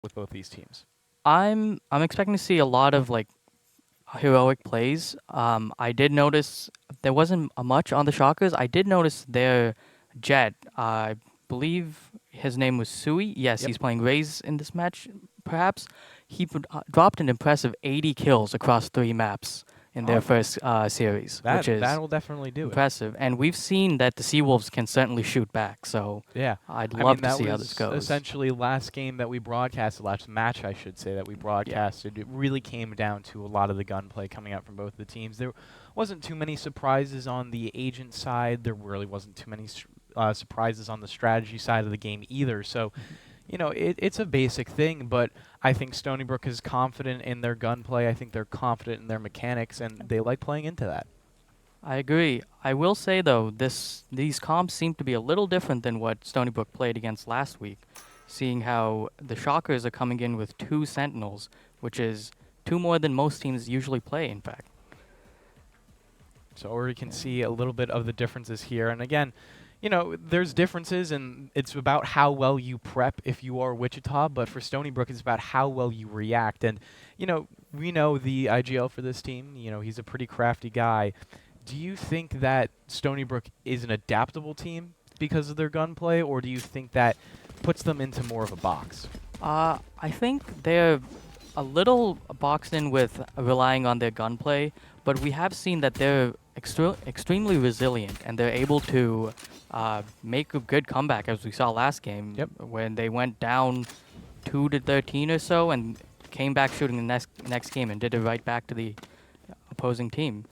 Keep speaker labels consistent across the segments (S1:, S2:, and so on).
S1: with both these teams?
S2: I'm expecting to see a lot of like heroic plays. I did notice there wasn't much on the Shockers. I did notice their Jet. I believe his name was Sui. Yes,
S1: Yep.
S2: he's playing Raze in this match. Perhaps dropped an impressive 80 kills across 3 maps in their
S1: Oh,
S2: first series, which is
S1: that'll definitely do it.
S2: impressive. And we've seen that the Seawolves can certainly shoot back. So
S1: Yeah.
S2: I'd
S1: I mean,
S2: love to
S1: that
S2: see how this
S1: was
S2: goes.
S1: essentially last game that we broadcasted, last match, I should say, that we
S2: Yeah.
S1: broadcasted. It really came down to a lot of the gunplay coming out from both the teams. There wasn't too many surprises on the agent side. There really wasn't too many surprises on the strategy side of the game either. So, it's a basic thing, but I think Stony Brook is confident in their gunplay. I think they're confident in their mechanics, and they like playing into that.
S2: I agree. I will say though, these comps seem to be a little different than what Stony Brook played against last week, seeing how the Shockers are coming in with 2 Sentinels, which is 2 more than most teams usually play, in fact.
S1: So we can see a little bit of the differences here. And again, there's differences, and it's about how well you prep if you are Wichita, but for Stony Brook, it's about how well you react. And, we know the IGL for this team. He's a pretty crafty guy. Do you think that Stony Brook is an adaptable team because of their gunplay, or do you think that puts them into more of a box?
S2: I think they're a little boxed in with relying on their gunplay, but we have seen that they're extremely resilient and they're able to make a good comeback, as we saw last game
S1: Yep.
S2: when they went down 2-13 or so and came back shooting the next game and did it right back to the opposing team.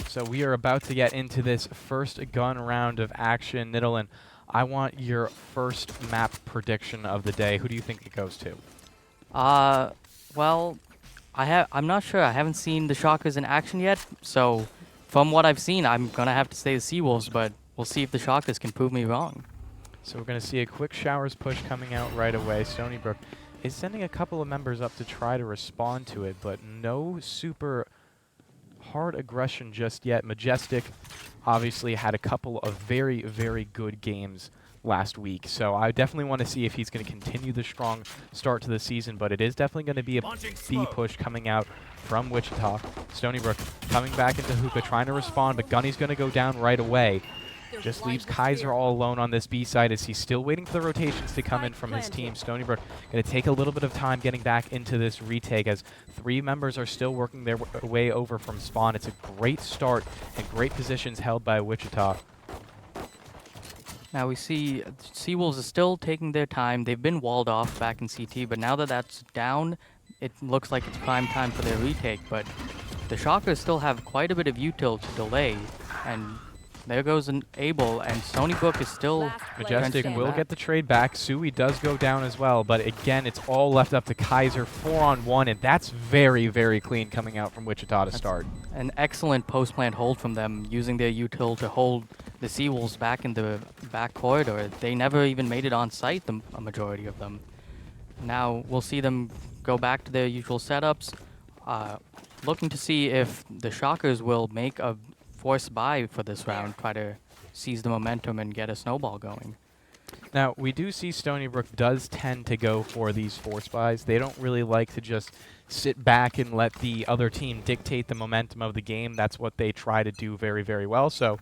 S1: So we are about to get into this first gun round of action. Niddle, I want your first map prediction of the day. Who do you think it goes to?
S2: Well, I'm not sure. I haven't seen the Shockers in action yet, so from what I've seen, I'm gonna have to say the Seawolves, but we'll see if the Shockers can prove me wrong.
S1: So we're going to see a quick showers push coming out right away. Stony Brook is sending a couple of members up to try to respond to it, but no super hard aggression just yet. Majestic obviously had a couple of very, very good games last week, so I definitely want to see if he's going to continue the strong start to the season, but it is definitely going to be a B push coming out from Wichita. Stony Brook coming back into hookah, trying to respond, but Gunny's going to go down right away. Just leaves Kaiser all alone on this B side as he's still waiting for the rotations to come in from his team. Stony Brook going to take a little bit of time getting back into this retake as 3 members are still working their way over from spawn. It's a great start and great positions held by Wichita.
S2: Now we see Seawolves are still taking their time. They've been walled off back in CT, but now that that's down, it looks like it's prime time for their retake. But the Shockers still have quite a bit of util to delay, and there goes an Abel, and Stony Brook is still
S1: Majestic
S2: fencing
S1: will
S2: back.
S1: get the trade back. Sui does go down as well, but again, it's all left up to Kaiser 4-on-1, and that's very, very clean coming out from Wichita to start.
S2: An excellent post-plant hold from them, using their util to hold the Seawolves back in the back corridor. They never even made it on site, a majority of them. Now we'll see them go back to their usual setups, looking to see if the Shockers will make a force buy for this round, try to seize the momentum and get a snowball going.
S1: Now, we do see Stony Brook does tend to go for these force buys. They don't really like to just sit back and let the other team dictate the momentum of the game. That's what they try to do very, very well. So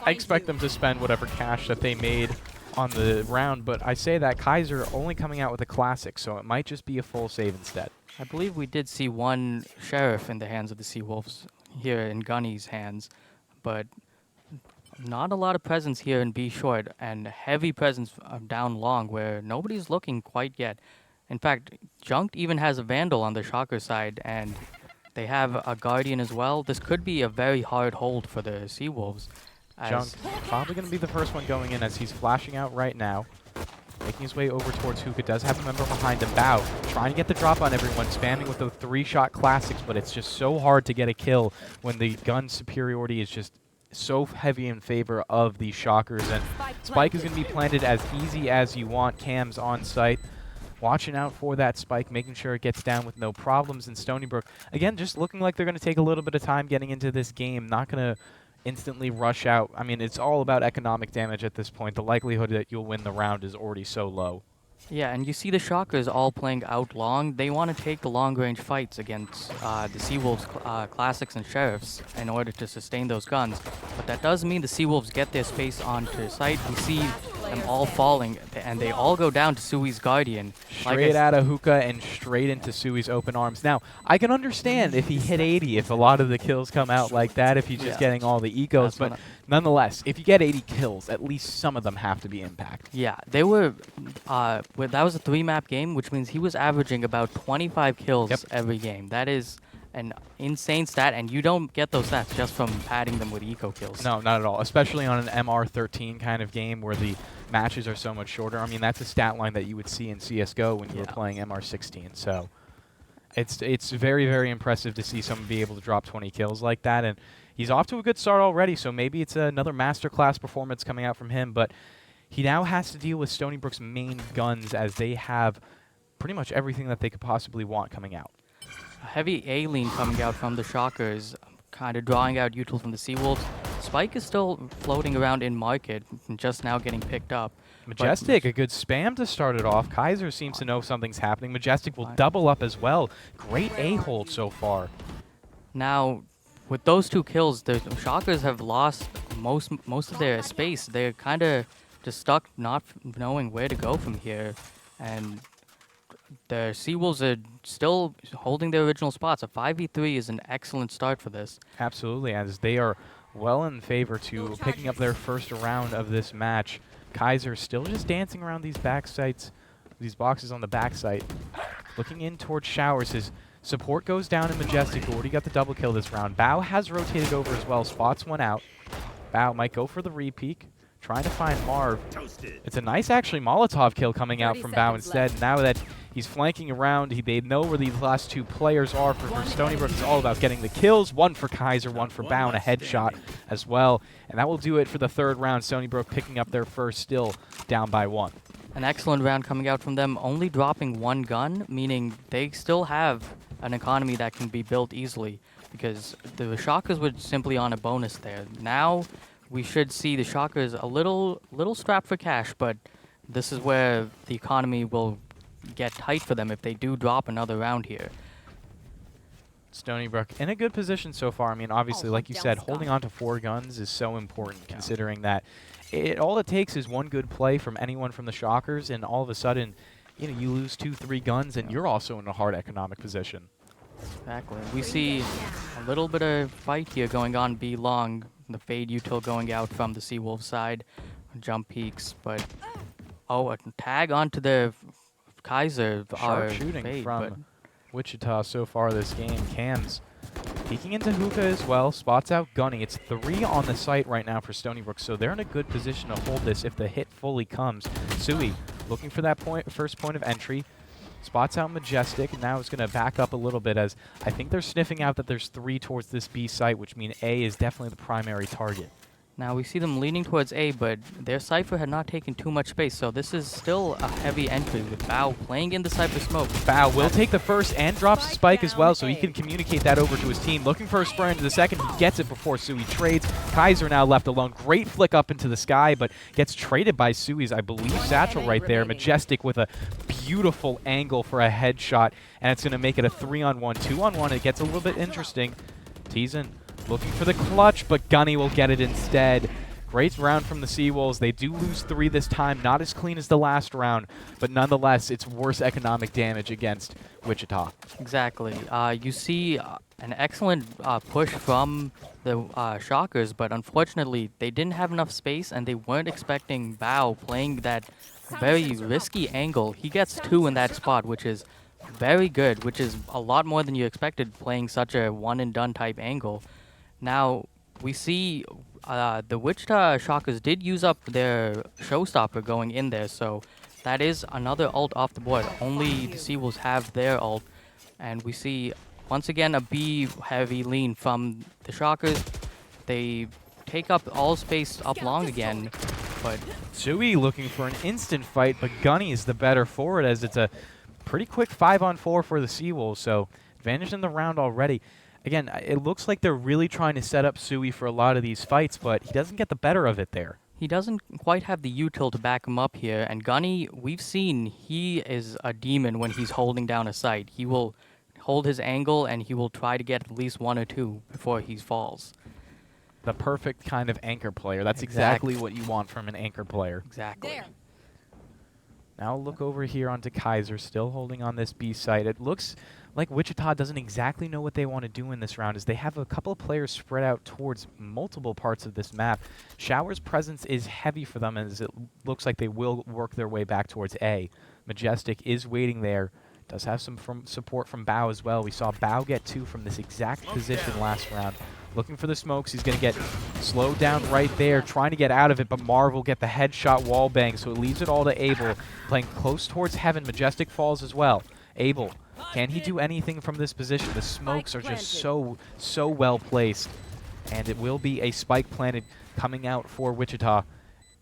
S1: I expect them to spend whatever cash that they made on the round. But I say that Kaiser only coming out with a classic, so it might just be a full save instead.
S2: I believe we did see one Sheriff in the hands of the Seawolves here in Gunny's hands, but not a lot of presence here in B short, and heavy presence down long where nobody's looking quite yet. In fact, Junked even has a Vandal on the Shocker side, and they have a Guardian as well. This could be a very hard hold for the Seawolves.
S1: Junk probably going to be the first one going in as he's flashing out right now. Making his way over towards Hookah. Does have a member behind him. Bao trying to get the drop on everyone, spamming with the 3-shot classics, but it's just so hard to get a kill when the gun superiority is just so heavy in favor of the Shockers. And Spike is going to be planted as easy as you want. Cam's on site. Watching out for that spike, making sure it gets down with no problems. And Stony Brook, again, just looking like they're going to take a little bit of time getting into this game. Not going to instantly rush out. I mean, it's all about economic damage at this point. The likelihood that you'll win the round is already so low.
S2: Yeah, and you see the Shockers all playing out long. They want to take the long-range fights against the Seawolves Classics and Sheriffs in order to sustain those guns. But that does mean the Seawolves get their space onto site. We see them all falling, and they all go down to Sui's Guardian.
S1: Straight out of hookah and straight into Sui's open arms. Now, I can understand if he hit 80, if a lot of the kills come out like that, if he's just getting all the ecos, but nonetheless, if you get 80 kills, at least some of them have to be impact.
S2: Yeah, they were, that was a 3-map game, which means he was averaging about 25 kills every game. That is an insane stat, and you don't get those stats just from padding them with eco kills.
S1: No, not at all, especially on an MR13 kind of game where the matches are so much shorter. I mean, that's a stat line that you would see in CSGO when you were playing MR16, so it's very, very impressive to see someone be able to drop 20 kills like that, and he's off to a good start already, so maybe it's another masterclass performance coming out from him, but he now has to deal with Stony Brook's main guns as they have pretty much everything that they could possibly want coming out.
S2: A heavy A-lean coming out from the Shockers, kind of drawing out util from the Seawolves. Spike is still floating around in market, just now getting picked up.
S1: Majestic, a good spam to start it off. Kaiser seems to know something's happening. Majestic will double up as well. Great A-hold so far.
S2: Now, with those 2 kills, the Shockers have lost most of their space. They're kind of just stuck not knowing where to go from here. And the Seawolves are still holding their original spots. A 5v3 is an excellent start for this.
S1: Absolutely, as they are well in favor to picking up their first round of this match. Kaiser still just dancing around these back sites, these boxes on the back site. Looking in towards Showers, his support goes down in Majestic, who already got the double kill this round. Bao has rotated over as well, spots one out. Bao might go for the re-peek, trying to find Marv. It's a nice, actually, Molotov kill coming out from Bao instead. Now that he's flanking around, they know where these last 2 players are. For Stony Brook, it's all about getting the kills. One for Kaiser, one for Bao, and a headshot as well. And that will do it for the 3rd round. Stony Brook picking up their first, still down by 1.
S2: An excellent round coming out from them, only dropping 1 gun, meaning they still have an economy that can be built easily, because the Shockers were simply on a bonus there. Now we should see the Shockers a little strapped for cash, but this is where the economy will get tight for them if they do drop another round here.
S1: Stony Brook in a good position so far. I mean, obviously, like you said, holding on to 4 guns is so important, considering that all it takes is 1 good play from anyone from the Shockers, and all of a sudden, you lose 2, 3 guns, and you're also in a hard economic position.
S2: Exactly. We see a little bit of fight here going on B long. The fade util going out from the Seawolf side. Jump peaks, but a tag onto the Kaiser.
S1: Sharp shooting
S2: fade,
S1: from Wichita so far this game. Cams peeking into hookah as well. Spots out Gunny. It's 3 on the site right now for Stony Brook, so they're in a good position to hold this if the hit fully comes. Sui looking for that first point of entry. Spots out Majestic, and now it's going to back up a little bit, as I think they're sniffing out that there's 3 towards this B site, which means A is definitely the primary target.
S2: Now we see them leaning towards A, but their Cypher had not taken too much space, so this is still a heavy entry with Bao playing in the Cypher smoke.
S1: Bao will take the first and drops the spike as well, so he can communicate that over to his team. Looking for a spray into the second, he gets it before Sui trades. Kaiser now left alone. Great flick up into the sky, but gets traded by Sui's, I believe, Satchel right there. Majestic with a beautiful angle for a headshot, and it's going to make it a 3-on-1, 2-on-1. It gets a little bit interesting. Teasin looking for the clutch, but Gunny will get it instead. Great round from the Seawolves. They do lose 3 this time. Not as clean as the last round, but nonetheless, it's worse economic damage against Wichita.
S2: Exactly. You see an excellent push from the Shockers, but unfortunately, they didn't have enough space, and they weren't expecting Bao playing that very risky angle. He gets 2 in that spot, which is very good, which is a lot more than you expected playing such a one-and-done type angle. Now, we see the Wichita Shockers did use up their showstopper going in there, so that is another ult off the board. Only the Seawolves have their ult, and we see, once again, a B-heavy lean from the Shockers. They take up all space up long again, but
S1: Sui looking for an instant fight, but Gunny is the better forward, as it's a pretty quick 5-on-4 for the Seawolves, so advantage in the round already. Again, it looks like they're really trying to set up Sui for a lot of these fights, but he doesn't get the better of it there.
S2: He doesn't quite have the util to back him up here, and Gunny, we've seen he is a demon when he's holding down a site. He will hold his angle, and he will try to get at least 1 or 2 before he falls.
S1: The perfect kind of anchor player. That's exactly what you want from an anchor player.
S2: Exactly.
S3: There.
S1: Now look over here onto Kaiser, still holding on this B site. It looks like Wichita doesn't exactly know what they want to do in this round, as they have a couple of players spread out towards multiple parts of this map. Shower's presence is heavy for them, as it looks like they will work their way back towards A. Majestic is waiting there. Does have some support from Bao as well. We saw Bao get 2 from this exact position last round. Looking for the smokes. He's going to get slowed down right there, trying to get out of it, but Marv will get the headshot wall bang, so it leaves it all to Abel. Playing close towards Heaven. Majestic falls as well. Abel, can he do anything from this position? The smokes are just so well placed. And it will be a spike planted coming out for Wichita.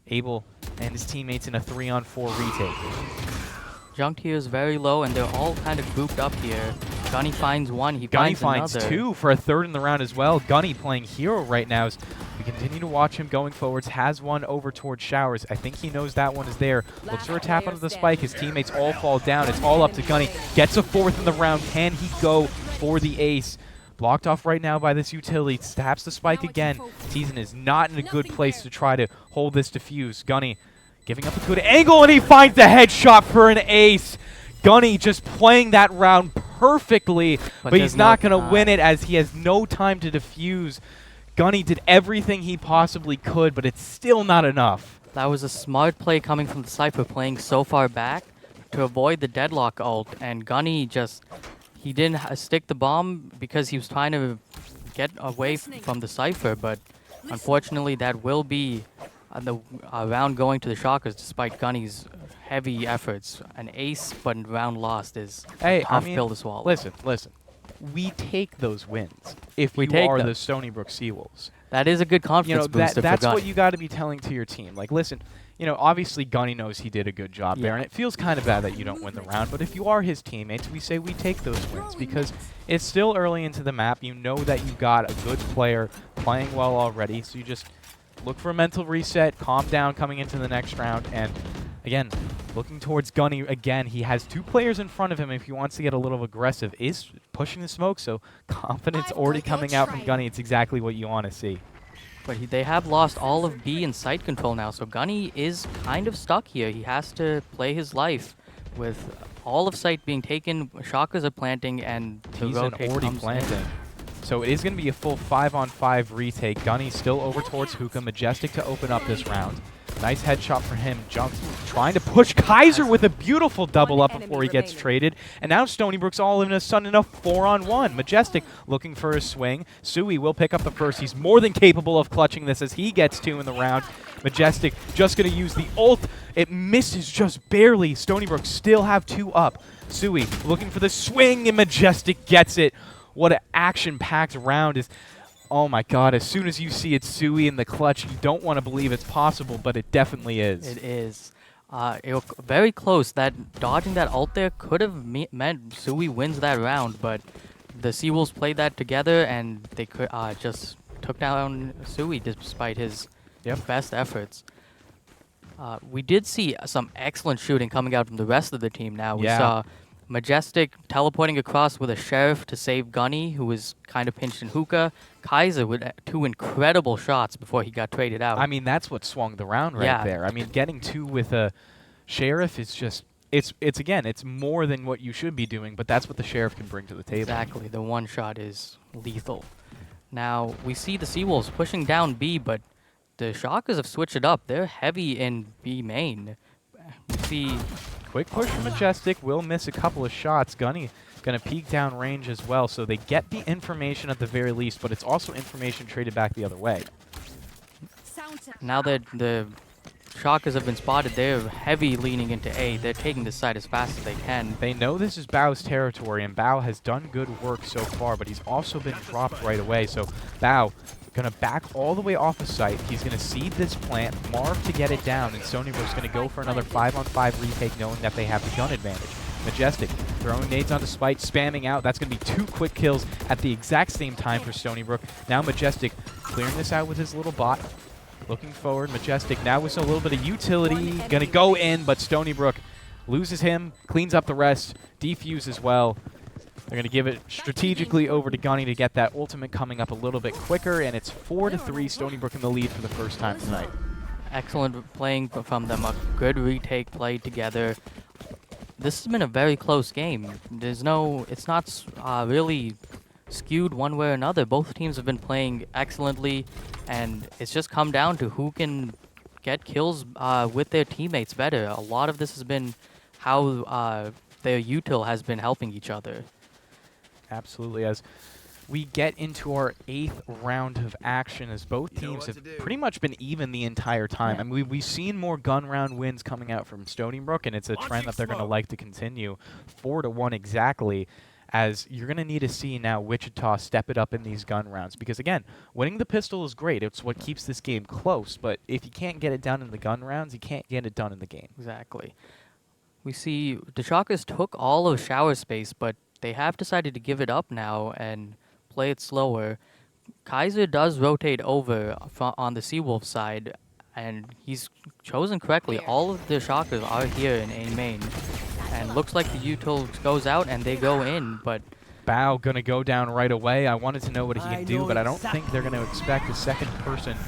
S1: Abel and his teammates in a 3-on-4 retake.
S2: Junked here is very low, and they're all kind of grouped up here. Gunny finds one, he
S1: Gunny
S2: finds
S1: finds
S2: another.
S1: 2 for a 3rd in the round as well. Gunny playing hero right now as we continue to watch him going forwards. Has one over towards Showers. I think he knows that one is there. Looks for a tap onto the spike. His teammates all fall down. It's all up to Gunny. Gets a 4th in the round. Can he go for the ace? Blocked off right now by this utility. Taps the spike again. Teasen is not in a good place to try to hold this defuse. Gunny giving up a good angle, and he finds the headshot for an ace. Gunny just playing that round perfectly, but he's not going to win it as he has no time to defuse. Gunny did everything he possibly could, but it's still not enough.
S2: That was a smart play coming from the Cypher, playing so far back to avoid the deadlock ult, and Gunny just, he didn't stick the bomb because he was trying to get away from the Cypher, but unfortunately that will be the round going to the Shockers despite Gunny's heavy efforts. An ace, but round lost is a tough pill to swallow.
S1: Listen. We take those wins if
S2: we
S1: you are
S2: them.
S1: the Stony Brook Seawolves.
S2: That is a good confidence booster
S1: that's
S2: for Gunny.
S1: what you got to be telling to your team. Like, listen, obviously Gunny knows he did a good job there, and it feels kind of bad that you don't win the round, but if you are his teammates, we say we take those wins because it's still early into the map. You know that you got a good player playing well already, so you just look for a mental reset, calm down coming into the next round, and again, looking towards Gunny again. He has 2 players in front of him if he wants to get a little aggressive. Is pushing the smoke, so confidence already coming out from Gunny. It's exactly what you want to see.
S2: But they have lost all of B and site control now, so Gunny is kind of stuck here. He has to play his life with all of site being taken. Shockers are planting, and the
S1: He's
S2: rotate
S1: already
S2: comes
S1: planting.
S2: in.
S1: So it is going to be a full 5-on-5 retake. Gunny still over towards Hookah. Majestic to open up this round. Nice headshot for him. Jumps, trying to push Kaiser with a beautiful double up before he gets traded. And now Stony Brook's all of a sudden in a 4-on-1. Majestic looking for a swing. Sui will pick up the first. He's more than capable of clutching this as he gets 2 in the round. Majestic just going to use the ult. It misses just barely. Stony Brook still have 2 up. Sui looking for the swing, and Majestic gets it. What an action-packed round is. Oh my god, as soon as you see it Sui in the clutch, you don't want to believe it's possible, but it definitely is.
S2: It is. It was very close. That dodging that ult there could have meant Sui wins that round, but the Seawolves played that together, and they could just took down Sui despite his best efforts. We did see some excellent shooting coming out from the rest of the team now. We saw Majestic teleporting across with a Sheriff to save Gunny, who was kind of pinched in Hookah. Kaiser with 2 incredible shots before he got traded out.
S1: I mean, that's what swung the round right there. I mean, getting 2 with a Sheriff is just, it's again, it's more than what you should be doing, but that's what the Sheriff can bring to the table.
S2: Exactly. The one shot is lethal. Now, we see the Seawolves pushing down B, but the Shockers have switched it up. They're heavy in B main. We see
S1: quick push from Majestic, will miss a couple of shots. Gunny going to peek down range as well, so they get the information at the very least, but it's also information traded back the other way.
S2: Now that the Shockers have been spotted, they're heavy leaning into A. They're taking this side as fast as they can.
S1: They know this is Bao's territory, and Bao has done good work so far, but he's also been dropped right away, so Bao going to back all the way off the site. He's going to seed this plant, Marv to get it down, and Stony Brook's going to go for another 5-on-5 retake, knowing that they have the gun advantage. Majestic throwing nades onto Spite, spamming out. That's going to be 2 quick kills at the exact same time for Stony Brook. Now Majestic clearing this out with his little bot. Looking forward, Majestic now with a little bit of utility. Gonna go in, but Stony Brook loses him, cleans up the rest, defuse as well. They're going to give it strategically over to Gunny to get that ultimate coming up a little bit quicker, and it's 4-3, Stony Brook in the lead for the first time tonight.
S2: Excellent playing from them, a good retake played together. This has been a very close game. It's not really skewed one way or another. Both teams have been playing excellently, and it's just come down to who can get kills with their teammates better. A lot of this has been how their util has been helping each other.
S1: Absolutely. As we get into our 8th round of action, as both teams have pretty much been even the entire time.
S2: Yeah.
S1: I mean, we've seen more gun round wins coming out from Stony Brook, and it's a trend that they're going to like to continue. 4-1 exactly, as you're going to need to see now Wichita step it up in these gun rounds. Because, again, winning the pistol is great. It's what keeps this game close. But if you can't get it done in the gun rounds, you can't get it done in the game.
S2: Exactly. We see the Shockers took all of shower space, but they have decided to give it up now and play it slower. Kaiser does rotate over on the Seawolf side, and he's chosen correctly. All of the Shockers are here in A main, and looks like the util goes out and they go in, but
S1: Bao gonna go down right away. I wanted to know what he can do, but I don't think they're gonna expect a second person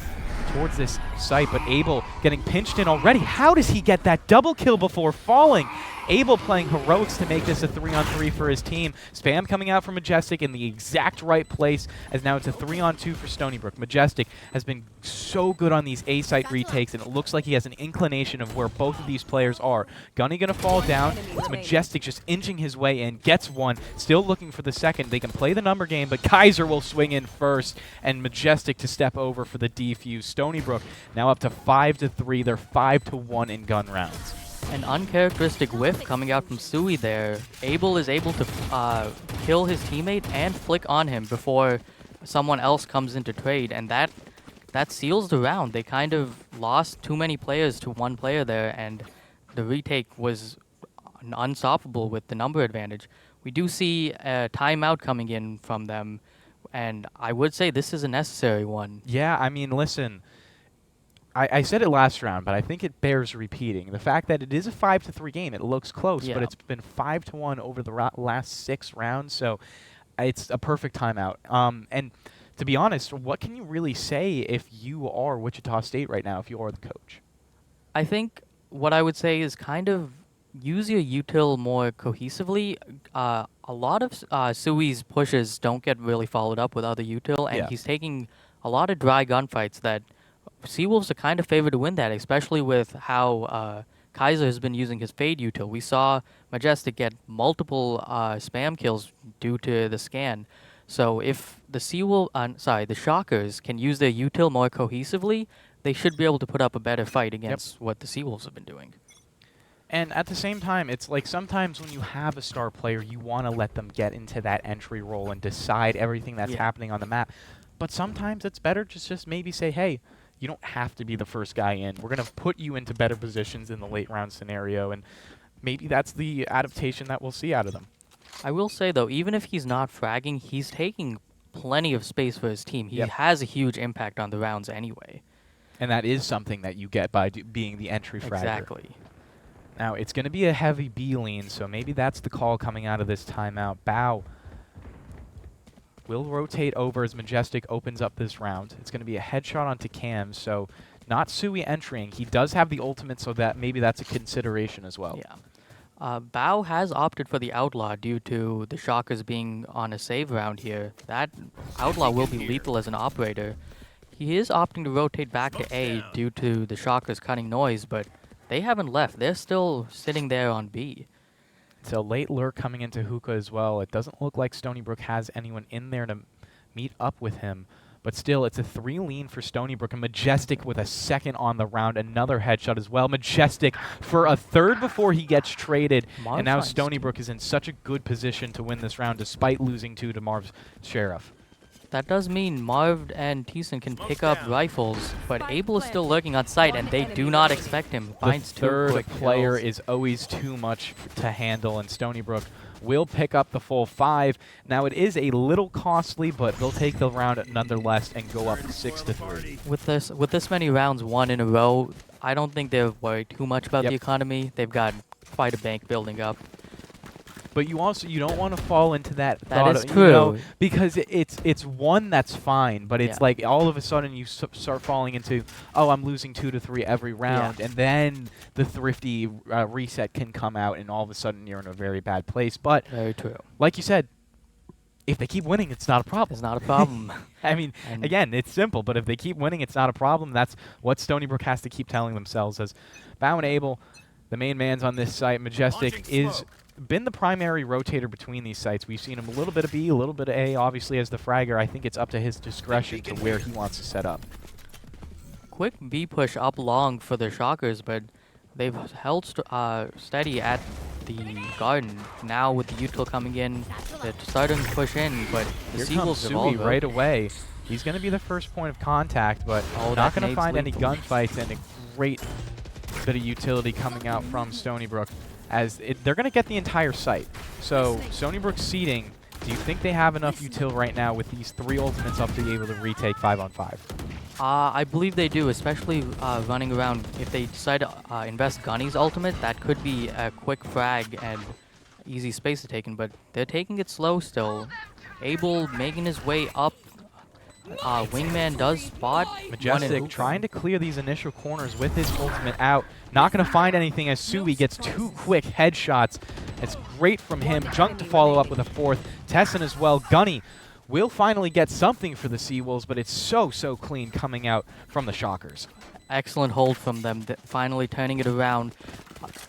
S1: towards this site. But Abel getting pinched in already. How does he get that double kill before falling? Abel playing heroics to make this a 3-on-3 for his team. Spam coming out from Majestic in the exact right place, as now it's a 3-on-2 for Stony Brook. Majestic has been so good on these A-site retakes, and it looks like he has an inclination of where both of these players are. Gunny gonna fall down. It's Majestic just inching his way in, gets one, still looking for the second. They can play the number game, but Kaiser will swing in first, and Majestic to step over for the defuse. Stony Brook now up to 5-3. They're 5-1 in gun rounds.
S2: an uncharacteristic whiff coming out from Sui there. Abel is able to kill his teammate and flick on him before someone else comes into trade, and that seals the round. They kind of lost too many players to one player there, and the retake was unstoppable with the number advantage. We do see a timeout coming in from them, and I would say this is a necessary one.
S1: Yeah, I mean, listen, I said it last round, but I think it bears repeating. The fact that it is a 5-3 game, it looks close, but it's been 5-1 over the last 6 rounds, so it's a perfect timeout. And to be honest, what can you really say if you are Wichita State right now, if you are the coach?
S2: I think what I would say is kind of use your util more cohesively. A lot of Sui's pushes don't get really followed up with other util, and he's taking a lot of dry gunfights that Seawolves are kind of favored to win that, especially with how Kaiser has been using his Fade util. We saw Majestic get multiple spam kills due to the scan. So if the the Shockers can use their util more cohesively, they should be able to put up a better fight against what the Seawolves have been doing.
S1: And at the same time, it's like sometimes when you have a star player, you want to let them get into that entry role and decide everything that's happening on the map. But sometimes it's better to just maybe say, hey, you don't have to be the first guy in. We're going to put you into better positions in the late round scenario, and maybe that's the adaptation that we'll see out of them.
S2: I will say, though, even if he's not fragging, he's taking plenty of space for his team. He has a huge impact on the rounds anyway.
S1: And that is something that you get by being the entry fragger.
S2: Exactly.
S1: Now, it's going to be a heavy B lean, so maybe that's the call coming out of this timeout. Bao will rotate over as Majestic opens up this round. It's going to be a headshot onto Cam, so not Sui entering. He does have the ultimate, so that maybe that's a consideration as well.
S2: Yeah. Bao has opted for the Outlaw due to the Shockers being on a save round here. That Outlaw will be lethal as an operator. He is opting to rotate back to A due to the Shockers cutting noise, but they haven't left. They're still sitting there on B.
S1: It's a late lurk coming into Hookah as well. It doesn't look like Stony Brook has anyone in there to meet up with him. But still, it's a 3 lean for Stony Brook. And Majestic with a second on the round. Another headshot as well. Majestic for a third before he gets traded. And now Stony Brook is in such a good position to win this round despite losing 2 to Marv's Sheriff.
S2: That does mean Marv and Thiessen can pick up rifles, but Abel is still lurking on site, and they do not expect him.
S1: The third player is always too much to handle, and Stony Brook will pick up the full 5. Now it is a little costly, but they'll take the round nonetheless and go up 6-3.
S2: With this many rounds won in a row, I don't think they're worried too much about
S1: Yep.
S2: the economy. They've got quite a bank building up.
S1: But you don't want to fall into that
S2: That
S1: thought
S2: is
S1: of,
S2: true.
S1: because it's one that's fine, but it's
S2: Yeah.
S1: like all of a sudden you start falling into, oh, I'm losing 2 to 3 every round, and then the thrifty reset can come out, and all of a sudden you're in a very bad place. But
S2: Very true.
S1: like you said, if they keep winning, it's not a problem.
S2: It's not a problem.
S1: I mean,
S2: And-
S1: again, it's simple, but if they keep winning, it's not a problem. That's what Stony Brook has to keep telling themselves. As Bow and Abel, the main mans on this site, Majestic is been the primary rotator between these sites. We've seen him a little bit of B, a little bit of A. Obviously, as the fragger, I think it's up to his discretion to where he wants to set up.
S2: Quick B push up long for the Shockers, but they've held steady at the garden. Now with the util coming in, they're starting to push in, but the
S1: Here
S2: Seawolves
S1: comes
S2: have all
S1: Sui right away. He's going to be the first point of contact, but
S2: Oh,
S1: not
S2: that
S1: going to
S2: nade's
S1: find any
S2: lethal.
S1: gunfights, and a great bit of utility coming out from Stony Brook. As they're going to get the entire site. So Stony Brook seeding, do you think they have enough util right now with these 3 ultimates up to be able to retake 5-on-5?
S2: I believe they do, especially running around. If they decide to invest Gunny's ultimate, that could be a quick frag and easy space to take in, but they're taking it slow still. Abel making his way up. Wingman does spot.
S1: Majestic trying to clear these initial corners with his ultimate out. Not going to find anything as Sui gets 2 quick headshots. It's great from him. Junk to follow up with a 4th. Tessin as well. Gunny will finally get something for the Seawolves, but it's so clean coming out from the Shockers.
S2: Excellent hold from them, finally turning it around.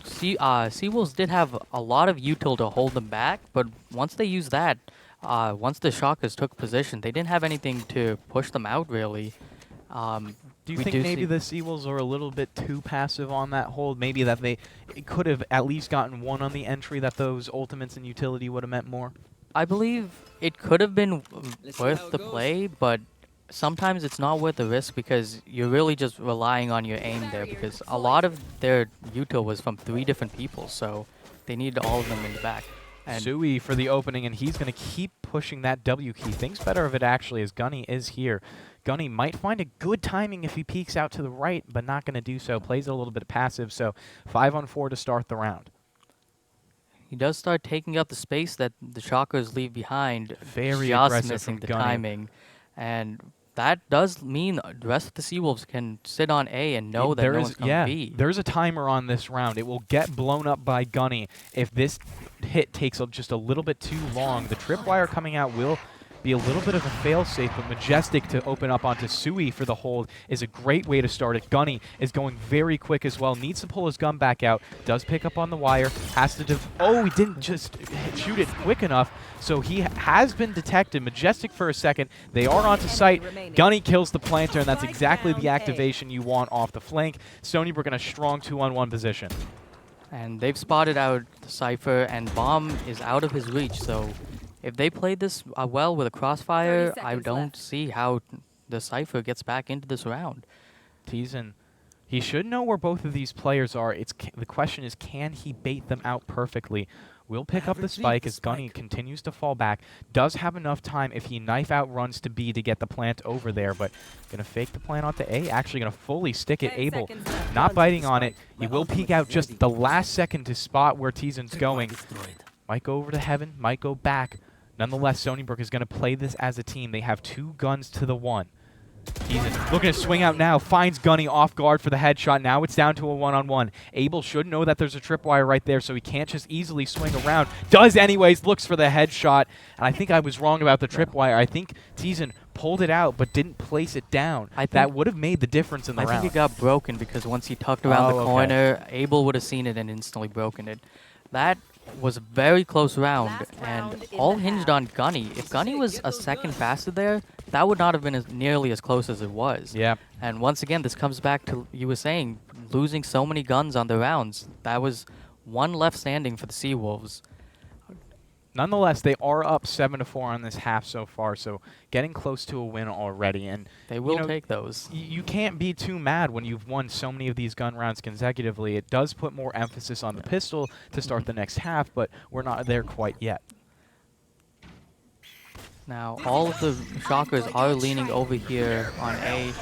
S2: Seawolves did have a lot of util to hold them back, but once they used that, once the Shockers took position, they didn't have anything to push them out, really.
S1: Do you
S2: We
S1: think
S2: do
S1: maybe
S2: see-
S1: the Seawolves are a little bit too passive on that hold? Maybe that they could have at least gotten 1 on the entry, that those ultimates and utility would have meant more?
S2: I believe it could have been worth the play, but sometimes it's not worth the risk because you're really just relying on your aim there, because a lot of their util was from 3 different people, so they need all of them in the back. And
S1: Sui for the opening, and he's going to keep pushing that W key. Thinks better of it, actually, as Gunny is here. Gunny might find a good timing if he peeks out to the right, but not going to do so. Plays it a little bit passive, so 5-on-4 to start the round.
S2: he does start taking up the space that the Shockers leave behind,
S1: Very
S2: just
S1: aggressive
S2: missing
S1: from
S2: the
S1: Gunny.
S2: timing. And that does mean the rest of the Seawolves can sit on A and know that no one's coming B.
S1: There's a timer on this round. It will get blown up by Gunny if this hit takes just a little bit too long. The tripwire coming out will be a little bit of a fail-safe, but Majestic to open up onto Sui for the hold is a great way to start it. Gunny is going very quick as well. Needs to pull his gun back out. Does pick up on the wire. Has to oh, he didn't just shoot it quick enough, so he has been detected. Majestic for a second. They are onto site. Gunny kills the planter, and that's exactly the activation you want off the flank. Stony Brook in a strong 2-on-1 position.
S2: And they've spotted out the Cypher, and Bomb is out of his reach, so if they played this well with a crossfire,
S3: 30
S2: I
S3: seconds
S2: don't
S3: left.
S2: see how the Cypher gets back into this round.
S1: Teasin, he should know where both of these players are. The question is, can he bait them out perfectly? Will pick up the spike as Gunny continues to fall back. Does have enough time if he knife out runs to B to get the plant over there, but going to fake the plant onto A. Actually going to fully stick it.
S3: 10
S1: Abel
S3: seconds left.
S1: not biting on it. He will peek out just at the last second to spot where Teasin's going. Might go over to Heaven, might go back. Nonetheless, Stony Brook is going to play this as a team. They have 2 guns to the 1. Teasin looking to swing out now, finds Gunny off guard for the headshot. Now it's down to a 1-on-1. Abel should know that there's a tripwire right there, so he can't just easily swing around. Does anyways, looks for the headshot. And I think I was wrong about the tripwire. I think Teasin pulled it out but didn't place it down. That would have made the difference in the
S2: I
S1: round.
S2: think it got broken because once he tucked around
S1: Oh,
S2: the
S1: okay.
S2: corner, Abel would have seen it and instantly broken it. That was a very close round,
S3: Last
S2: and
S3: round in
S2: all
S3: the
S2: hinged
S3: half.
S2: on Gunny. If Gunny was a second faster there, that would not have been nearly as close as it was.
S1: Yeah.
S2: And once again, this comes back to, you were saying, losing so many guns on the rounds. That was 1 left standing for the Seawolves.
S1: Nonetheless, they are up 7-4 on this half so far, so getting close to a win already. And
S2: They will
S1: you know,
S2: take those.
S1: you can't be too mad when you've won so many of these gun rounds consecutively. It does put more emphasis on the pistol to start the next half, but we're not there quite yet.
S2: Now, all of the shockers are leaning over here on A.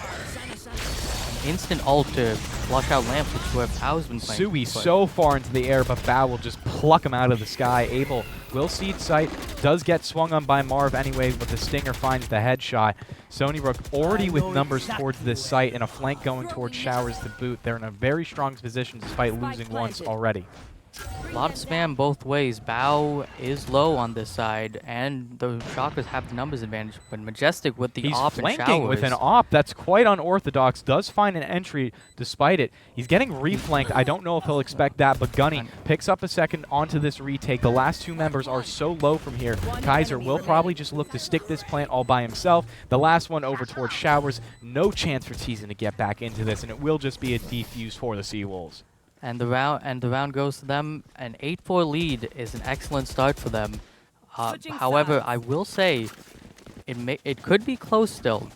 S2: Instant ult to flush out lamps, which is where Pow's been playing.
S1: Sui so far into the air, but Bao will just pluck him out of the sky. Abel will seed sight, does get swung on by Marv anyway, but the Stinger finds the headshot. Stony Brook already with numbers towards this site and a flank going towards Showers to boot. They're in a very strong position despite losing once already.
S2: A lot of spam both ways. Bao is low on this side, and the shockers have the numbers advantage. But Majestic with the
S1: He's
S2: op and
S1: flanking
S2: Showers.
S1: with an op. That's quite unorthodox. Does find an entry despite it. He's getting reflanked. I don't know if he'll expect that, but Gunny picks up a second onto this retake. The last two members are so low from here. Kaiser will probably just look to stick this plant all by himself. The last one over towards Showers. No chance for Teason to get back into this, and it will just be a defuse for the Seawolves.
S2: And the round goes to them. An 8-4 lead is an excellent start for them. However, I will say it could be close still.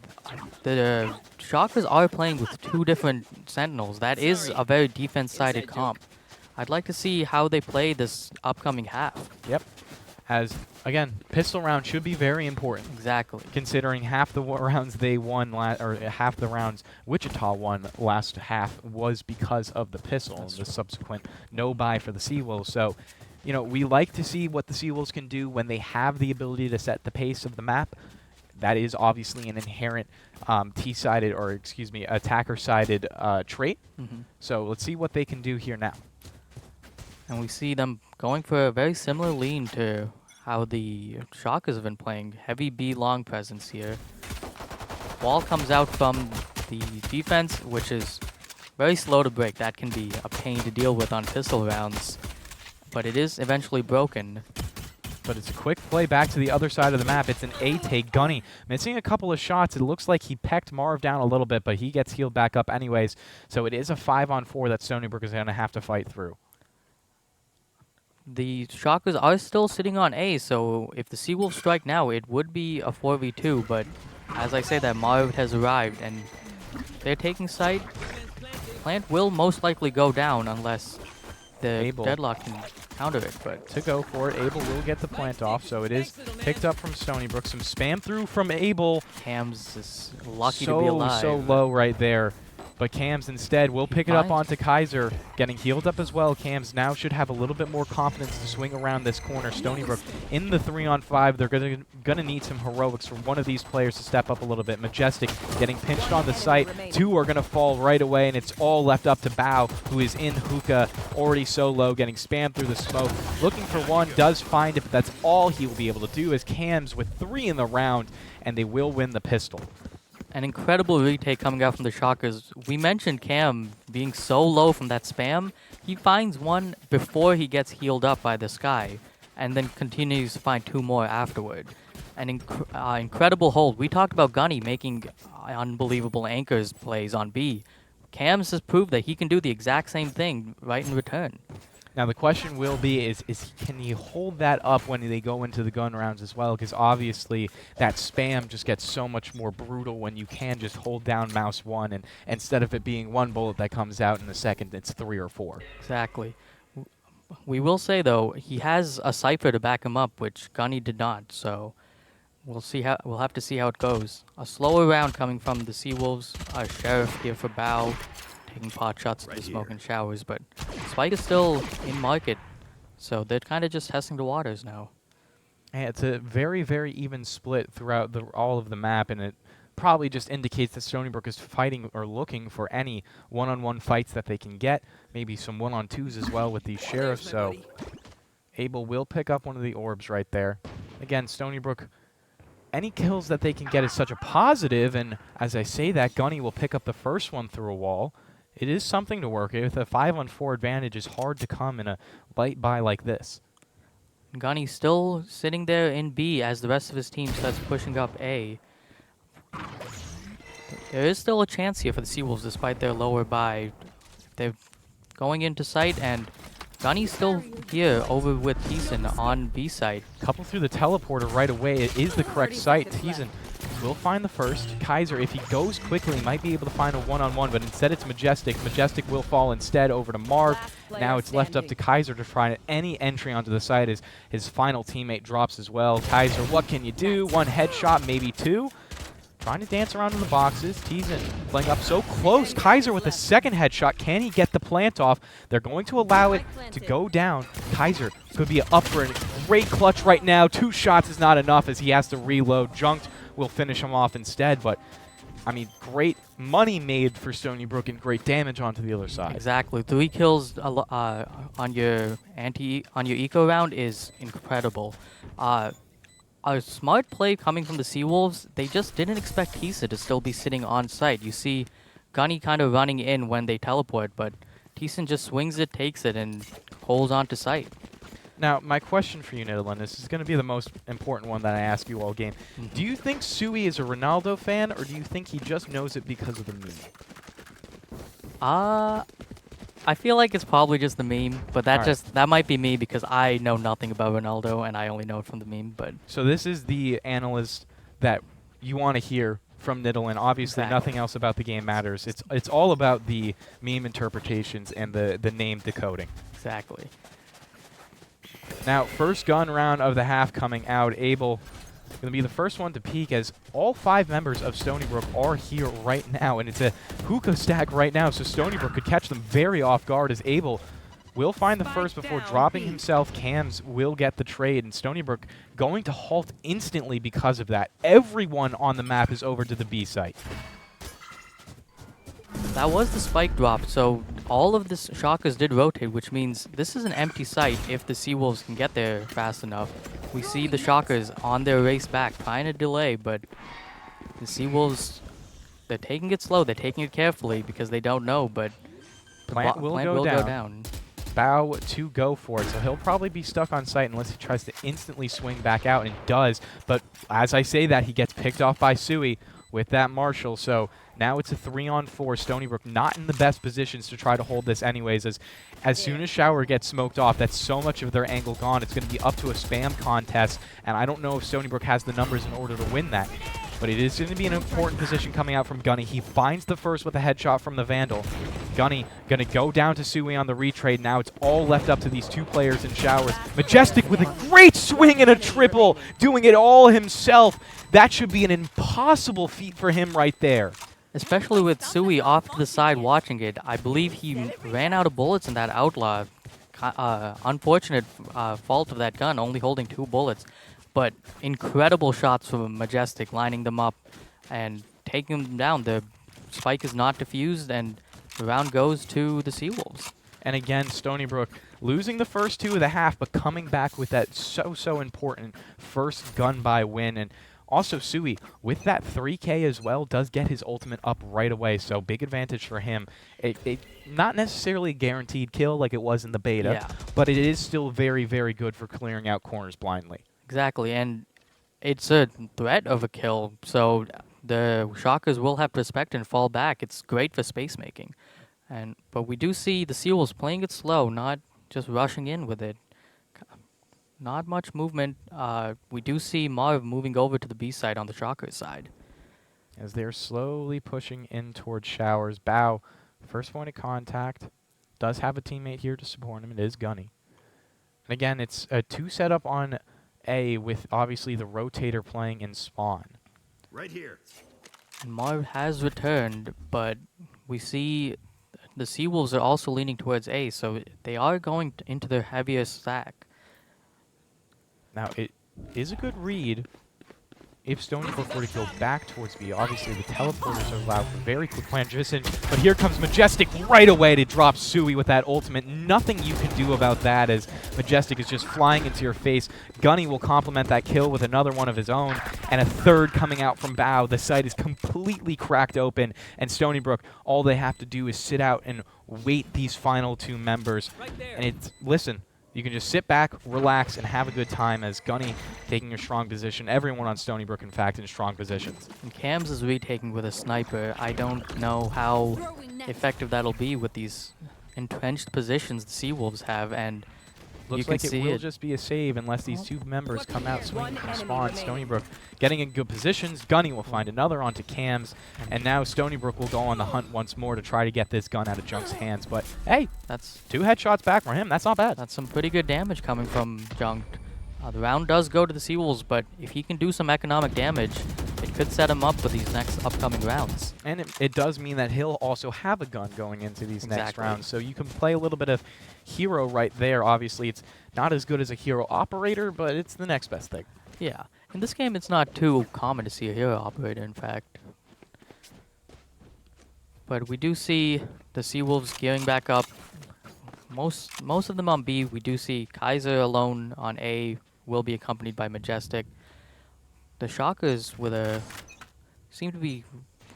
S2: The Shockers are playing with two different Sentinels. That is a very defense-sided comp. I'd like to see how they play this upcoming half.
S1: Yep. As, again, pistol round should be very important.
S2: Exactly.
S1: Considering half the rounds they won, or half the rounds Wichita won last half was because of the pistol and the subsequent no-buy for the Seawolves. So, you know, we like to see what the Seawolves can do when they have the ability to set the pace of the map. That is obviously an inherent T-sided, or excuse me, attacker-sided trait. So let's see what they can do here now.
S2: And we see them going for a very similar lean to how the Shockers have been playing. Heavy B long presence here. Wall comes out from the defense, which is very slow to break. That can be a pain to deal with on pistol rounds. But it is eventually broken.
S1: But it's a quick play back to the other side of the map. It's an A-take. Gunny missing a couple of shots. It looks like he pecked Marv down a little bit, but he gets healed back up anyways. So it is a 5-on-4 that Stony Brook is going to have to fight through.
S2: The Shockers are still sitting on A, so if the Seawolves strike now, it would be a 4v2, but as I say that, Marv has arrived, and they're taking site. Plant will most likely go down unless the Deadlock can counter it, but
S1: to go for it, Abel will get the plant off, so it is picked up from Stony Brook. Some spam through from Abel.
S2: Cams is lucky to be alive.
S1: So low right there. But Cams instead will pick it up onto Kaiser, getting healed up as well. Cams now should have a little bit more confidence to swing around this corner. Stony Brook in the 3-on-5. They're gonna need some heroics from one of these players to step up a little bit. Majestic getting pinched on the site. Two are gonna fall right away, and it's all left up to Bao, who is in hookah, already so low, getting spammed through the smoke. Looking for one, does find it, but that's all he will be able to do as Cams with 3 in the round, and they will win the pistol.
S2: An incredible retake coming out from the Shockers. We mentioned Cam being so low from that spam. He finds one before he gets healed up by the sky, and then continues to find 2 more afterward. An incredible hold. We talked about Gunny making unbelievable anchors plays on B. Cam's has proved that he can do the exact same thing right in return.
S1: Now the question will be can he hold that up when they go into the gun rounds as well? Because obviously that spam just gets so much more brutal when you can just hold down mouse 1, and instead of it being 1 bullet that comes out in the second, it's 3 or 4.
S2: Exactly. We will say though, he has a cipher to back him up, which Gunny did not. So we'll have to see how it goes. A slower round coming from the Seawolves. Sheriff here for Bao, taking pot shots to the smoke and Showers, but Spike is still in market, so they're kind of just testing the waters now.
S1: And it's a very, very even split throughout all of the map, and it probably just indicates that Stony Brook is fighting or looking for any one-on-one fights that they can get, maybe some one-on-twos as well with these sheriffs. So Abel will pick up one of the orbs right there. Again, Stony Brook, any kills that they can get is such a positive, and as I say that, Gunny will pick up the first one through a wall. It is something to work with. A 5-on-4 advantage is hard to come in a light buy like this.
S2: Gunny still sitting there in B as the rest of his team starts pushing up A. There is still a chance here for the Seawolves despite their lower buy. They're going into sight, and Gunny's still here over with Thiessen on B side.
S1: Couple through the teleporter right away. It is the correct site. Thiessen will find the first. Kaiser, if he goes quickly, might be able to find a one-on-one, but instead it's Majestic. Majestic will fall instead over to Marv. Now it's left up to Kaiser to find any entry onto the site as his final teammate drops as well. Kaiser, what can you do? One headshot, maybe two. Trying to dance around in the boxes. Thiessen playing up so close. Kaiser with a second headshot. Can he get the plant off? They're going to allow it to go down. Kaiser could be up for a great clutch right now. 2 shots is not enough as he has to reload. Junked will finish him off instead, but I mean, great money made for Stony Brook and great damage onto the other side.
S2: Exactly. 3 kills on your eco round is incredible. A smart play coming from the Seawolves. They just didn't expect Tisa to still be sitting on site. You see Gunny kind of running in when they teleport, but Thiessen just swings it, takes it, and holds on to site.
S1: Now, my question for you, Nidalee, this is going to be the most important one that I ask you all game. Do you think Sui is a Ronaldo fan, or do you think he just knows it because of the meme?
S2: I feel like it's probably just the meme, but that might be me because I know nothing about Ronaldo and I only know it from the meme. But
S1: so this is the analyst that you want to hear from Nidalee. Obviously, nothing else about the game matters. It's all about the meme interpretations and the name decoding.
S2: Exactly.
S1: Now, first gun round of the half coming out. Abel going to be the first one to peek as all 5 members of Stony Brook are here right now. And it's a hookah stack right now, so Stony Brook could catch them very off guard as Abel will find the first before dropping himself. Cams will get the trade, and Stony Brook going to halt instantly because of that. Everyone on the map is over to the B site.
S2: That was the spike drop, so all of the shockers did rotate, which means this is an empty site if the Seawolves can get there fast enough. We see the shockers on their race back, trying to delay, but the Seawolves, they're taking it slow, they're taking it carefully because they don't know, but
S1: Plant will go down. Bow to go for it, so he'll probably be stuck on site unless he tries to instantly swing back out, and does. But as I say that, he gets picked off by Sui with that Marshall, so now it's a 3-on-4. Stony Brook not in the best positions to try to hold this anyways, as soon as Shower gets smoked off, that's so much of their angle gone. It's going to be up to a spam contest, and I don't know if Stony Brook has the numbers in order to win that. But it is going to be an important position coming out from Gunny. He finds the first with a headshot from the Vandal. Gunny going to go down to Sui on the retrade. Now it's all left up to these 2 players in Showers. Majestic with a great swing and a triple, doing it all himself. That should be an impossible feat for him right there.
S2: Especially with Sui off to the side watching it. I believe he ran out of bullets in that Outlaw. Unfortunate fault of that gun, only holding 2 bullets. But incredible shots from Majestic, lining them up and taking them down. The spike is not defused, and the round goes to the Seawolves.
S1: And again, Stony Brook losing the first 2 of the half, but coming back with that so important first gun by win. And also, Sui, with that 3K as well, does get his ultimate up right away, so big advantage for him. Not necessarily a guaranteed kill like it was in the beta, but it is still very, very good for clearing out corners blindly.
S2: Exactly, and it's a threat of a kill, so the Shockers will have to respect and fall back. It's great for space making. But we do see the Seawolves playing it slow, not just rushing in with it. Not much movement. We do see Marv moving over to the B side on the Shockers side.
S1: As they're slowly pushing in towards Showers. Bow, first point of contact, does have a teammate here to support him. It is Gunny. And again, it's a 2 setup on A with obviously the rotator playing in spawn.
S3: Right here.
S2: And Marv has returned, but we see the Seawolves are also leaning towards A, so they are going into their heaviest stack.
S1: Now, it is a good read if Stony Brook were to go back towards B. Obviously, the teleporters are allowed for very quick transition, but here comes Majestic right away to drop Sui with that ultimate. Nothing you can do about that as Majestic is just flying into your face. Gunny will complement that kill with another one of his own, and a third coming out from Bow. The site is completely cracked open, and Stony Brook, all they have to do is sit out and wait these final 2 members. And it's, listen, you can just sit back, relax, and have a good time as Gunny taking a strong position. Everyone on Stony Brook, in fact, in strong positions.
S2: And Cams is retaking with a sniper. I don't know how effective that'll be with these entrenched positions the Seawolves have, and you
S1: Looks
S2: can
S1: like it
S2: see
S1: will
S2: it.
S1: just be a save unless these two members come out swinging from spawn. Stony Brook getting in good positions. Gunny will find another onto Cams, and now Stony Brook will go on the hunt once more to try to get this gun out of Junk's hands. But hey,
S2: That's
S1: 2 headshots back for him. That's not bad.
S2: That's some pretty good damage coming from Junk. The round does go to the Seawolves, but if he can do some economic damage, it could set him up for these next upcoming rounds.
S1: And it does mean that he'll also have a gun going into these next
S2: Exactly.
S1: rounds. So you can play a little bit of hero right there. Obviously, it's not as good as a hero operator, but it's the next best thing.
S2: Yeah. In this game, it's not too common to see a hero operator, in fact. But we do see the Seawolves gearing back up. Most of them on B. We do see Kaiser alone on A, will be accompanied by Majestic. The Shockers seem to be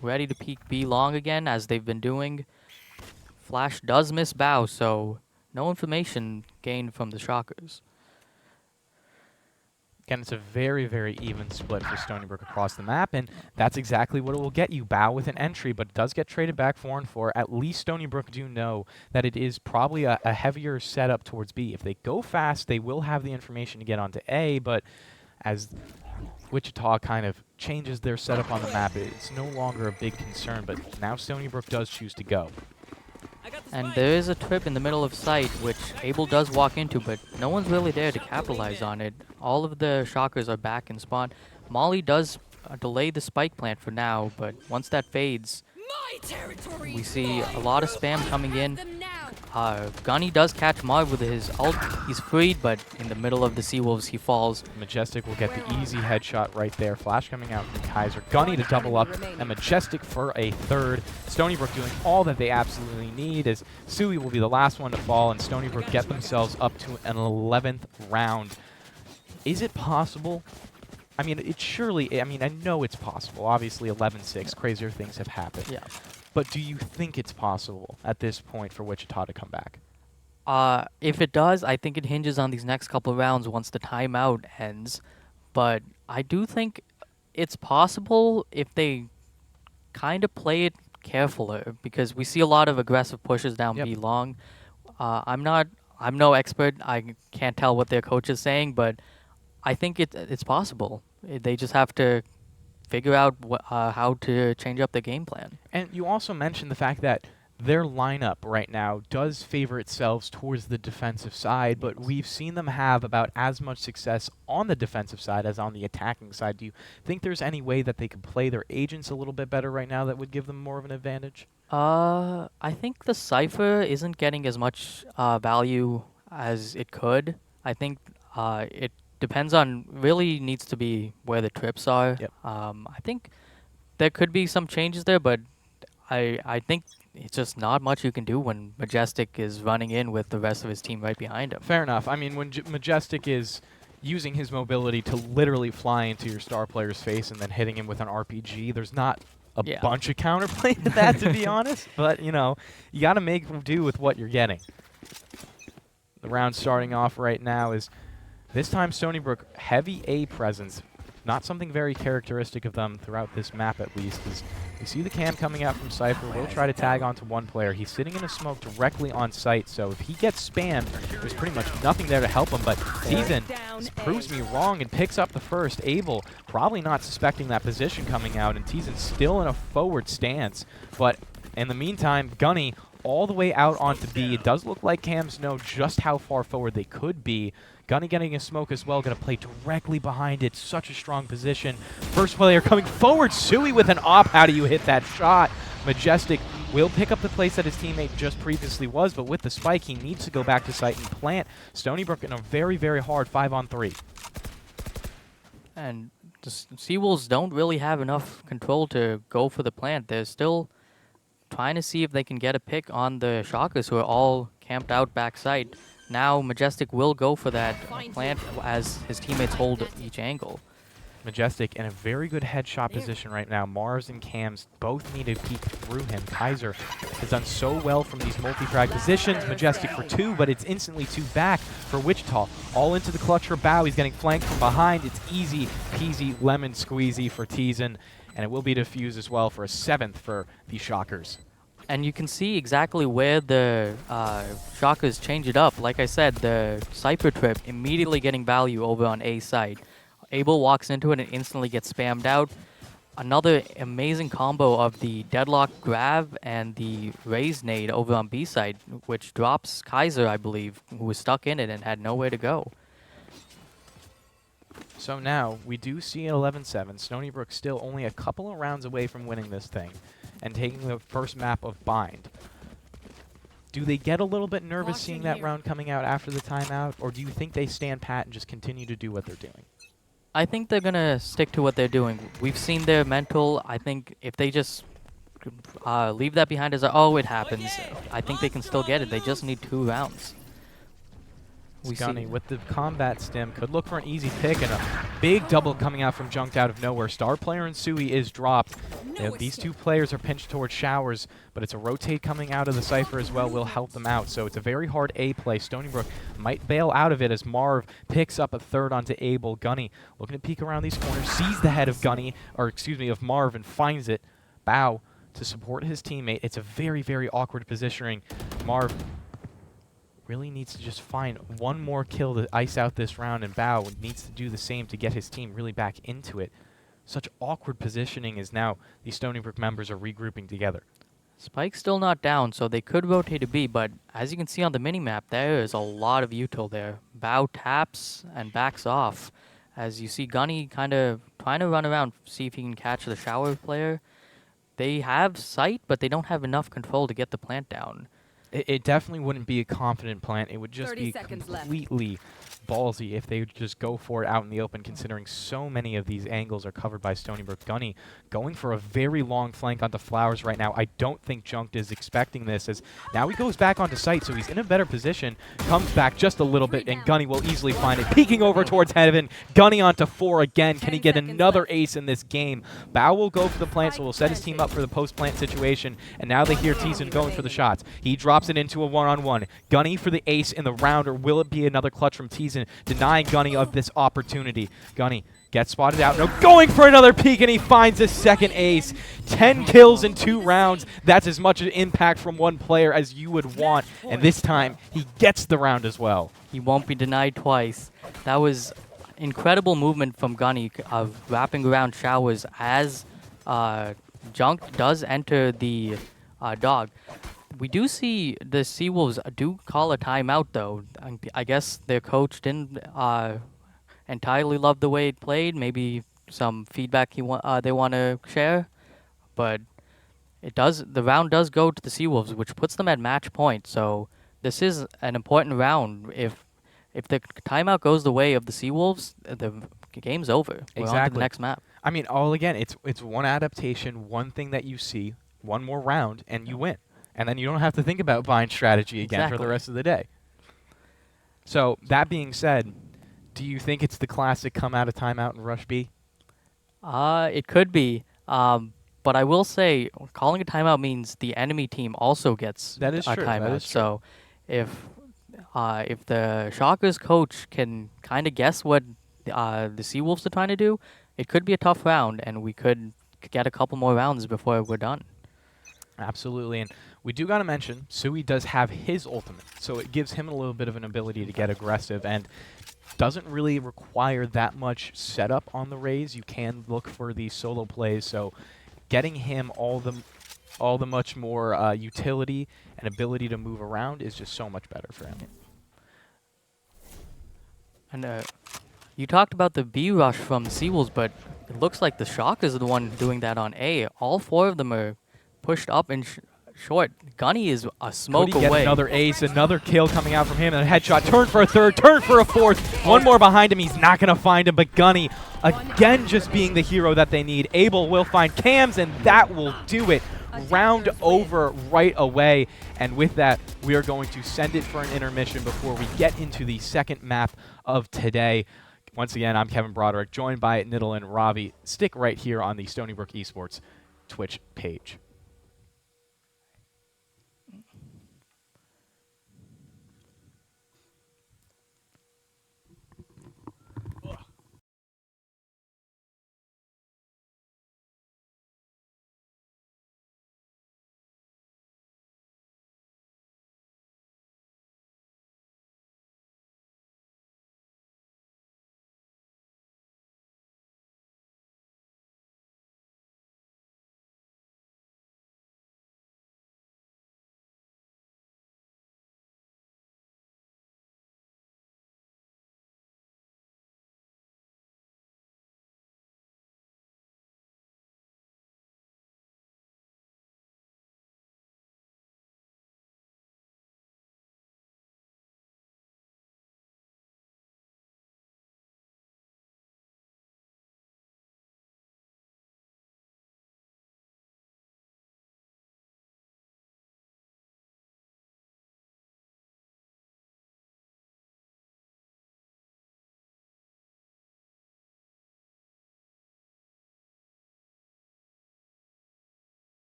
S2: ready to peek B long again, as they've been doing. Flash does miss Bow, so no information gained from the Shockers.
S1: Again, it's a very, very even split for Stony Brook across the map, and that's exactly what it will get you. Bow with an entry, but it does get traded back 4 and 4. At least Stony Brook do know that it is probably a heavier setup towards B. If they go fast, they will have the information to get onto A, but as Wichita kind of changes their setup on the map, it's no longer a big concern, but now Stony Brook does choose to go.
S2: And there is a trip in the middle of site, which Abel does walk into, but no one's really there to capitalize on it. All of the Shockers are back in spawn. Molly does delay the spike plant for now, but once that fades, we see a lot of spam coming in. Gunny does catch Marv with his ult. He's freed, but in the middle of the Seawolves, he falls.
S1: Majestic will get the easy headshot right there. Flash coming out from Kaiser. Gunny to double up, and Majestic for a third. Stony Brook doing all that they absolutely need, as Sui will be the last one to fall, and Stony Brook get themselves up to an 11th round. Is it possible? I mean, I know it's possible. Obviously, 11-6, crazier things have happened.
S2: Yeah.
S1: But do you think it's possible at this point for Wichita to come back?
S2: If it does, I think it hinges on these next couple of rounds once the timeout ends. But I do think it's possible if they kind of play it carefuler, because we see a lot of aggressive pushes down
S1: Yep.
S2: B long. I'm no expert. I can't tell what their coach is saying, but I think it's possible. They just have to figure out how to change up the game plan.
S1: And you also mentioned the fact that their lineup right now does favor itself towards the defensive side, but we've seen them have about as much success on the defensive side as on the attacking side. Do you think there's any way that they could play their agents a little bit better right now that would give them more of an advantage?
S2: I think the Cypher isn't getting as much value as it could. I think it depends on, really needs to be where the trips are.
S1: Yep.
S2: I think there could be some changes there, but I think it's just not much you can do when Majestic is running in with the rest of his team right behind him.
S1: Fair enough. I mean, when Majestic is using his mobility to literally fly into your star player's face and then hitting him with an RPG, there's not a bunch of counterplay to that, to be honest. But, you know, you got to make do with what you're getting. The round starting off right now is, this time Stony Brook, heavy A presence. Not something very characteristic of them throughout this map, at least, is you see the cam coming out from Cypher. We'll try to tag onto one player. He's sitting in a smoke directly on site, so if he gets spammed, there's pretty much nothing there to help him. But Teasen proves me wrong and picks up the first. Abel probably not suspecting that position coming out, and Teasen still in a forward stance. But in the meantime, Gunny all the way out onto B. It does look like cams know just how far forward they could be. Gunny getting a smoke as well, going to play directly behind it. Such a strong position. First player coming forward. Sui with an op. How do you hit that shot? Majestic will pick up the place that his teammate just previously was, but with the spike, he needs to go back to site and plant. Stony Brook in a very, very hard 5-on-3.
S2: And the Seawolves don't really have enough control to go for the plant. They're still trying to see if they can get a pick on the Shockers, who are all camped out backside. Now Majestic will go for that plant as his teammates hold each angle.
S1: Majestic in a very good headshot position right now. Mars and Cams both need to peek through him. Kaiser has done so well from these multi-frag positions. Majestic for 2, but it's instantly 2 back for Wichita. All into the clutch for Bow. He's getting flanked from behind. It's easy peasy lemon squeezy for Teasen, and it will be defused as well for a 7th for the Shockers.
S2: And you can see exactly where the Shockers change it up. Like I said, the Cypher Trip immediately getting value over on A side. Abel walks into it and instantly gets spammed out. Another amazing combo of the Deadlock Grab and the Raise Nade over on B side, which drops Kaiser, I believe, who was stuck in it and had nowhere to go.
S1: So now we do see an 11-7. Stony Brook still only a couple of rounds away from winning this thing and taking the first map of Bind. Do they get a little bit nervous seeing that round coming out after the timeout, or do you think they stand pat and just continue to do what they're doing?
S2: I think they're going to stick to what they're doing. We've seen their mental. I think if they just leave that behind as, oh, it happens, I think they can still get it. They just need 2 rounds.
S1: Gunny with the combat stim could look for an easy pick, and a big double coming out from Junked out of nowhere. Star player and Sui is dropped. These 2 players are pinched towards Showers, but it's a rotate coming out of the Cypher as well will help them out. So it's a very hard A play. Stony Brook might bail out of it as Marv picks up a third onto Abel. Gunny looking to peek around these corners, sees the head of Gunny, or excuse me, of Marv, and finds it. Bow to support his teammate. It's a very, very awkward positioning. Marv really needs to just find one more kill to ice out this round, and Bao needs to do the same to get his team really back into it. Such awkward positioning as now the Stony Brook members are regrouping together.
S2: Spike's still not down, so they could rotate to B, but as you can see on the minimap, there is a lot of util there. Bao taps and backs off. As you see Gunny kind of trying to run around, see if he can catch the Shower player. They have sight, but they don't have enough control to get the plant down.
S1: It definitely wouldn't be a confident plant. It would just be completely ballsy if they would just go for it out in the open, considering so many of these angles are covered by Stony Brook. Gunny going for a very long flank onto Flowers right now. I don't think Junked is expecting this, as now he goes back onto site, so he's in a better position. Comes back just a little bit, and Gunny will easily find it. Peeking over towards Heaven. Gunny onto 4 again. Can he get another ace in this game? Bao will go for the plant, so we'll set his team up for the post-plant situation, and now they hear Teason going for the shots. He drops it into a one-on-one. Gunny for the ace in the round, or will it be another clutch from Teason, denying Gunny of this opportunity? Gunny gets spotted out. No, going for another peek, and he finds a second ace. 10 kills in 2 rounds. That's as much an impact from one player as you would want, and this time he gets the round as well.
S2: He won't be denied twice. That was incredible movement from Gunny of wrapping around Showers as Junk does enter the dog. We do see the Seawolves do call a timeout, though. I guess their coach didn't entirely love the way it played. Maybe some feedback they want to share, but the round does go to the Seawolves, which puts them at match point. So this is an important round. If the timeout goes the way of the Seawolves, the game's over. We're on to the next map.
S1: I mean, all again, it's one adaptation, one thing that you see, one more round, and you win. And then you don't have to think about Bind strategy again for the rest of the day. So, that being said, do you think it's the classic come out of timeout and rush B?
S2: It could be. But I will say, calling a timeout means the enemy team also gets a timeout.
S1: That is true.
S2: So, if the Shockers coach can kind of guess what the Seawolves are trying to do, it could be a tough round, and we could get a couple more rounds before we're done.
S1: Absolutely, and we do got to mention, Sui does have his ultimate, so it gives him a little bit of an ability to get aggressive, and doesn't really require that much setup on the Raze. You can look for these solo plays, so getting him all the much more utility and ability to move around is just so much better for him.
S2: And you talked about the B rush from the Seawolves, but it looks like the Shockers are the one doing that on A. All 4 of them are pushed up and short. Gunny is a smoke
S1: away.
S2: Get
S1: another ace, another kill coming out from him, and a headshot. Turn for a third, turn for a fourth. One more behind him. He's not going to find him, but Gunny, again, just being the hero that they need. Abel will find Cams, and that will do it. Round over right away. And with that, we are going to send it for an intermission before we get into the second map of today. Once again, I'm Kevin Broderick, joined by Niddle and Ravi. Stick right here on the Stony Brook Esports Twitch page.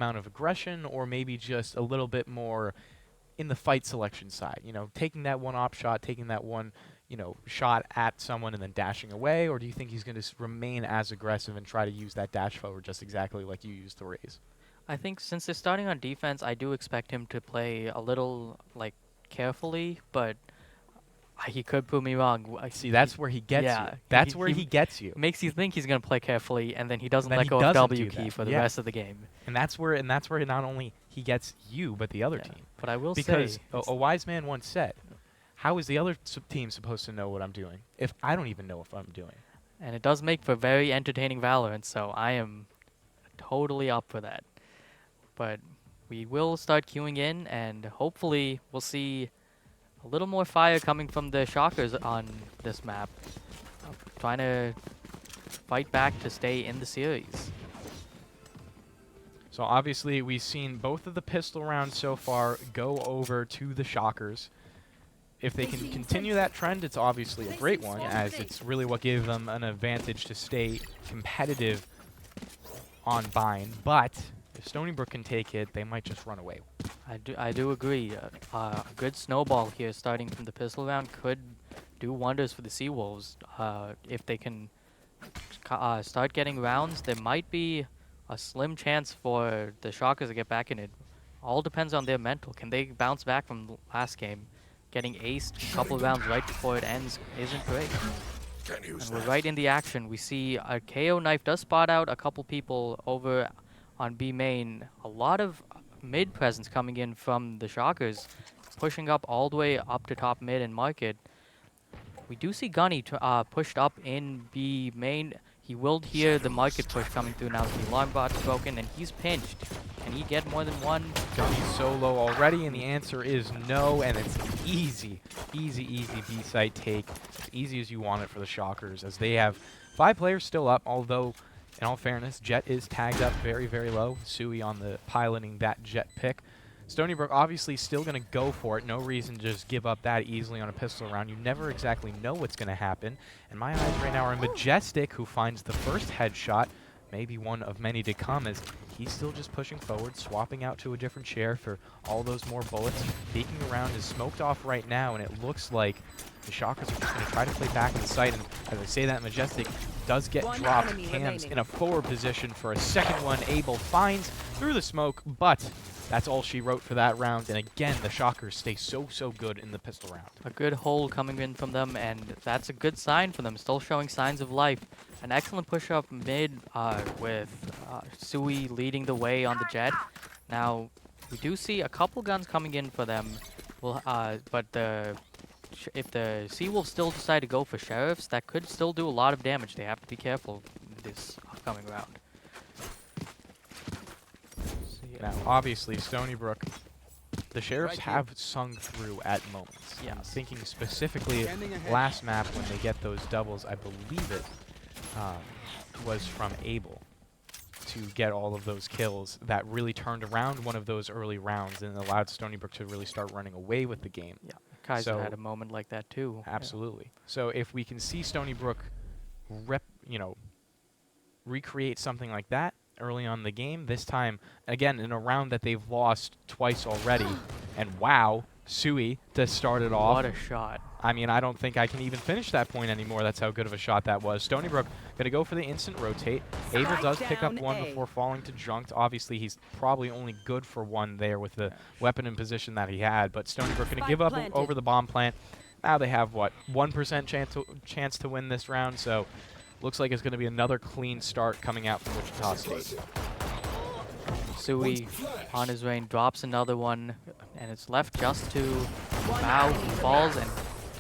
S1: amount of aggression, or maybe just a little bit more in the fight selection side? You know, taking that one op shot, taking that one, you know, shot at someone and then dashing away, or do you think he's going to remain as aggressive and try to use that dash forward just exactly like you used the Raze?
S2: I think since they're starting on defense, I do expect him to play a little like carefully, but he could prove me wrong.
S1: See, that's where he gets
S2: yeah,
S1: you. That's where he gets you.
S2: Makes you think he's gonna play carefully, and then he doesn't
S1: Then
S2: let
S1: he
S2: go of
S1: doesn't
S2: W
S1: do
S2: key
S1: that.
S2: for the
S1: Yeah.
S2: rest of the game.
S1: And that's where not only he gets you, but the other
S2: Yeah.
S1: team.
S2: But I will
S1: Because
S2: say,
S1: a wise man once said, "How is the other team supposed to know what I'm doing if I don't even know if I'm doing?"
S2: and it does make for very entertaining Valorant, so I am totally up for that. But we will start queuing in, and hopefully we'll see a little more fire coming from the Shockers on this map, trying to fight back to stay in the series.
S1: So obviously we've seen both of the pistol rounds so far go over to the Shockers. If they can continue that trend, it's obviously a great one, as it's really what gave them an advantage to stay competitive on Bind. But if Stony Brook can take it, they might just run away.
S2: I do agree. A good snowball here starting from the pistol round could do wonders for the Seawolves. If they can start getting rounds, there might be a slim chance for the Shockers to get back in it. All depends on their mental. Can they bounce back from last game? Getting aced a couple of rounds right before it ends isn't great. And we're right in the action. We see a KO knife does spot out a couple people over on B main. A lot of mid presence coming in from the Shockers, pushing up all the way up to top mid and market. We do see Gunny pushed up in B main. He will hear the market push coming through now. The alarm bot's broken and he's pinched. Can he get more than one?
S1: Gunny's so low already, and the answer is no, and it's easy B-site take. As easy as you want it for the Shockers, as they have 5 players still up, although, in all fairness, Jet is tagged up very, very low. Sui on the piloting that Jet pick. Stony Brook obviously still going to go for it. No reason to just give up that easily on a pistol round. You never exactly know what's going to happen. And my eyes right now are on Majestic, who finds the first headshot, maybe one of many to come, as he's still just pushing forward, swapping out to a different chair for all those more bullets. Peeking around is smoked off right now, and it looks like the Shockers are just going to try to play back in the site. And as I say that, Majestic does get dropped. Cam's in a forward position for a second one. Abel finds through the smoke, but that's all she wrote for that round. And again, the Shockers stay so good in the pistol round.
S2: A good hold coming in from them, and that's a good sign for them. Still showing signs of life. An excellent push-up mid with Sui leading the way on the Jet. Now, we do see a couple guns coming in for them, but if the Seawolves still decide to go for Sheriffs, that could still do a lot of damage. They have to be careful this upcoming round.
S1: Now, obviously, Stony Brook, the Sheriffs have sung through at moments.
S2: Yes.
S1: I'm thinking specifically last map when they get those doubles, I believe it was from Abel to get all of those kills that really turned around one of those early rounds and allowed Stony Brook to really start running away with the game.
S2: Yeah, Kaiser had a moment like that too.
S1: Absolutely. Yeah. So if we can see Stony Brook recreate something like that early on in the game, this time, again, in a round that they've lost twice already, and wow, Sui to start it off.
S2: What a shot.
S1: I mean, I don't think I can even finish that point anymore. That's how good of a shot that was. Stony Brook going to go for the instant rotate. Abel does pick up one before falling to Junked. Obviously, he's probably only good for one there with the weapon in position that he had. But Stony Brook going to give up over the bomb plant. Now they have, what, 1% chance to win this round. So looks like it's going to be another clean start coming out from Wichita State.
S2: Sui on his reign drops another one, and it's left just to Mao, who falls, and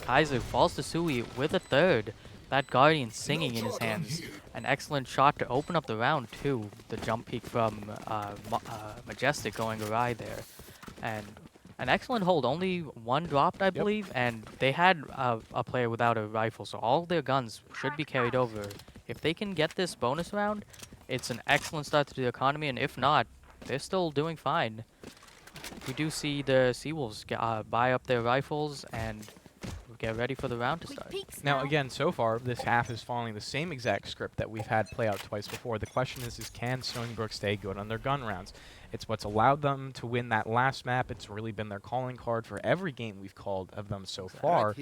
S2: Kaiser falls to Sui with a third. That Guardian singing in his hands. An excellent shot to open up the round, too. The jump peek from Majestic going awry there. And an excellent hold. Only one dropped, I believe, and they had a player without a rifle, so all their guns should be carried over. If they can get this bonus round, it's an excellent start to the economy, and if not, they're still doing fine. We do see the Seawolves buy up their rifles and get ready for the round to start.
S1: Now, again, so far, this half is following the same exact script that we've had play out twice before. The question is can Stony Brook stay good on their gun rounds? It's what's allowed them to win that last map. It's really been their calling card for every game we've called of them so far.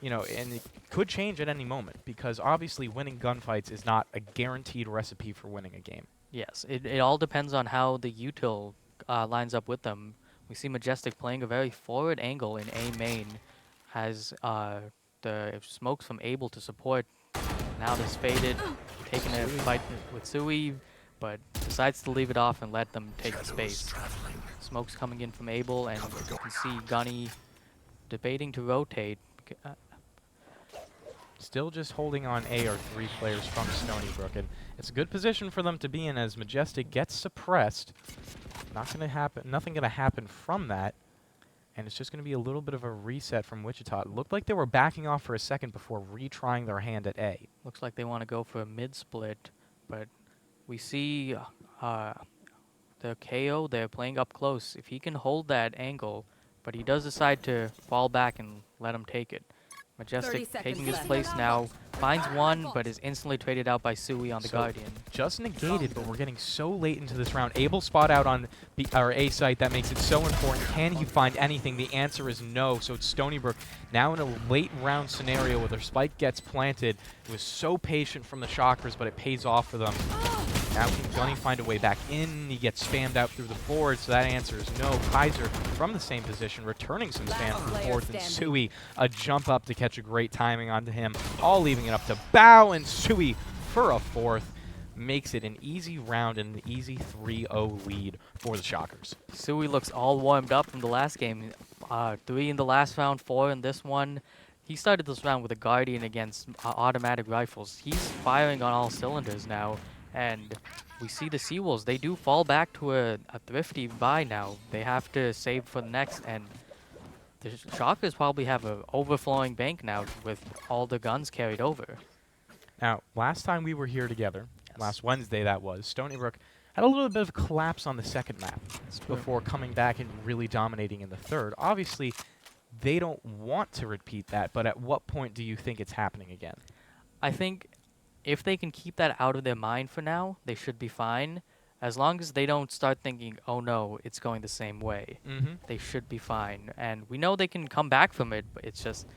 S1: You know, and it could change at any moment because obviously winning gunfights is not a guaranteed recipe for winning a game.
S2: Yes, it all depends on how the util lines up with them. We see Majestic playing a very forward angle in A main, has the smokes from Able to support. Now this faded, taking a fight with Sui, but decides to leave it off and let them take the space. Smokes coming in from Able, and you can see Gunny debating to rotate.
S1: Still just holding on A are 3 players from Stony Brook, and it's a good position for them to be in as Majestic gets suppressed. Nothing gonna happen from that, and it's just gonna be a little bit of a reset from Wichita. It looked like they were backing off for a second before retrying their hand at A.
S2: Looks like they want to go for a mid split, but we see the KO there playing up close. If he can hold that angle, but he does decide to fall back and let him take it. Majestic taking his place now, finds one, but is instantly traded out by Sui on the Guardian.
S1: Just negated, but we're getting so late into this round. Able spot out on our A site, that makes it so important. Can he find anything? The answer is no, so it's Stony Brook now in a late round scenario where their spike gets planted. It was so patient from the Shockers, but it pays off for them. Now can Gunny find a way back in? He gets spammed out through the board, so that answer is no. Kaiser from the same position, returning some spam from the boards, and Sui a jump up to catch a great timing onto him, all leaving it up to Bao, and Sui for a 4th. Makes it an easy round and an easy 3-0 lead for the Shockers.
S2: Sui looks all warmed up from the last game. 3 in the last round, 4 in this one. He started this round with a Guardian against automatic rifles. He's firing on all cylinders now. And we see the Seawolves, they do fall back to a thrifty buy now. They have to save for the next, and the Shockers probably have an overflowing bank now with all the guns carried over.
S1: Now, last time we were here together, last Wednesday that was, Stony Brook had a little bit of a collapse on the second map before coming back and really dominating in the third. Obviously, they don't want to repeat that, but at what point do you think it's happening again?
S2: I think if they can keep that out of their mind for now, they should be fine. As long as they don't start thinking, oh no, it's going the same way, they should be fine. And we know they can come back from it, but it's just,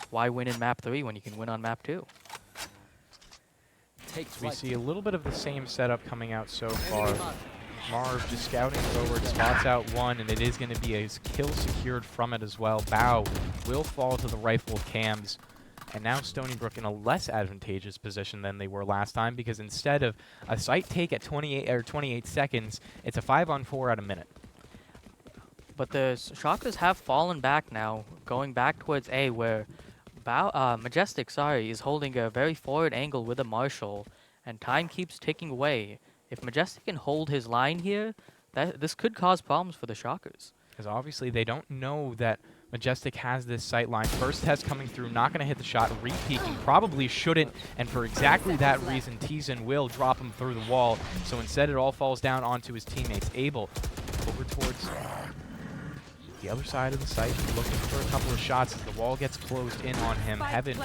S2: why win in map 3 when you can win on map 2?
S1: We see a little bit of the same setup coming out so far. Marv just scouting forward, spots out one, and it is going to be a kill secured from it as well. Bao will fall to the rifle cams. And now Stony Brook in a less advantageous position than they were last time, because instead of a site take at 28 seconds, it's a 5-on-4 at a minute.
S2: But the Shockers have fallen back now, going back towards A, where Majestic, is holding a very forward angle with a Marshal, and time keeps ticking away. If Majestic can hold his line here, this could cause problems for the Shockers.
S1: Because obviously they don't know that Majestic has this sight line. First test coming through, not going to hit the shot. Re-peeking, probably shouldn't. And for exactly that reason, Tizen will drop him through the wall. So instead it all falls down onto his teammates. Able over towards the other side of the site, looking for a couple of shots as the wall gets closed in on him. Heaven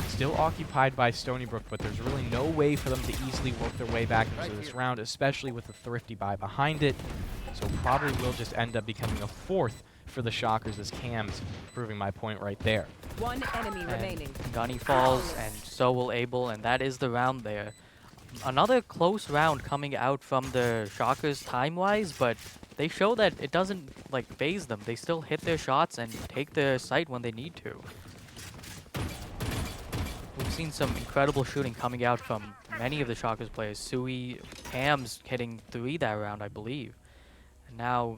S1: still occupied by Stony Brook, but there's really no way for them to easily work their way back into this round, especially with the thrifty buy behind it. So probably will just end up becoming a 4th for the Shockers as Cam's proving my point right there.
S3: One enemy remaining.
S2: Gunny falls, and so will Able, and that is the round there. Another close round coming out from the Shockers time-wise, but they show that it doesn't phase them. They still hit their shots and take the site when they need to. We've seen some incredible shooting coming out from many of the Shockers players. Sui, Cam's hitting 3 that round, I believe. And now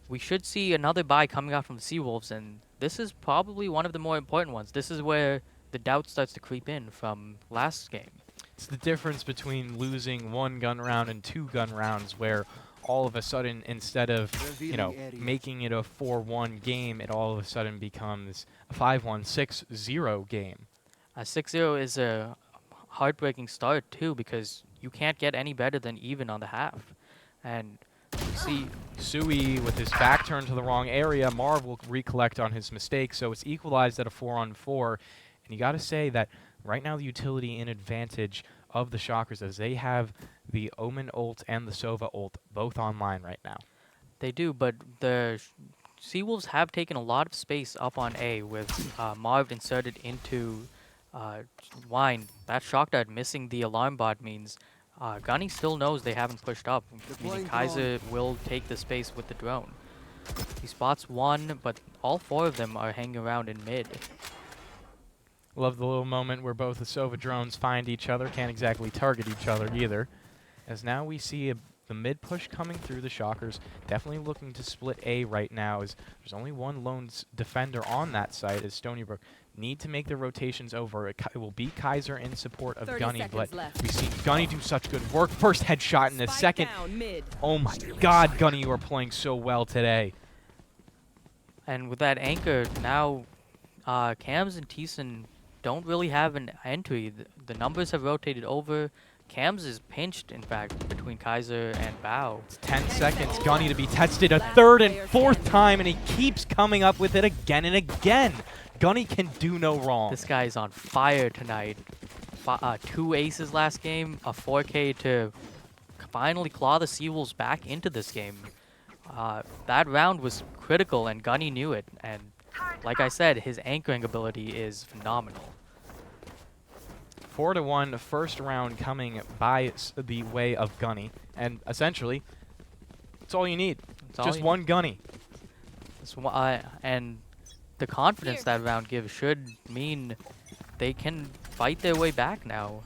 S2: we should see another buy coming out from the Seawolves, and this is probably one of the more important ones. This is where the doubt starts to creep in from last game.
S1: It's the difference between losing 1 gun round and 2 gun rounds, where all of a sudden, instead of making it a 4-1 game, it all of a sudden becomes a 5-1, 6-0 game.
S2: 6-0 is a heartbreaking start too, because you can't get any better than even on the half. And you see
S1: Sui with his back turned to the wrong area. Marv will recollect on his mistake, so it's equalized at a 4-on-4. And you got to say that right now the utility in advantage of the Shockers as they have the Omen ult and the Sova ult both online right now.
S2: They do, but the Seawolves have taken a lot of space up on A with Marv inserted into Wine. That shock dart missing the alarm bot means Gunny still knows they haven't pushed up, meaning Kaiser will take the space with the drone. He spots one, but all four of them are hanging around in mid.
S1: Love the little moment where both the Sova drones find each other, can't exactly target each other either. As now we see the mid push coming through the Shockers, definitely looking to split A right now as there's only one lone defender on that site as Stony Brook need to make their rotations over. It will be Kaiser in support of
S3: 30
S1: Gunny,
S3: seconds
S1: but
S3: left.
S1: we see Gunny do such good work. First headshot in the
S3: Spike
S1: second.
S3: down mid.
S1: Oh my god, Gunny, you are playing so well today.
S2: And with that anchor, now Cams and Thiessen don't really have an entry. The numbers have rotated over. Cams is pinched, in fact, between Kaiser and Bao.
S1: It's 10 seconds. Gunny to be tested a third and fourth time, and he keeps coming up with it again and again. Gunny can do no wrong.
S2: This guy is on fire tonight. 2 aces last game, a 4K to finally claw the Seawolves back into this game. That round was critical, and Gunny knew it. And like I said, his anchoring ability is phenomenal.
S1: 4-1 first round coming by the way of Gunny, and essentially, that's all you need. Just one Gunny.
S2: And the confidence that round gives should mean they can fight their way back now.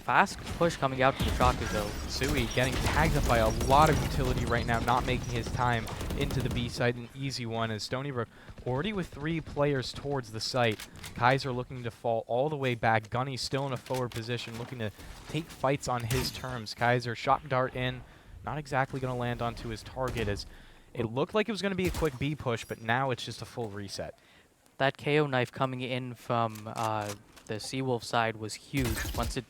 S2: Fast push coming out to the Shockers though.
S1: Sui getting tagged up by a lot of utility right now, not making his time into the B site. An easy one as Stony Brook already with 3 players towards the site. Kaiser looking to fall all the way back. Gunny still in a forward position, looking to take fights on his terms. Kaiser shock dart in, not exactly going to land onto his target as it looked like it was going to be a quick B push, but now it's just a full reset.
S2: That KO knife coming in from the Seawolf side was huge. Once it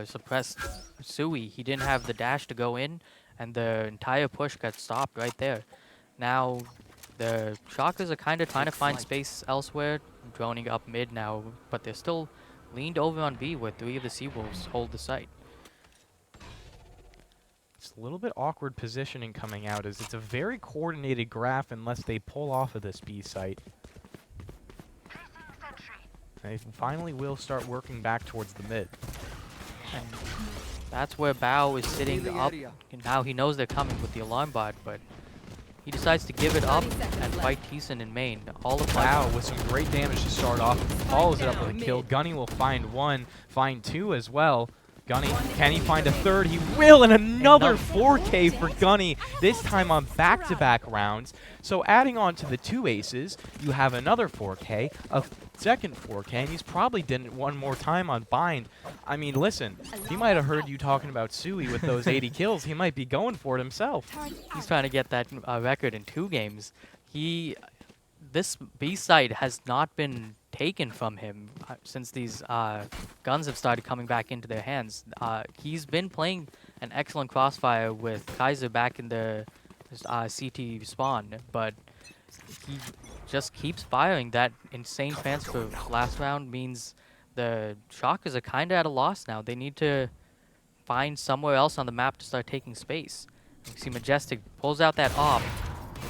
S2: suppressed Sui, he didn't have the dash to go in, and the entire push got stopped right there. Now, the Shockers are kind of trying to find space elsewhere, droning up mid now, but they're still leaned over on B where 3 of the Seawolves hold the site.
S1: It's a little bit awkward positioning coming out as it's a very coordinated graph unless they pull off of this B site. They finally will start working back towards the mid.
S2: And that's where Bao is sitting up. And now he knows they're coming with the alarm bot, but he decides to give it up and fight Thiessen in main. All of
S1: Bao with some great damage to start off. Follows it up with a kill. Gunny will find 1, find 2 as well. Gunny, can he find a third? He will, and another 4K for Gunny, this time on back-to-back rounds. So adding on to the 2 aces, you have another 4K, a second 4K, and he's probably done it one more time on bind. I mean, listen, he might have heard you talking about Sui with those 80 kills. He might be going for it himself.
S2: He's trying to get that record in 2 games. This B site has not been taken from him since these guns have started coming back into their hands. He's been playing an excellent crossfire with Kaiser back in the CT spawn, but he just keeps firing. That insane transfer last round means the Shockers are kind of at a loss now. They need to find somewhere else on the map to start taking space. You see Majestic pulls out that AWP.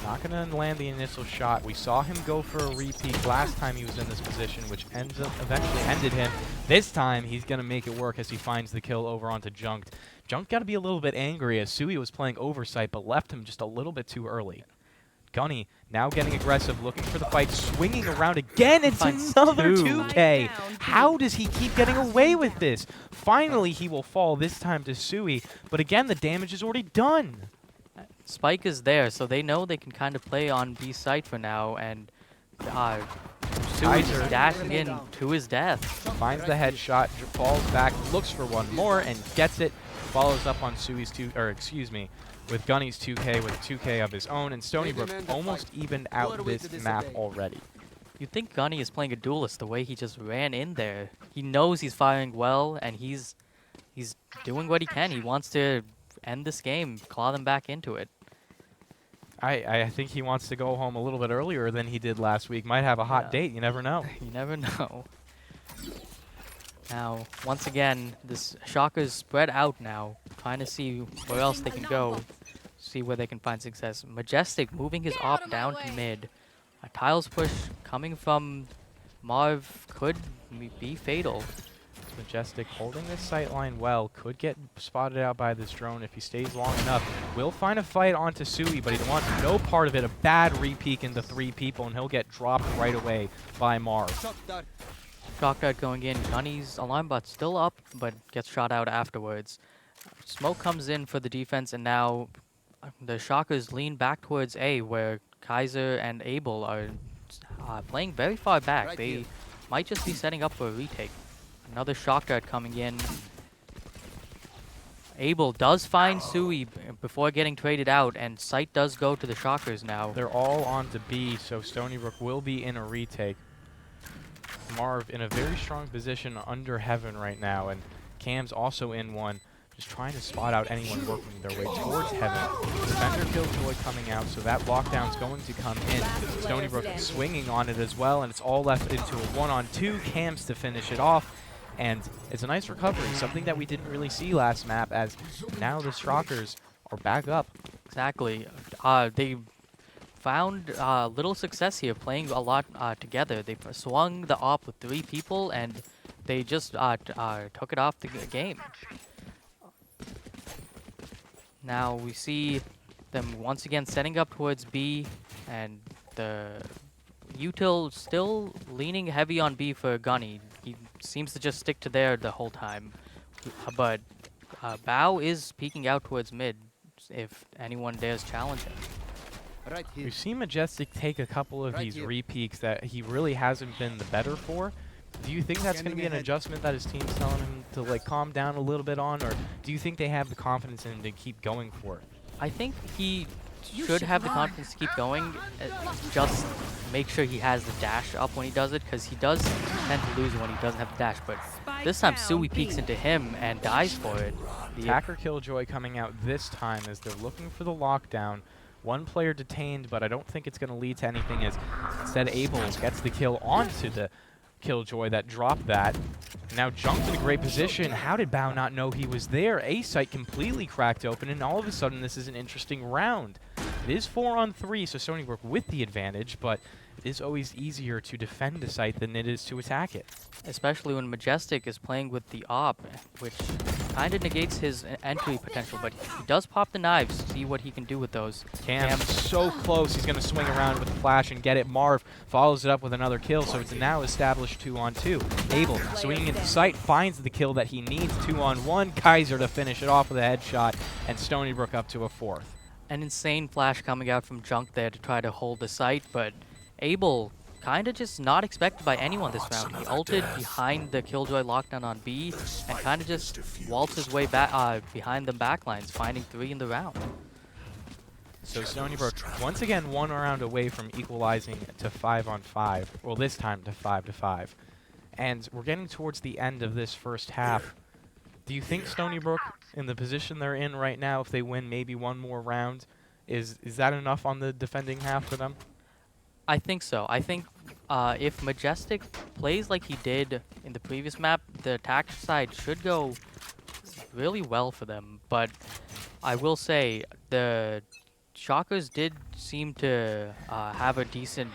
S1: Not going to land the initial shot. We saw him go for a repeat last time he was in this position, which eventually ended him. This time, he's going to make it work as he finds the kill over onto Junked. Junked got to be a little bit angry as Sui was playing oversight, but left him just a little bit too early. Gunny now getting aggressive, looking for the fight, swinging around again. It's another 2K. How does he keep getting away with this? Finally, he will fall, this time to Sui, but again, the damage is already done.
S2: Spike is there, so they know they can kind of play on B site for now, and Sui's dashing in to his death.
S1: Finds the headshot, falls back, looks for one more, and gets it. Follows up on Sui's with Gunny's 2K with 2K of his own, and Stony Brook almost evened out this map already.
S2: You'd think Gunny is playing a duelist the way he just ran in there. He knows he's firing well, and he's doing what he can. He wants to end this game, claw them back into it.
S1: I think he wants to go home a little bit earlier than he did last week. Might have a hot date. You never know.
S2: You never know. Now, once again, this Shockers spread out now, trying to see where else they can go, see where they can find success. Majestic moving his op down to mid. A tiles push coming from Marv could be fatal.
S1: Majestic holding this sight line well, could get spotted out by this drone if he stays long enough. Will find a fight onto Sui, but he wants no part of it. A bad re-peek into 3 people, and he'll get dropped right away by Marv.
S2: Shock dart going in. Gunny's alarm bot still up, but gets shot out afterwards. Smoke comes in for the defense, and now the Shockers lean back towards A, where Kaiser and Abel are playing very far back.
S4: Right
S2: They
S4: here.
S2: might just be setting up for a retake. Another shock dart coming in. Abel does find Sui before getting traded out, and sight does go to the Shockers now.
S1: They're all on to B, so Stony Brook will be in a retake. Marv in a very strong position under Heaven right now, and Cam's also in one, just trying to spot out anyone working their way towards Heaven. Defender Killjoy coming out, so that lockdown's going to come in. Stony Brook swinging on it as well, and it's all left into a 1-on-2. Cams to finish it off. And it's a nice recovery, something that we didn't really see last map, as now the Shockers are back up.
S2: Exactly. They found little success here, playing a lot together. They swung the op with 3 people, and they just took it off the game. Now we see them once again setting up towards B, and the Util still leaning heavy on B for Gunny. He seems to just stick to there the whole time. But Bao is peeking out towards mid if anyone dares challenge him.
S4: Right here.
S1: We've seen Majestic take a couple of
S4: Right
S1: these
S4: here.
S1: re-peeks that he really hasn't been the better for. Do you think that's going to be an
S4: Scanning ahead.
S1: adjustment that his team's telling him to like calm down a little bit on, or do you think they have the confidence in him to keep going for it?
S2: I think he should have the confidence to keep going. Just make sure he has the dash up when he does it, because he does tend to lose when he doesn't have the dash. But this time Sui peeks into him and dies for it. The
S1: Attacker Killjoy coming out this time as they're looking for the lockdown. One player detained, but I don't think it's going to lead to anything, as instead Abel gets the kill onto the Killjoy that dropped that. Now Junk's in a great position. How did Bao not know he was there? A site completely cracked open, and all of a sudden this is an interesting round. It is 4-on-3, so Stony Brook with the advantage, but it is always easier to defend a site than it is to attack it.
S2: especially when Majestic is playing with the op, which kind of negates his entry potential, but he does pop the knives, see what he can do with those.
S1: Cam's so close, he's going to swing around with the flash and get it. Marv follows it up with another kill, so it's now established 2-on-2. Abel swinging into sight, finds the kill that he needs, 2-on-1. Kaiser to finish it off with a headshot, and Stony Brook up to a 4th.
S2: An insane flash coming out from Junk there to try to hold the site, but Abel kind of just not expected by anyone this round. He ulted behind the Killjoy lockdown on B and kind of just waltzed his way back behind the backlines, finding 3 in the round.
S1: So Stony Brook once again 1 round away from equalizing to 5-on-5. Well, this time to 5-5. And we're getting towards the end of this first half. Do you think Stony Brook, in the position they're in right now, if they win maybe one more round, is that enough on the defending half for them?
S2: I think so. I think if Majestic plays like he did in the previous map, the attack side should go really well for them. But I will say the Shockers did seem to have a decent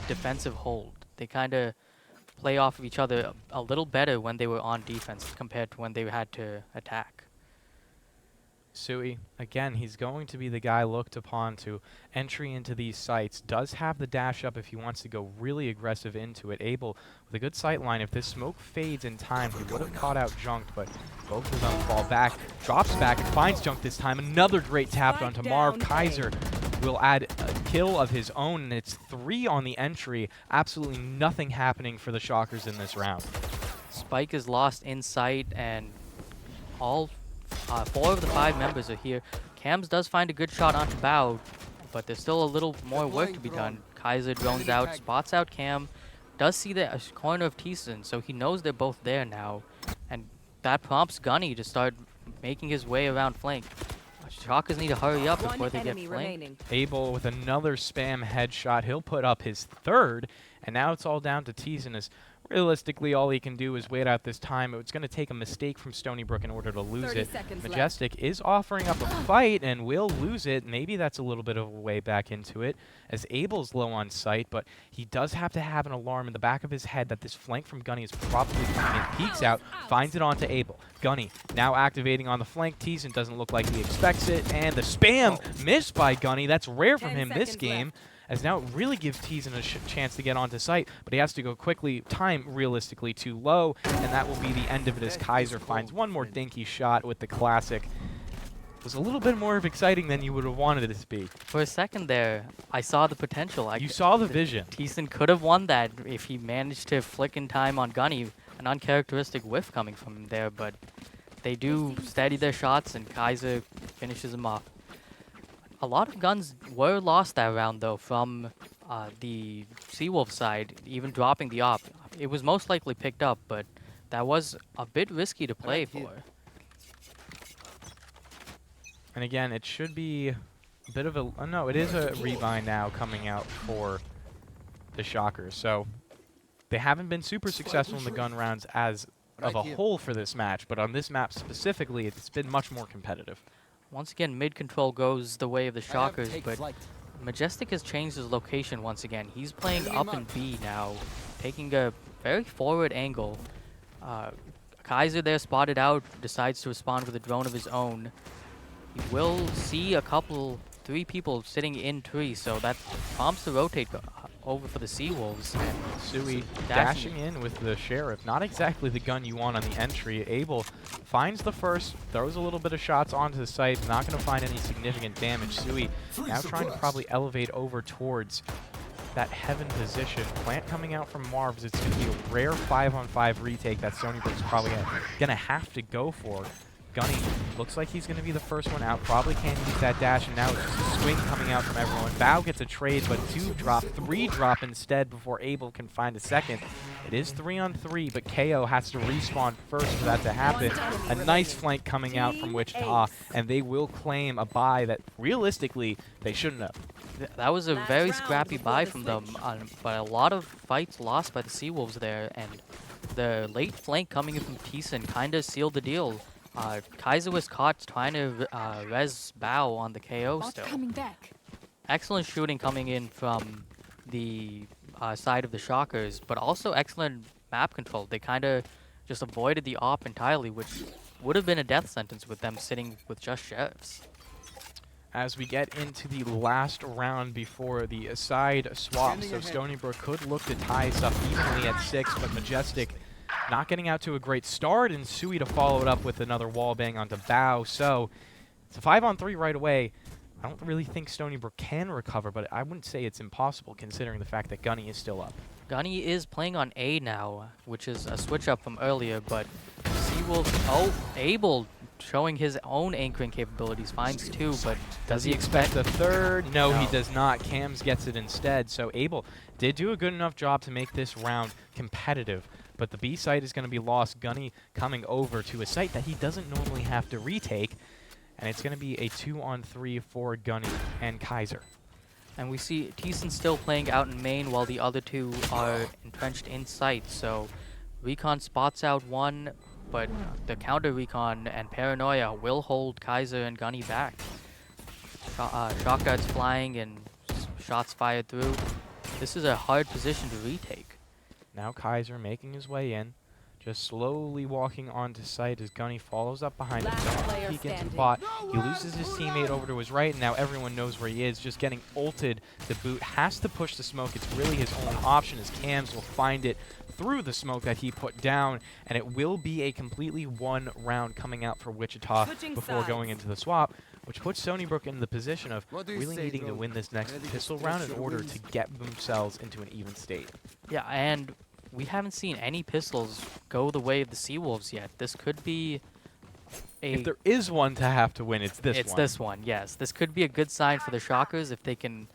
S2: defensive hold. They kind of play off of each other a little better when they were on defense compared to when they had to attack.
S1: Sui, again, he's going to be the guy looked upon to entry into these sites. Does have the dash up if he wants to go really aggressive into it. Able with a good sight line. If this smoke fades in time, he would have caught out Junk, but both of them fall back. Drops back and finds Junk this time. Another great tap onto Marv. Kaiser will add a kill of his own, and it's 3 on the entry. Absolutely nothing happening for the Shockers in this round.
S2: Spike is lost in sight, and all 4 of the 5 members are here. Cams does find a good shot onto Bao, but there's still a little more work to be done. Kaiser drones out, spots out Cam, does see the corner of Thiessen, so he knows they're both there now. And that prompts Gunny to start making his way around flank. Shockers need to hurry up before
S3: One
S2: they get
S3: enemy
S2: flanked.
S3: remaining.
S1: Abel with another spam headshot. He'll put up his 3rd, and now it's all down to Thiessen as Realistically, all he can do is wait out this time. It's going to take a mistake from Stony Brook in order to lose
S3: 30
S1: it.
S3: seconds left.
S1: Majestic is offering up a fight and will lose it. Maybe that's a little bit of a way back into it, as Abel's low on sight, but he does have to have an alarm in the back of his head that this flank from Gunny is probably coming in. Peeks out, finds it onto Abel. Gunny now activating on the flank. Teason doesn't look like he expects it, and the spam missed by Gunny. That's rare from
S3: 10
S1: him this
S3: seconds
S1: game.
S3: left.
S1: As now it really gives Teason a chance to get onto site, but he has to go quickly, time realistically too low, and that will be the end of it as Kaiser finds one more dinky shot with the classic. It was a little bit more of exciting than you would have wanted it to be.
S2: For a second there, I saw the potential.
S1: You saw the vision.
S2: Teason could have won that if he managed to flick in time on Gunny. An uncharacteristic whiff coming from him there, but they do steady their shots, and Kaiser finishes him off. A lot of guns were lost that round, though, from the Seawolf side, even dropping the op. It was most likely picked up, but that was a bit risky to play for.
S1: And again, it should be a bit of a... no, it is a rebind now coming out for the Shockers. So they haven't been super successful in the gun rounds as of a whole for this match, but on this map specifically, it's been much more competitive.
S2: Once again, mid control goes the way of the Shockers, but Majestic has changed his location once again. He's playing up in B now, taking a very forward angle. Kaiser there spotted out, decides to respond with a drone of his own. He will see three people sitting in tree, so that prompts to rotate over for the Seawolves. And
S1: Sui dashing in with the Sheriff. Not exactly the gun you want on the entry. Abel finds the first, throws a little bit of shots onto the site, not going to find any significant damage. Sui now trying to probably elevate over towards that heaven position. Plant coming out from Marv's. It's going to be a rare 5-on-5 retake that Stony Brook's probably going to have to go for. Gunny looks like he's going to be the first one out. Probably can't use that dash, and now it's just a swing coming out from everyone. Bao gets a trade, but 2 drop, 3 drop instead before Abel can find a second. It is 3-on-3, but KO has to respawn first for that to happen. A nice flank coming out from Wichita, and they will claim a bye that realistically they shouldn't have.
S2: That was a very scrappy buy from them, but a lot of fights lost by the Seawolves there, and the late flank coming in from Teason kind of sealed the deal. Kaiser was caught trying to res Bao on the KO still. Excellent shooting coming in from the side of the Shockers, but also excellent map control. They kind of just avoided the op entirely, which would have been a death sentence with them sitting with just Sheriffs.
S1: As we get into the last round before the side swap, so Stony Brook could look to tie us up evenly at 6, but Majestic not getting out to a great start, and Sui to follow it up with another wall bang onto Bao. So it's a 5-on-3 right away. I don't really think Stony Brook can recover, but I wouldn't say it's impossible considering the fact that Gunny is still up.
S2: Gunny is playing on A now, which is a switch up from earlier, but Seawolf, Abel showing his own anchoring capabilities, finds 2, but
S1: does he expect the third? No, he does not. Cams gets it instead. So Abel did do a good enough job to make this round competitive. But the B site is going to be lost. Gunny coming over to a site that he doesn't normally have to retake. And it's going to be a 2-on-3 for Gunny and Kaiser.
S2: And we see Teason still playing out in main while the other 2 are entrenched in sight. So Recon spots out one, but the counter Recon and Paranoia will hold Kaiser and Gunny back. Shot guards flying and shots fired through. This is a hard position to retake.
S1: Now Kaiser making his way in, just slowly walking onto site as Gunny follows up behind him. Don't peek into the bot. He loses his teammate over to his right, and now everyone knows where he is. Just getting ulted. The boot has to push the smoke. It's really his only option, as Cams will find it through the smoke that he put down, and it will be a completely 1 round coming out for Wichita before going into the swap, which puts Stony Brook in the position of really needing to win this next pistol round in order to get themselves into an even state.
S2: Yeah, and we haven't seen any pistols go the way of the Seawolves yet. This could be a...
S1: If there is one to have to win, it's this one.
S2: It's this one, yes. This could be a good sign for the Shockers if they can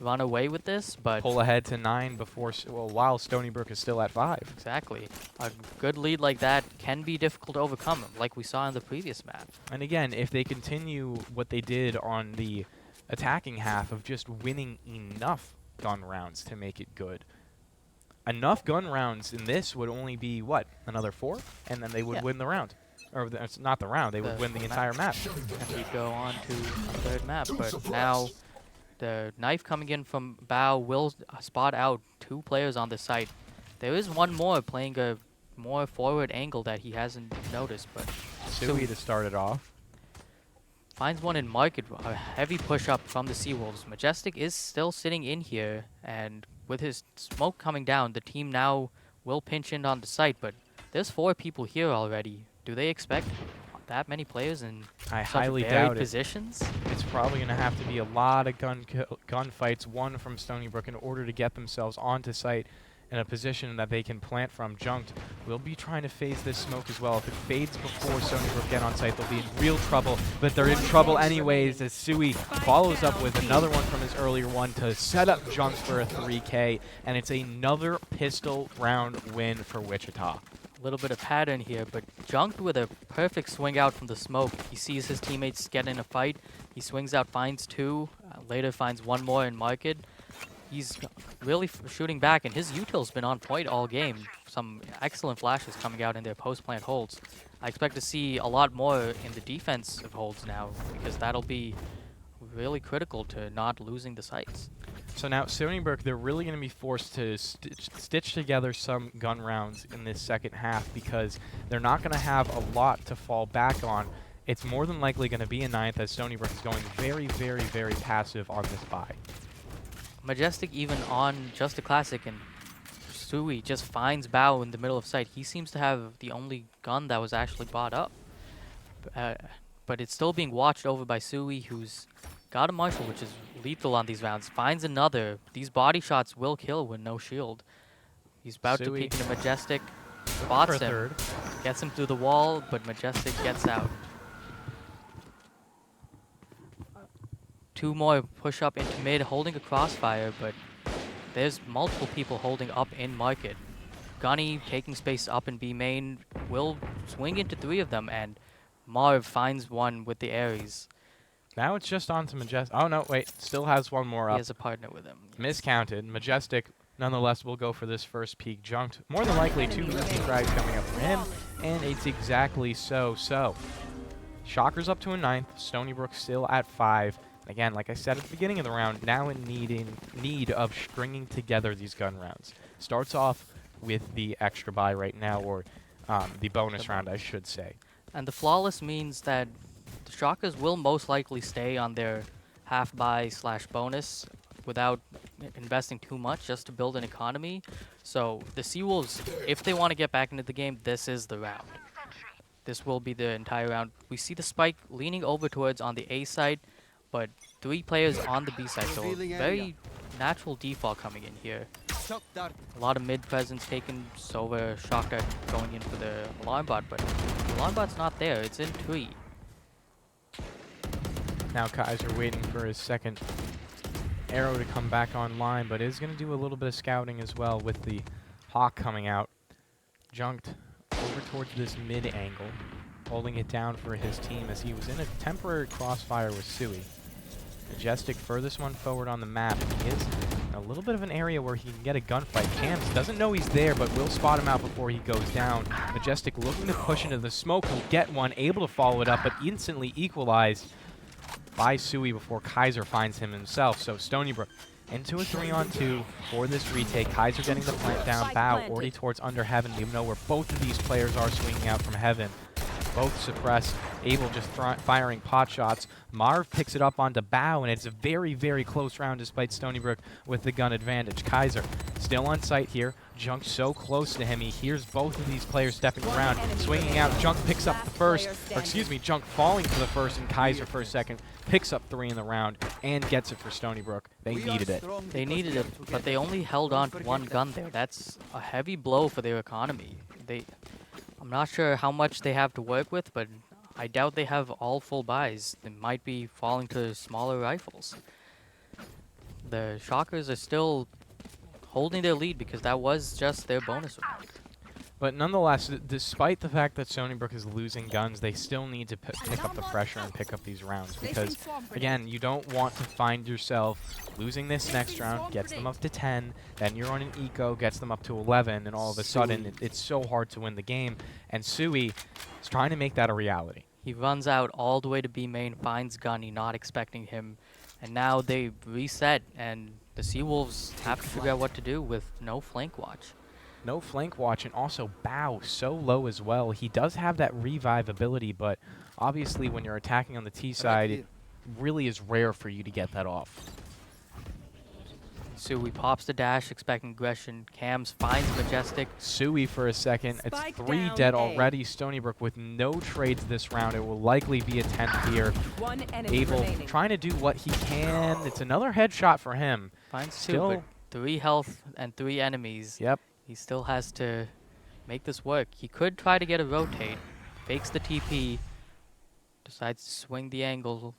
S2: run away with this, but...
S1: Pull ahead to 9 before, while Stony Brook is still at 5.
S2: Exactly. A good lead like that can be difficult to overcome, like we saw in the previous map.
S1: And again, if they continue what they did on the attacking half of just winning enough gun rounds to make it good, enough gun rounds in this would only be, what, another 4? And then they would
S2: Yeah.
S1: win the round. Or it's not the round, they would win the entire map.
S2: And we go on to a third map, but now the knife coming in from Bao will spot out 2 players on the site. There is one more playing a more forward angle that he hasn't noticed, but
S1: Sui to start it off.
S2: finds one in market, a heavy push up from the Seawolves. Majestic is still sitting in here, and with his smoke coming down, the team now will pinch in on the site, but there's 4 people here already. Do they expect that many players in
S1: I
S2: such
S1: highly
S2: varied
S1: doubt it.
S2: positions?
S1: It's probably going to have to be a lot of gunfights, one from Stony Brook, in order to get themselves onto site in a position that they can plant from. Junked will be trying to phase this smoke as well. If it fades before Stony Brook get on site, they'll be in real trouble, but they're in trouble anyways as Sui follows up with another one from his earlier one to set up Junked for a 3K, and it's another pistol round win for Wichita.
S2: A little bit of pattern here, but Junked with a perfect swing out from the smoke. He sees his teammates get in a fight. He swings out, finds 2, later finds 1 more in market. He's really shooting back, and his util's been on point all game. Some excellent flashes coming out in their post-plant holds. I expect to see a lot more in the defensive holds now, because that'll be really critical to not losing the sites.
S1: So now Stony Brook, they're really going to be forced to stitch together some gun rounds in this second half because they're not going to have a lot to fall back on. It's more than likely going to be a 9th as Stony Brook is going very, very, very passive on this buy.
S2: Majestic even on Just a Classic, and Sui just finds Bao in the middle of sight. He seems to have the only gun that was actually bought up. But it's still being watched over by Sui, who's got a marshal, which is lethal on these rounds. Finds another. These body shots will kill with no shield. He's about to
S1: Sui
S2: peek into Majestic. Spots
S1: for
S2: him.
S1: third.
S2: Gets him through the wall, but Majestic gets out. 2 more push up into mid, holding a crossfire, but there's multiple people holding up in market. Gunny taking space up in B main will swing into 3 of them, and Marv finds one with the Ares.
S1: Now it's just on to Majestic. Oh, no, wait. Still has one more
S2: He
S1: up.
S2: has a partner with him.
S1: Miscounted. Majestic, nonetheless, will go for this first peek. Junked. More than likely, 2 easy frags coming up for him, and it's exactly so. Shocker's up to a 9th. Stony Brook still at 5. Again, like I said at the beginning of the round, now in need of stringing together these gun rounds. Starts off with the extra buy right now, or the bonus round, I should say.
S2: And the flawless means that the Shockers will most likely stay on their half buy / bonus without investing too much just to build an economy. So the Seawolves, if they want to get back into the game, this is the round. This will be the entire round. We see the spike leaning over towards on the A side, but 3 players on the B side, so a very natural default coming in here. A lot of mid presence taken, Sova, Shocker going in for the alarm bot, but the alarm bot's not there, it's in 3.
S1: Now Kaiser waiting for his second arrow to come back online, but is going to do a little bit of scouting as well with the Hawk coming out. Junked over towards this mid angle, holding it down for his team as he was in a temporary crossfire with Sui. Majestic furthest one forward on the map. He is in a little bit of an area where he can get a gunfight. Cams doesn't know he's there, but will spot him out before he goes down. Majestic looking to push into the smoke. Will get one, able to follow it up, but instantly equalized by Sui before Kaiser finds him himself. So Stony Brook into a 3-on-2 for this retake. Kaiser getting the plant down. Bao already towards under heaven. You know where both of these players are swinging out from heaven. Both suppressed. Abel just firing pot shots. Marv picks it up onto Bao, and it's a very, very close round despite Stony Brook with the gun advantage. Kaiser still on site here. Junk so close to him. He hears both of these players stepping around, swinging out. Junk picks up the first, or excuse me, Junk falling for the first and Kaiser for a second. Picks up 3 in the round and gets it for Stony Brook. They needed it.
S2: They needed it, but they only held on to 1 gun there. That's a heavy blow for their economy. I'm not sure how much they have to work with, but I doubt they have all full buys. They might be falling to smaller rifles. The Shockers are still holding their lead because that was just their bonus round.
S1: But nonetheless, despite the fact that Stony Brook is losing guns, they still need to pick up the pressure and pick up these rounds because, again, you don't want to find yourself losing this next round, gets them up to 10, then you're on an eco, gets them up to 11, and all of a sudden it's so hard to win the game. And Sui is trying to make that a reality.
S2: He runs out all the way to B main, finds Gunny, not expecting him, and now they reset, and the Seawolves have to figure out what to do with no flank watch.
S1: No flank watch, and also Bao so low as well. He does have that revive ability, but obviously when you're attacking on the T side, it really is rare for you to get that off.
S2: Sui pops the dash, expecting aggression. Cams finds Majestic.
S1: Sui for a second. It's
S3: Spike
S1: 3
S3: down
S1: dead
S3: A.
S1: already. Stony Brook with no trades this round. It will likely be a 10th here.
S3: One enemy
S1: Abel
S3: remaining.
S1: trying to do what he can. It's another headshot for him.
S2: Finds
S1: Still-
S2: 2, but 3 health and 3 enemies.
S1: Yep.
S2: He still has to make this work. He could try to get a rotate. Fakes the TP. Decides to swing the angle,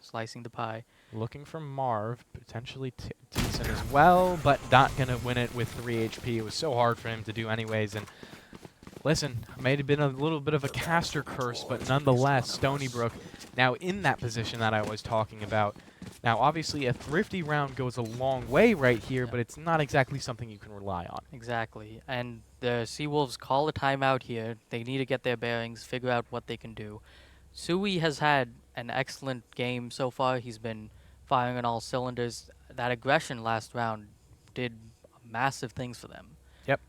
S2: slicing the pie.
S1: Looking for Marv, potentially decent as well, but not going to win it with 3 HP. It was so hard for him to do anyways. And listen, may have been a little bit of a caster curse, but nonetheless, Stony Brook now in that position that I was talking about. Now, obviously, a thrifty round goes a long way right here, but it's not exactly something you can rely on.
S2: Exactly. And the Seawolves call a timeout here. They need to get their bearings, figure out what they can do. Sui has had an excellent game so far. He's been firing on all cylinders. That aggression last round did massive things for them.
S1: Yep.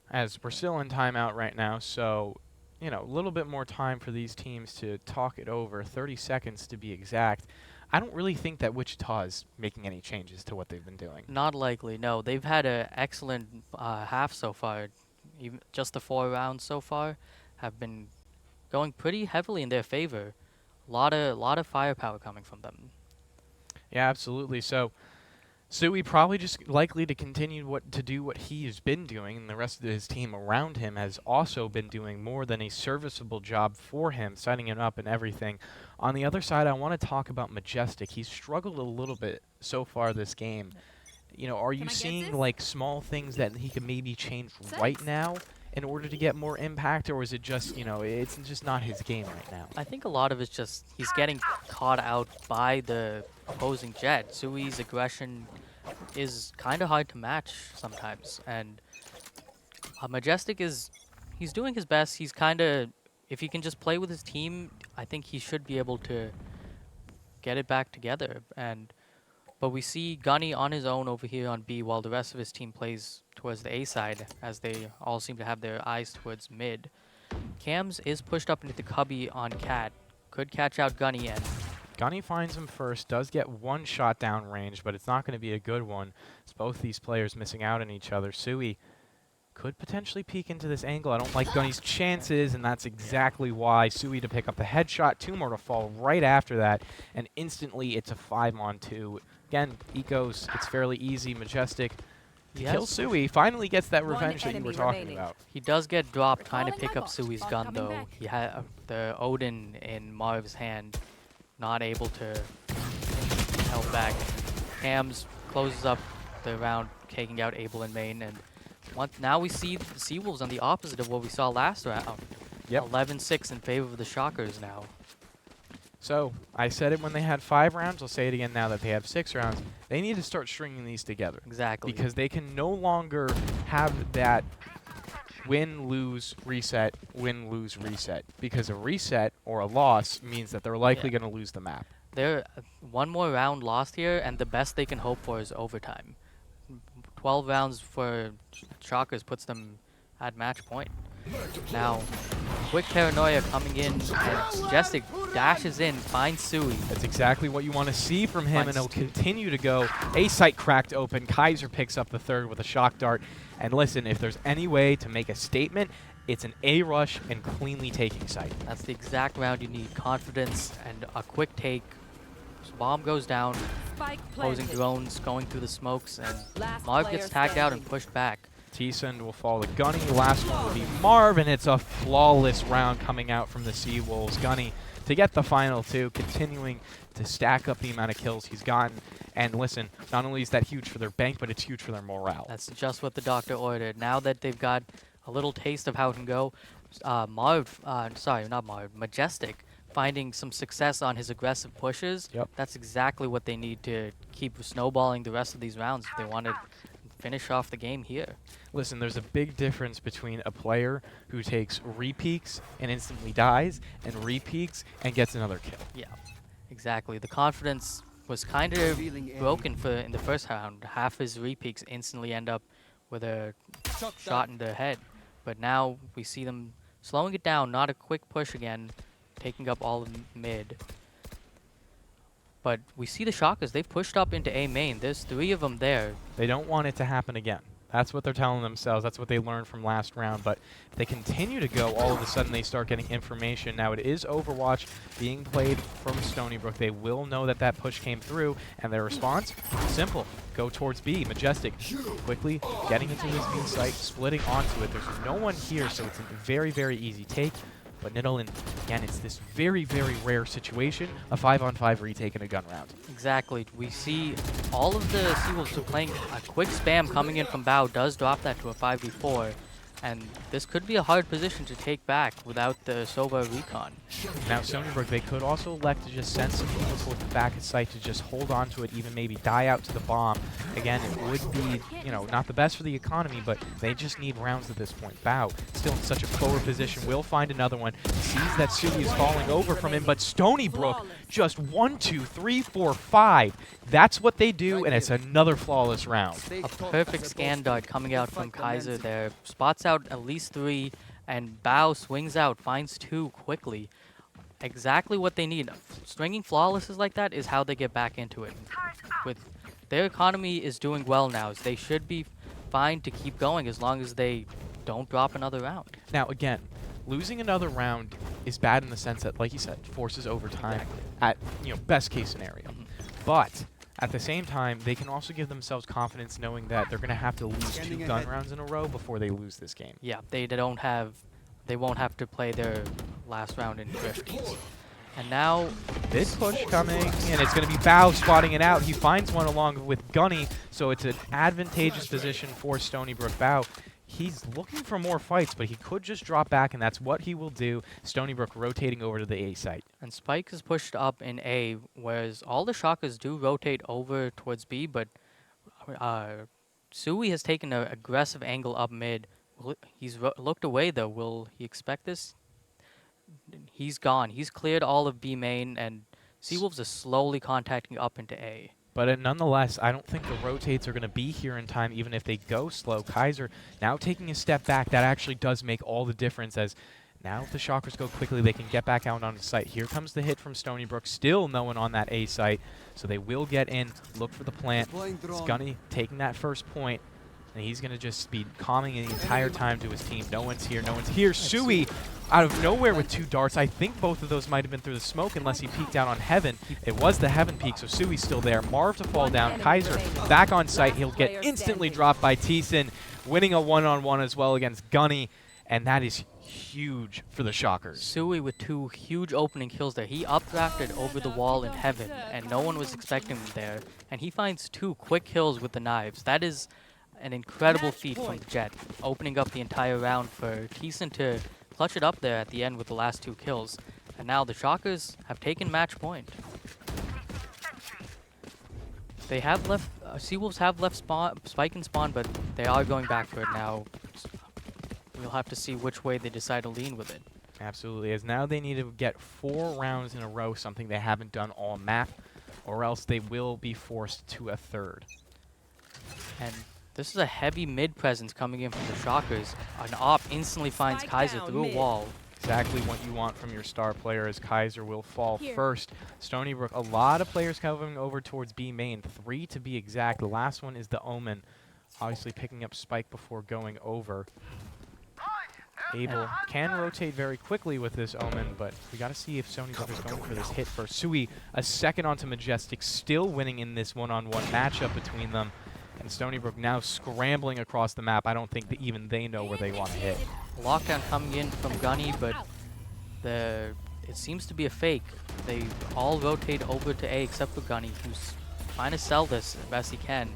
S1: As we're still in timeout right now, so, you know, a little bit more time for these teams to talk it over, 30 seconds to be exact. I don't really think that Wichita is making any changes to what they've been doing.
S2: Not likely, no. They've had an excellent half so far. Even just the 4 rounds so far have been going pretty heavily in their favor. A lot of firepower coming from them.
S1: Yeah, absolutely. So, Sui probably just likely to continue to do what he has been doing, and the rest of his team around him has also been doing more than a serviceable job for him, setting him up and everything. On the other side, I want to talk about Majestic. He's struggled a little bit so far this game. You know, are you seeing like small things that he could maybe change right now in order to get more impact, or is it just, you know, it's just not his game right now?
S2: I think a lot of it's just he's getting caught out by the opposing Jet. Sui's aggression is kind of hard to match sometimes, and Majestic he's doing his best. He's kind of, if he can just play with his team, I think he should be able to get it back together. But we see Gunny on his own over here on B, while the rest of his team plays towards the A side, as they all seem to have their eyes towards mid. Cams is pushed up into the cubby on Cat. Could catch out Gunny, and
S1: Gunny finds him first, does get one shot down range, but it's not going to be a good one. It's both these players missing out on each other. Sui could potentially peek into this angle. I don't like Gunny's chances, and that's exactly why. Sui to pick up the headshot, 2 more to fall right after that, and instantly it's a 5-on-2. Again, ecos, it's fairly easy. Majestic to kill Sui, finally gets that revenge that you were talking about.
S2: he does get dropped trying to pick up Sui's gun, though. He had the Odin in Marv's hand, not able to help back. Cams closes up the round, taking out Abel in main, and now we see the Seawolves on the opposite of what we saw last round.
S1: Yep.
S2: 11-6 in favor of the Shockers now.
S1: So, I said it when they had 5 rounds, I'll say it again now that they have 6 rounds. They need to start stringing these together.
S2: Exactly.
S1: Because they can no longer have that win, lose, reset, win, lose, reset. Because a reset or a loss means that they're likely going to lose the map.
S2: They're one more round lost here, and the best they can hope for is overtime. 12 rounds for Shockers puts them at match point. Now, quick paranoia coming in, and Majestic dashes in, finds Sui.
S1: That's exactly what you want to see from him, and he'll continue to go. A site cracked open. Kaiser picks up the third with a shock dart. And listen, if there's any way to make a statement, it's an A rush and cleanly taking site.
S2: That's the exact round you need. Confidence and a quick take. Bomb goes down.
S3: Spike
S2: Opposing
S3: planted.
S2: drones going through the smokes, and
S3: Last
S2: Marv
S3: player
S2: gets tagged out and
S3: standing.
S2: pushed back.
S1: T-Send will fall to Gunny. Last one will be Marv, and it's a flawless round coming out from the Seawolves. Gunny to get the final 2, continuing to stack up the amount of kills he's gotten. And listen, not only is that huge for their bank, but it's huge for their morale.
S2: That's just what the doctor ordered. Now that they've got a little taste of how it can go, Majestic finding some success on his aggressive pushes.
S1: Yep.
S2: That's exactly what they need to keep snowballing the rest of these rounds if they want to finish off the game here.
S1: Listen, there's a big difference between a player who takes re-peeks and instantly dies, and re-peeks and gets another kill.
S2: Yeah, exactly. The confidence was kind of broken in the first round. Half his re-peeks instantly end up with a shot in the head. But now we see them slowing it down, not a quick push again, taking up all of mid. But we see the Shockers, they've pushed up into A main. There's 3 of them there.
S1: They don't want it to happen again. That's what they're telling themselves. That's what they learned from last round. But if they continue to go, all of a sudden they start getting information. Now it is Overwatch being played from Stony Brook. They will know that that push came through, and their response, simple. Go towards B. Majestic quickly getting into his B site, splitting onto it. There's no one here, so it's a very, very easy take. But Niddle, again, it's this very, very rare situation, a 5-on-5 retake in a gun round.
S2: Exactly. We see all of the Seawolves are playing a quick spam coming in from Bao does drop that to a 5v4. And this could be a hard position to take back without the Sova recon.
S1: Now, Stony Brook, they could also elect to just send some people toward the back of site to just hold on to it, even maybe die out to the bomb. Again, it would be, you know, not the best for the economy, but they just need rounds at this point. Bao, still in such a forward position, will find another one. Sees that Sui is falling over from him, but Stony Brook just 1, 2, 3, 4, 5. That's what they do, and it's another flawless round.
S2: A perfect scan dart coming out from Kaiser there. Spots out at least 3, and Bao swings out, finds 2 quickly. Exactly what they need. Stringing flawlesses like that is how they get back into it. With their economy is doing well now. They should be fine to keep going as long as they don't drop another round.
S1: Now, again, losing another round is bad in the sense that, like you said, forces overtime at, you know, best case scenario. But at the same time, they can also give themselves confidence knowing that they're going to have to lose 2 gun rounds in a row before they lose this game.
S2: Yeah, they won't have to play their last round in 50s. And now
S1: this push coming, and it's going to be Bao spotting it out. He finds one along with Gunny, so it's an advantageous position for Stony Brook. Bao, he's looking for more fights, but he could just drop back, and that's what he will do. Stony Brook rotating over to the A site.
S2: And Spike is pushed up in A, whereas all the Shockers do rotate over towards B, but Sui has taken an aggressive angle up mid. He's looked away, though. Will he expect this? He's gone. He's cleared all of B main, and Seawolves are slowly contacting up into A.
S1: But nonetheless, I don't think the rotates are going to be here in time, even if they go slow. Kaiser now taking a step back. That actually does make all the difference, as now if the Shockers go quickly, they can get back out on the site. Here comes the hit from Stony Brook. Still no one on that A site, so they will get in, look for the plant. It's Gunny taking that first point, and he's going to just be calming the entire time to his team. No one's here. No one's here. Sui out of nowhere with 2 darts. I think both of those might have been through the smoke unless he peeked out on Heaven. It was the Heaven peek, so Sui's still there. Marv to fall down. Kaiser back on site. He'll get instantly dropped by T-Sin, winning a 1-on-1 as well against Gunny, and that is huge for the Shockers.
S2: Sui with 2 huge opening kills there. He updrafted over the wall in Heaven, and no one was expecting him there. And he finds 2 quick kills with the knives. That is an incredible feat from Jet, opening up the entire round for T-Sin to clutch it up there at the end with the last 2 kills. And now the Shockers have taken match point. They have left, Seawolves have left Spike and Spawn, but they are going back for it now. We'll have to see which way they decide to lean with it.
S1: Absolutely, as now they need to get 4 rounds in a row, something they haven't done all map, or else they will be forced to a 3rd.
S2: And this is a heavy mid presence coming in from the Shockers. An op instantly finds Kaiser through a wall.
S1: Exactly what you want from your star player, as Kaiser will fall first. Stony Brook, a lot of players coming over towards B main, 3 to be exact. The last one is the Omen, obviously picking up Spike before going over. Abel can rotate very quickly with this Omen, but we got to see if Stony Brook is going for this hit first. Sui, a second onto Majestic, still winning in this 1-on-1 matchup between them. And Stony Brook now scrambling across the map. I don't think that even they know where they want to hit.
S2: Lockdown coming in from Gunny, but it seems to be a fake. They all rotate over to A except for Gunny, who's trying to sell this as best he can.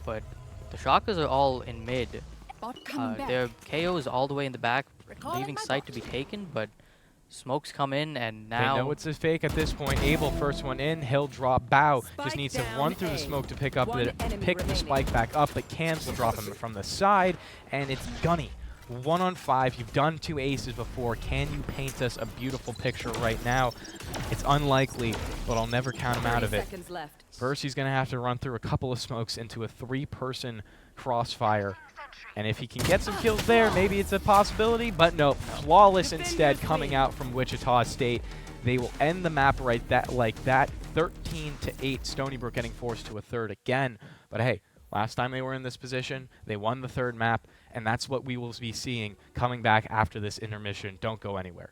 S2: But the Shockers are all in mid. Their KO is all the way in the back, leaving site to be taken, but smokes come in, and now...
S1: They know it's a fake at this point. Abel, first one in. He'll drop. Bao just needs to run through the smoke to pick the spike back up, but Cams will drop him from the side, and it's Gunny. 1-on-5. You've done 2 aces before. Can you paint us a beautiful picture right now? It's unlikely, but I'll never count him out of it. First, he's going to have to run through a couple of smokes into a 3-person crossfire. And if he can get some kills there, maybe it's a possibility. But no, flawless instead coming out from Wichita State. They will end the map like that. 13-8. Stony Brook getting forced to a third again. But hey, last time they were in this position, they won the third map. And that's what we will be seeing coming back after this intermission. Don't go anywhere.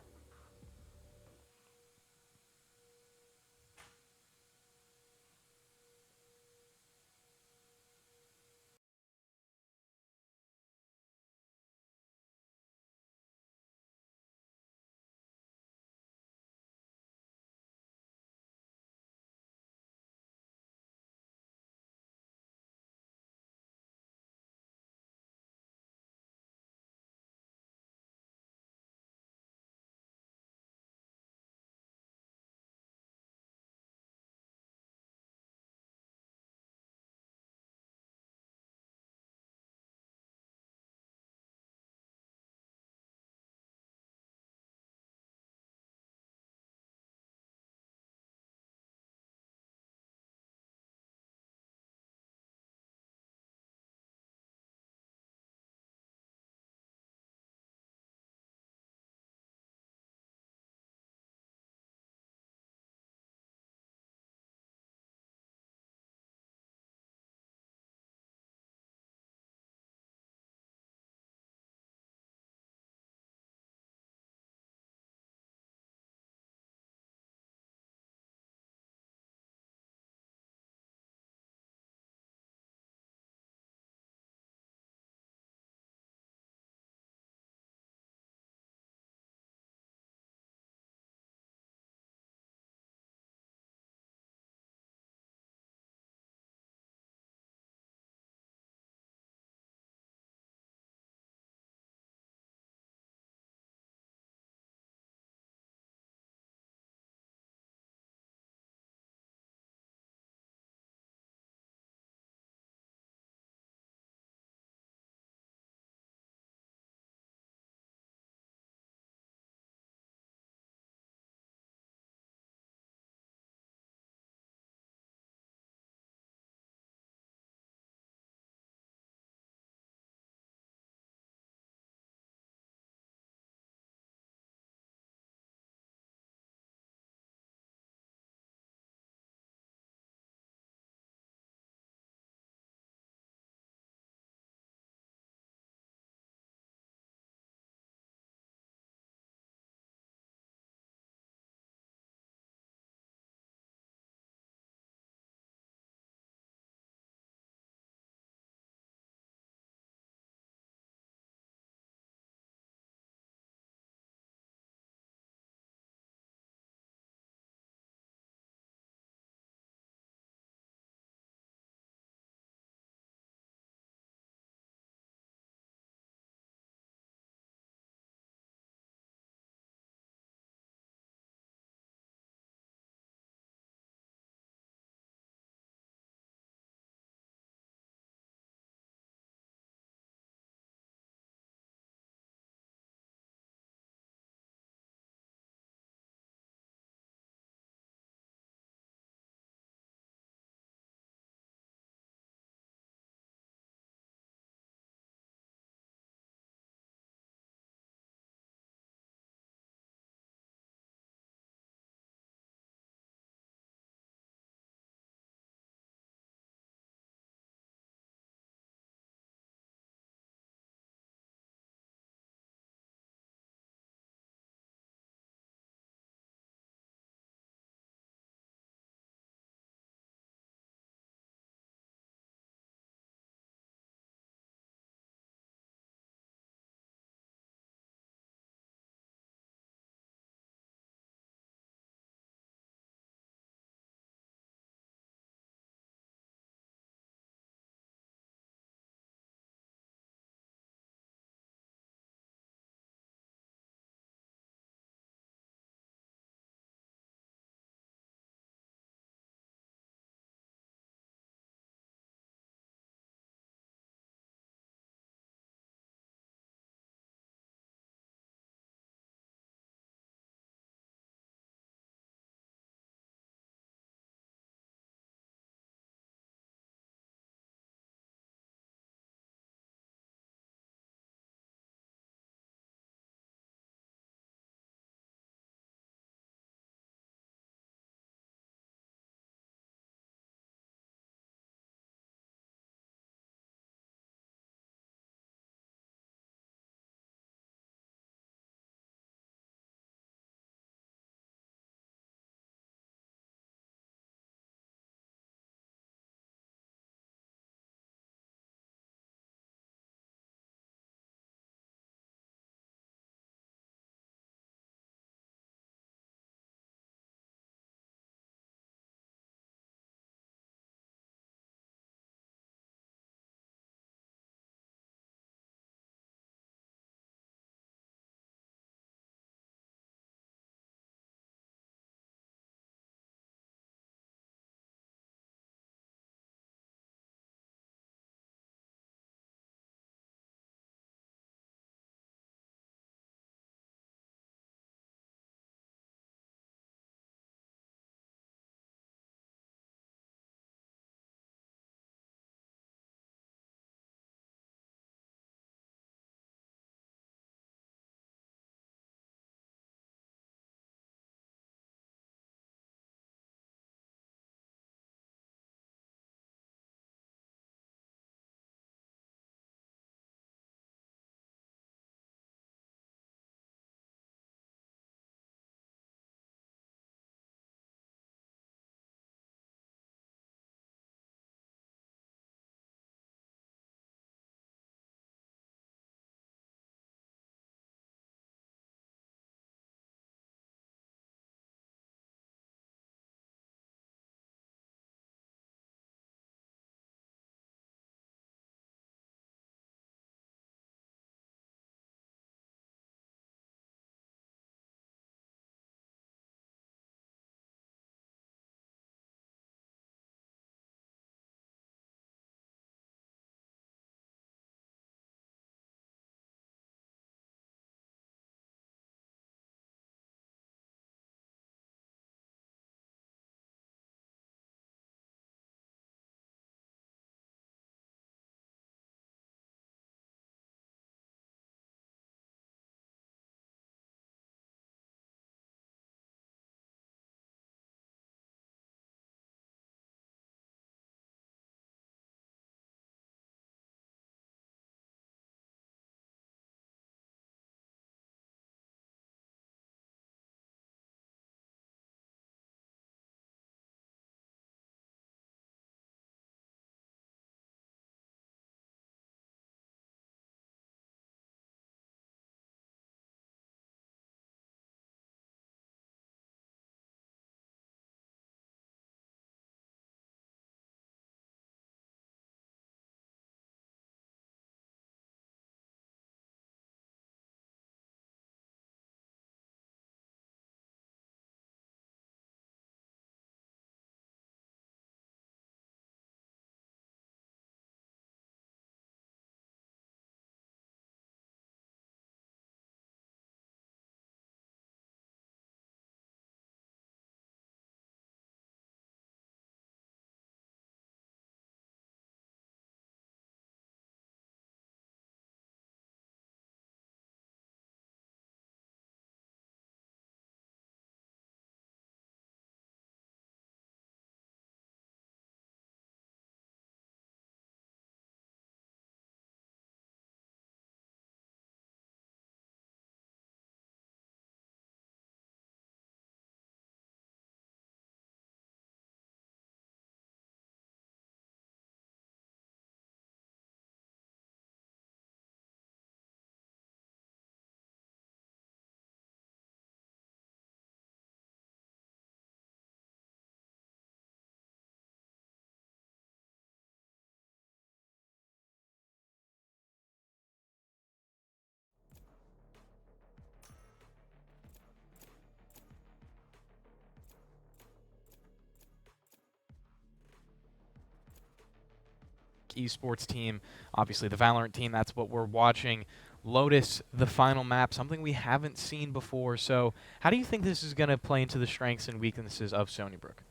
S1: Esports team, obviously the Valorant team, that's what we're watching. Lotus, the final map, something we haven't seen before. So how do you think this is going to play into the strengths and weaknesses of Stony Brook?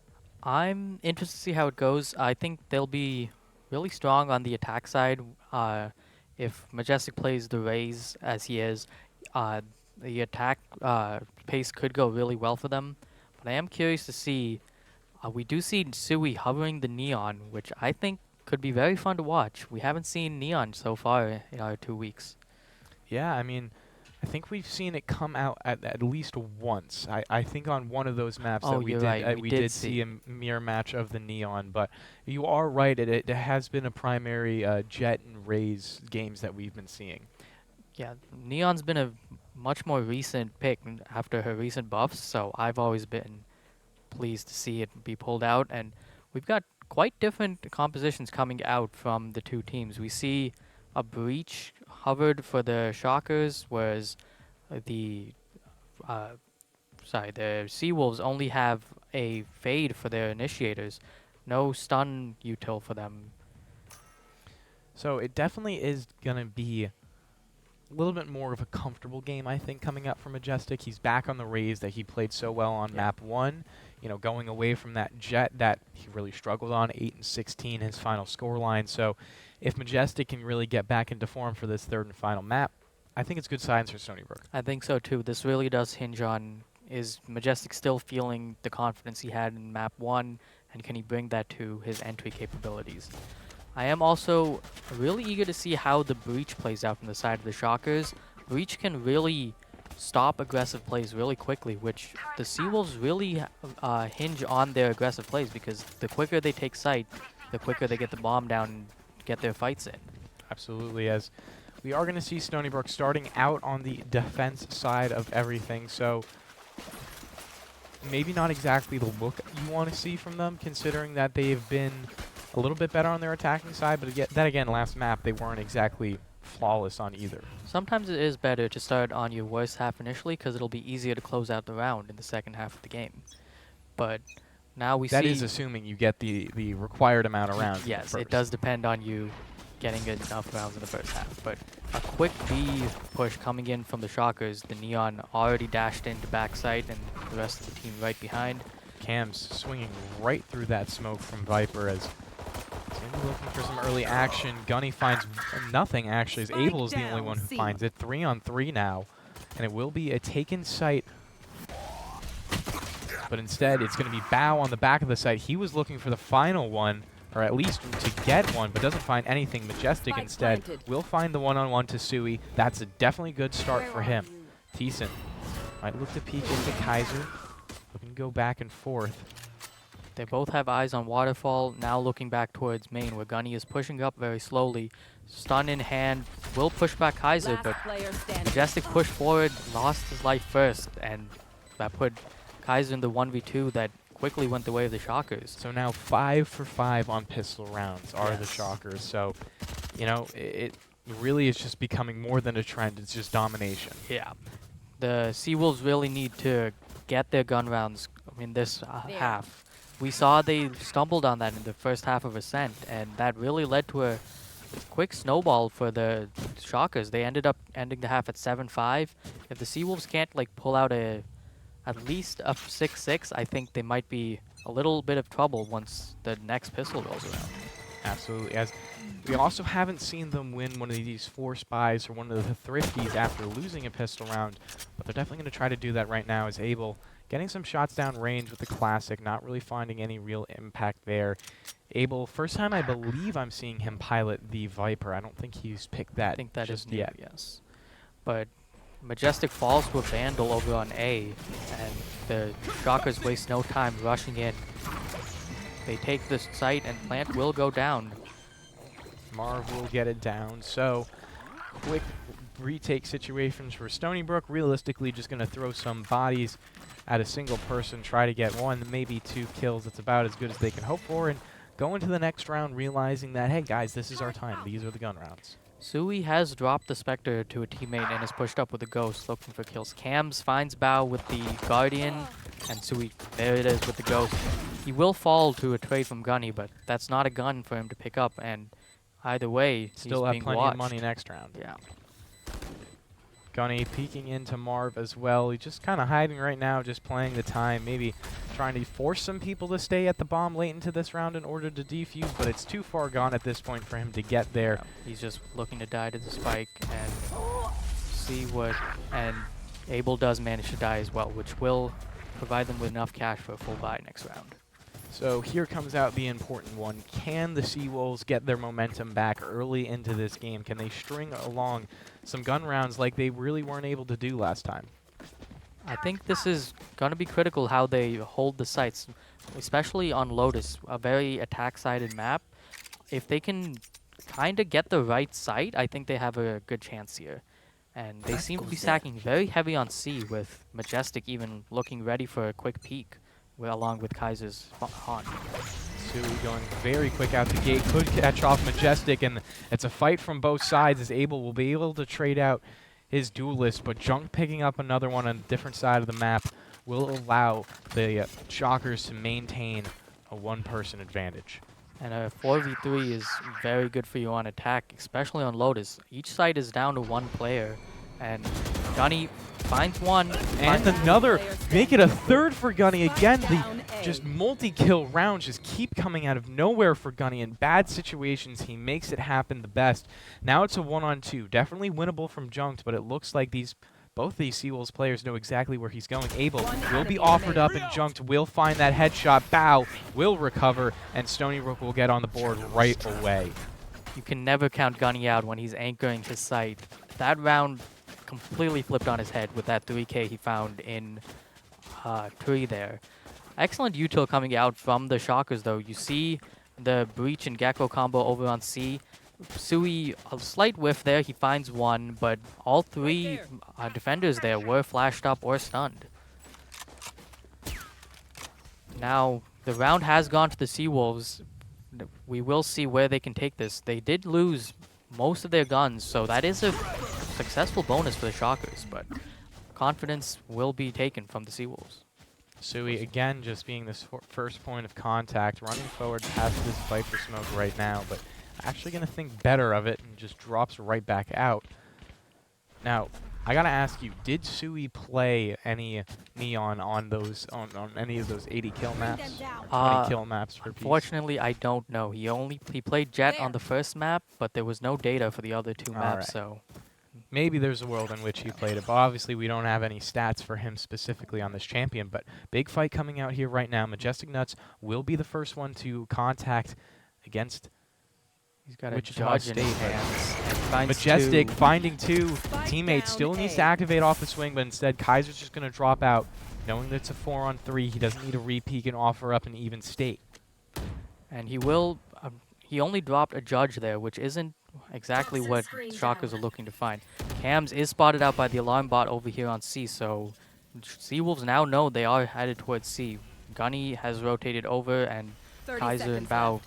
S2: I'm interested to see how it goes. I think they'll be really strong on the attack side. If Majestic plays the Raze as he is, uh, the attack pace could go really well for them. But I am curious to see. We do see Sui hovering the Neon, which I think could be very fun to watch. We haven't seen Neon so far in our 2 weeks.
S1: Yeah, I mean, I think we've seen it come out at least once. I think on one of those maps
S2: Oh,
S1: that we
S2: you're
S1: did,
S2: right.
S1: we did see a mirror match of the Neon. But you are right; it has been a primary Jet and Raze games that we've been seeing.
S2: Yeah, Neon's been a much more recent pick after her recent buffs, so I've always been pleased to see it be pulled out. And we've got quite different compositions coming out from the two teams. We see a Breach hovered for the Shockers, whereas the the Seawolves only have a Fade for their Initiators. No stun util for them.
S1: So it definitely is gonna be a little bit more of a comfortable game, I think, coming up for Majestic. He's back on the Raze that he played so well on map 1. You know, going away from that Jet that he really struggled on, 8 and 16, his final scoreline. So if Majestic can really get back into form for this third and final map, I think it's good signs for Stony Brook.
S2: I think so too. This really does hinge on, is Majestic still feeling the confidence he had in map 1, and can he bring that to his entry capabilities? I am also really eager to see how the Breach plays out from the side of the Shockers. Breach can really stop aggressive plays really quickly, which the Seawolves really hinge on their aggressive plays, because the quicker they take site, the quicker they get the bomb down and get their fights in.
S1: Absolutely, as we are going to see Stony Brook starting out on the defense side of everything, so maybe not exactly the look you want to see from them, considering that they've been a little bit better on their attacking side, but then again, last map, they weren't exactly flawless on either.
S2: Sometimes it is better to start on your worst half initially, because it'll be easier to close out the round in the second half of the game. But now we see...
S1: That is assuming you get the required amount of rounds.
S2: Yes, it does depend on you getting enough rounds in the first half. But a quick B push coming in from the Shockers. The Neon already dashed into backside, and the rest of the team right behind.
S1: Cam's swinging right through that smoke from Viper as Sandy looking for some early action. Gunny finds nothing, actually, as Abel is the only one who finds it. 3-on-3 now, and it will be a taken site. But instead, it's going to be Bao on the back of the site. He was looking for the final one, or at least to get one, but doesn't find anything. Majestic instead will find the one-on-one to Sui. That's a definitely good start for him. Thiessen might look to peek into Kaiser. Looking to go back and forth.
S2: They both have eyes on Waterfall, now looking back towards main, where Gunny is pushing up very slowly. Stun in hand, will push back Kaiser, but Majestic pushed forward, lost his life first, and that put Kaiser in the 1v2 that quickly went the way of the Shockers.
S1: So now 5 for 5 on pistol rounds are the Shockers. So, you know, it really is just becoming more than a trend. It's just domination.
S2: Yeah. The Seawolves really need to get their gun rounds in this half. We saw they stumbled on that in the first half of Ascent, and that really led to a quick snowball for the Shockers. They ended up ending the half at 7-5. If the Seawolves can't like pull out at least a 6-6, I think they might be a little bit of trouble once the next pistol rolls around.
S1: Absolutely. As we also haven't seen them win one of these 4 spies or one of the thrifties after losing a pistol round, but they're definitely going to try to do that right now as Abel getting some shots down range with the classic, not really finding any real impact there. Abel, first time I believe I'm seeing him pilot the Viper. I don't think he's picked that,
S2: I think that
S1: just
S2: is new,
S1: yet.
S2: yes. But Majestic falls to a Vandal over on A, and the Shockers waste no time rushing in. They take this site, and Plant will go down.
S1: Marv will get it down. So, quick retake situations for Stony Brook. Realistically, just going to throw some bodies at a single person, try to get 1, maybe 2 kills. That's about as good as they can hope for, and go into the next round realizing that, hey guys, this is our time. These are the gun rounds.
S2: Sui has dropped the Spectre to a teammate and is pushed up with a Ghost looking for kills. Cams finds Bao with the Guardian, and Sui, there it is with the Ghost. He will fall to a trade from Gunny, but that's not a gun for him to pick up, and Either way,
S1: Still
S2: he's
S1: have
S2: being
S1: plenty
S2: watched.
S1: of money next round.
S2: Yeah.
S1: Gunny peeking into Marv as well. He's just kind of hiding right now, just playing the time, maybe trying to force some people to stay at the bomb late into this round in order to defuse, but it's too far gone at this point for him to get there.
S2: He's just looking to die to the spike and see what, and Abel does manage to die as well, which will provide them with enough cash for a full buy next round.
S1: So here comes out the important one. Can the Seawolves get their momentum back early into this game? Can they string along some gun rounds like they really weren't able to do last time?
S2: I think this is going to be critical how they hold the sites, especially on Lotus, a very attack-sided map. If they can kind of get the right site, I think they have a good chance here. And they seem to be stacking very heavy on C, with Majestic even looking ready for a quick peek, along with Kaiser's haunt.
S1: Sui going very quick out the gate, could catch off Majestic, and it's a fight from both sides as Abel will be able to trade out his duelist, but Junk picking up another one on a different side of the map will allow the Shockers to maintain a one-person advantage.
S2: And a 4v3 is very good for you on attack, especially on Lotus. Each side is down to one player, and Gunny finds one.
S1: And another, make it a third for Gunny. Again, the just multi-kill rounds just keep coming out of nowhere for Gunny. In bad situations, he makes it happen the best. Now it's a 1-on-2. Definitely winnable from Junked, but it looks like both these Seawolves players know exactly where he's going. Abel will be offered up, and Junked will find that headshot. Bow will recover, and Stony Brook will get on the board right away.
S2: You can never count Gunny out when he's anchoring his sight. That round completely flipped on his head with that 3K he found in tree there. Excellent util coming out from the Shockers, though. You see the Breach and Gecko combo over on C. Sui, a slight whiff there. He finds one, but all three defenders there were flashed up or stunned. Now, the round has gone to the Seawolves. We will see where they can take this. They did lose most of their guns, so that is a successful bonus for the Shockers, but confidence will be taken from the Seawolves.
S1: Sui, again, just being this first point of contact, running forward past this fight for smoke right now, but actually going to think better of it and just drops right back out. Now, I got to ask you, did Sui play any Neon on those on any of those 80 kill maps? 20 kill maps for piece?
S2: Unfortunately, I don't know. He played Jet on the first map, but there was no data for the other two maps, so
S1: maybe there's a world in which he played it, but obviously we don't have any stats for him specifically on this champion. But big fight coming out here right now. Majestic Nuts will be the first one to contact against
S2: he's got a
S1: Wichita
S2: judge in his
S1: State.
S2: hands. And finds
S1: Majestic
S2: two.
S1: finding two. Teammate still needs to activate off the swing, but instead Kaiser's just going to drop out. Knowing that it's a 4-on-3, he doesn't need a re-peek and offer up an even state.
S2: And he will, he only dropped a judge there, which isn't exactly what Shockers are looking to find. Cams is spotted out by the alarm bot over here on C, so Seawolves now know they are headed towards C. Gunny has rotated over, and Kaiser and Bao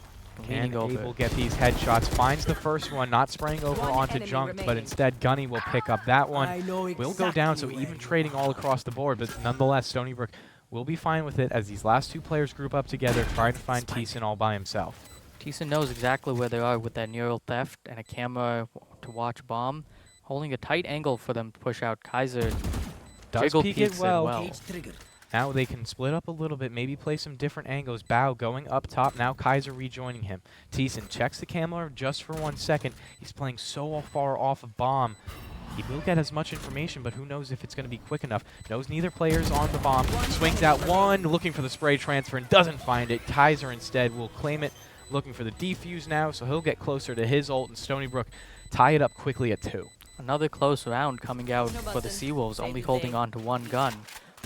S2: leaning over.
S1: Abel get these headshots, finds the first one, not spraying over onto Junk, but instead Gunny will pick up that one. Will go down, so even trading all across the board, but nonetheless Stony Brook will be fine with it as these last two players group up together, trying to find Thiessen all by himself.
S2: Thiessen knows exactly where they are with that neural theft and a camera to watch bomb, holding a tight angle for them to push out. Kaiser
S1: Does peek it well.
S4: Trigger.
S1: Now they can split up a little bit, maybe play some different angles. Bao going up top, now Kaiser rejoining him. Thiessen checks the camera just for 1 second. He's playing so far off of bomb. He will get as much information, but who knows if it's going to be quick enough. Knows neither player's on the bomb. Swings out one, looking for the spray transfer, and doesn't find it. Kaiser instead will claim it, looking for the defuse now, so he'll get closer to his ult, and Stony Brook tie it up quickly at 2.
S2: Another close round coming out for the Seawolves, only holding on to one gun.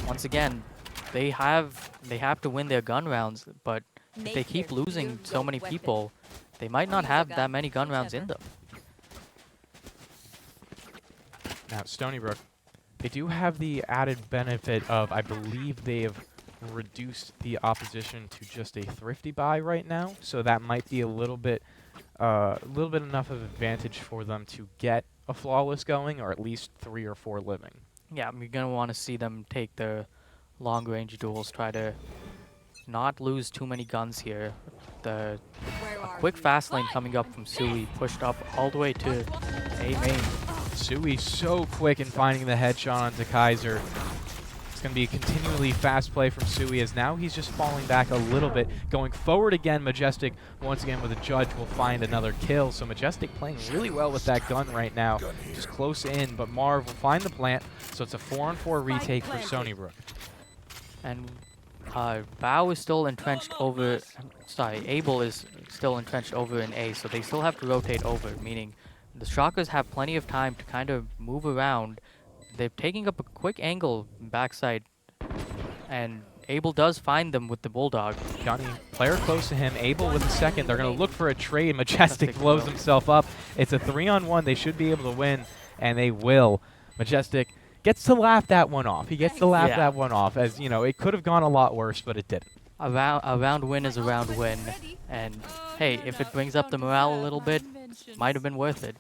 S2: Once again, they have to win their gun rounds, but if they keep losing so many people, they might not have that many gun rounds in them.
S1: Now, Stony Brook, they do have the added benefit of, I believe they have reduced the opposition to just a thrifty buy right now, so that might be a little bit enough of advantage for them to get a flawless going, or at least 3 or 4 living.
S2: Yeah, we're going to want to see them take the long-range duels, try to not lose too many guns here. The quick fast lane coming up from Sui, pushed up all the way to A main.
S1: Sui so quick in finding the headshot onto Kaiser. It's going to be a continually fast play from Sui as now he's just falling back a little bit. Going forward again, Majestic once again with a judge will find another kill. So Majestic playing really well with that gun right now. Just close in, but Marv will find the plant. So it's a 4-on-4 retake for Stony Brook.
S2: And Bao is still entrenched over, sorry, Abel is still entrenched over in A, so they still have to rotate over, meaning the Shockers have plenty of time to kind of move around. They're taking up a quick angle backside, and Abel does find them with the Bulldog.
S1: Gunny, player close to him, Abel with a second. They're going to look for a trade. Majestic
S2: Majestic
S1: blows
S2: will.
S1: himself up. It's a 3-on-1. They should be able to win, and they will. Majestic gets to laugh that one off. He gets to laugh
S2: Yeah.
S1: that one off, as, you know, it could have gone a lot worse, but it didn't.
S2: A round win is a round win, and hey, if it brings up the morale a little bit, might have been worth it.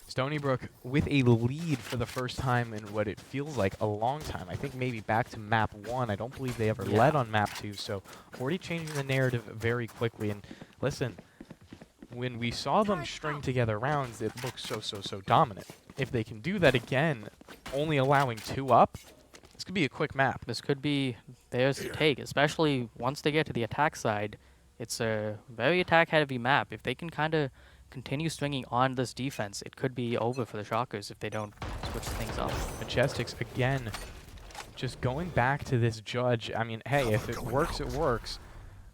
S1: Stony Brook with a lead for the first time in what it feels like a long time. I think maybe back to map 1. I don't believe they ever
S2: Yeah.
S1: led on map 2, so already changing the narrative very quickly. And listen, when we saw them string together rounds, it looked so dominant. If they can do that again, only allowing 2 up, this could be a quick map.
S2: This could be theirs to take, especially once they get to the attack side. It's a very attack-heavy map. If they can kind of continue stringing on this defense, it could be over for the Shockers if they don't switch things up.
S1: Majestics, again, just going back to this judge. I mean, hey, if it works, it works.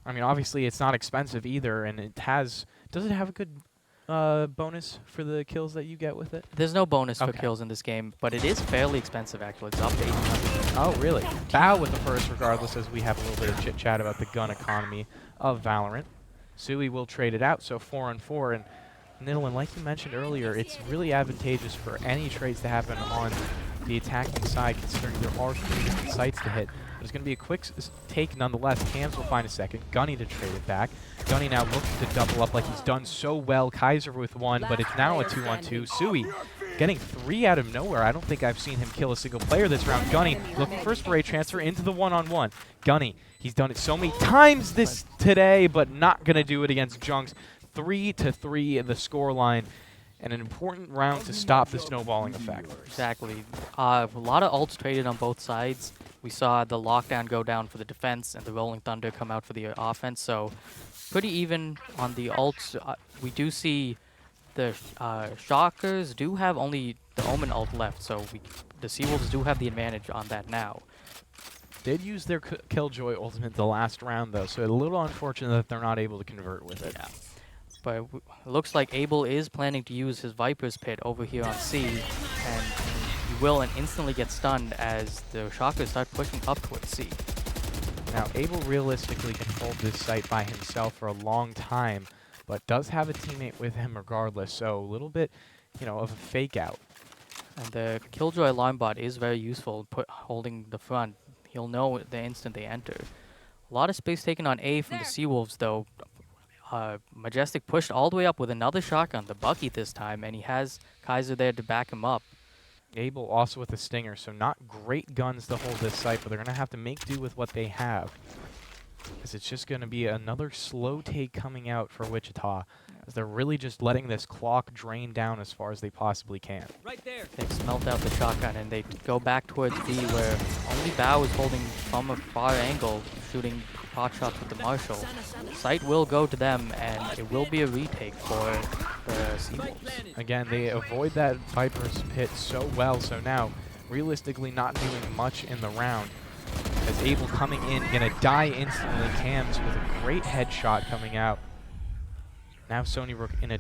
S1: I mean, obviously, it's not expensive either, and it has... Does it have a good bonus for the kills that you get with it?
S2: There's no bonus for
S1: Okay.
S2: kills in this game, but it is fairly expensive, actually. It's up to 800.
S1: Oh, really? Bao with the first, regardless, as we have a little bit of chit-chat about the gun economy of Valorant. Sui will trade it out, so 4-on-4, and Niddlin, like you mentioned earlier, it's really advantageous for any trades to happen on the attacking side, considering there are 3 different sites to hit. But it's going to be a quick take nonetheless. Cams will find a second. Gunny to trade it back. Gunny now looking to double up like he's done so well. Kaiser with 1, but it's now a 2-on-2. Sui getting 3 out of nowhere. I don't think I've seen him kill a single player this round. Gunny looking for a spray transfer into the 1-on-1. Gunny, he's done it so many times today, but not going to do it against Junks. 3-3 in the scoreline, and an important round to stop the snowballing effect.
S2: Exactly. A lot of ults traded on both sides. We saw the lockdown go down for the defense and the Rolling Thunder come out for the offense, so pretty even on the ults. We do see the Shockers do have only the Omen ult left, so the Seawolves do have the advantage on that now.
S1: Did use their Killjoy ultimate the last round, though, so a little unfortunate that they're not able to convert with it.
S2: Yeah. But it looks like Abel is planning to use his Viper's Pit over here on C, and he will and instantly get stunned as the Shockers start pushing up towards C.
S1: Now, Abel realistically can hold this site by himself for a long time, but does have a teammate with him regardless, so a little bit, you know, of a fake out.
S2: And the Killjoy alarm bot is very useful holding the front. He'll know the instant they enter. A lot of space taken on A from the Seawolves, though. Majestic pushed all the way up with another shotgun, the Bucky this time, and he has Kaiser there to back him up.
S1: Abel also with a stinger, so not great guns to hold this site, but they're going to have to make do with what they have. Because it's just going to be another slow take coming out for Wichita, as they're really just letting this clock drain down as far as they possibly can.
S3: Right there.
S2: They smelt out the shotgun, and they go back towards B, where only Bao is holding from a far angle, shooting pot shots with the Marshall. Sight will go to them, and it will be a retake for the Seawolves.
S1: Again, they avoid that Viper's Pit so well, so now realistically not doing much in the round. As Abel coming in, gonna die instantly. Cams with a great headshot coming out. Now Stony Brook in a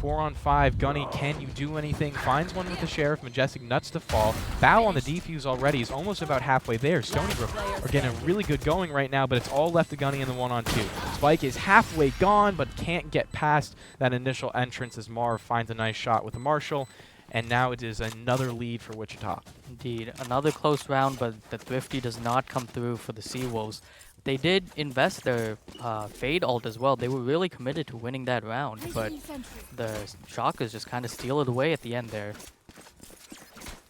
S1: 4-on-5. Gunny, can you do anything? Finds one with the Sheriff. Majestic nuts to fall. Bao on the defuse already. He's almost about halfway there. Stony Brook are getting a really good going right now, but it's all left to Gunny in the 1-on-2. Spike is halfway gone, but can't get past that initial entrance as Marv finds a nice shot with the Marshall. And now it is another lead for Wichita.
S2: Indeed, another close round, but the Thrifty does not come through for the Seawolves. They did invest their Fade ult as well. They were really committed to winning that round, but the Shockers just kind of steal it away at the end there.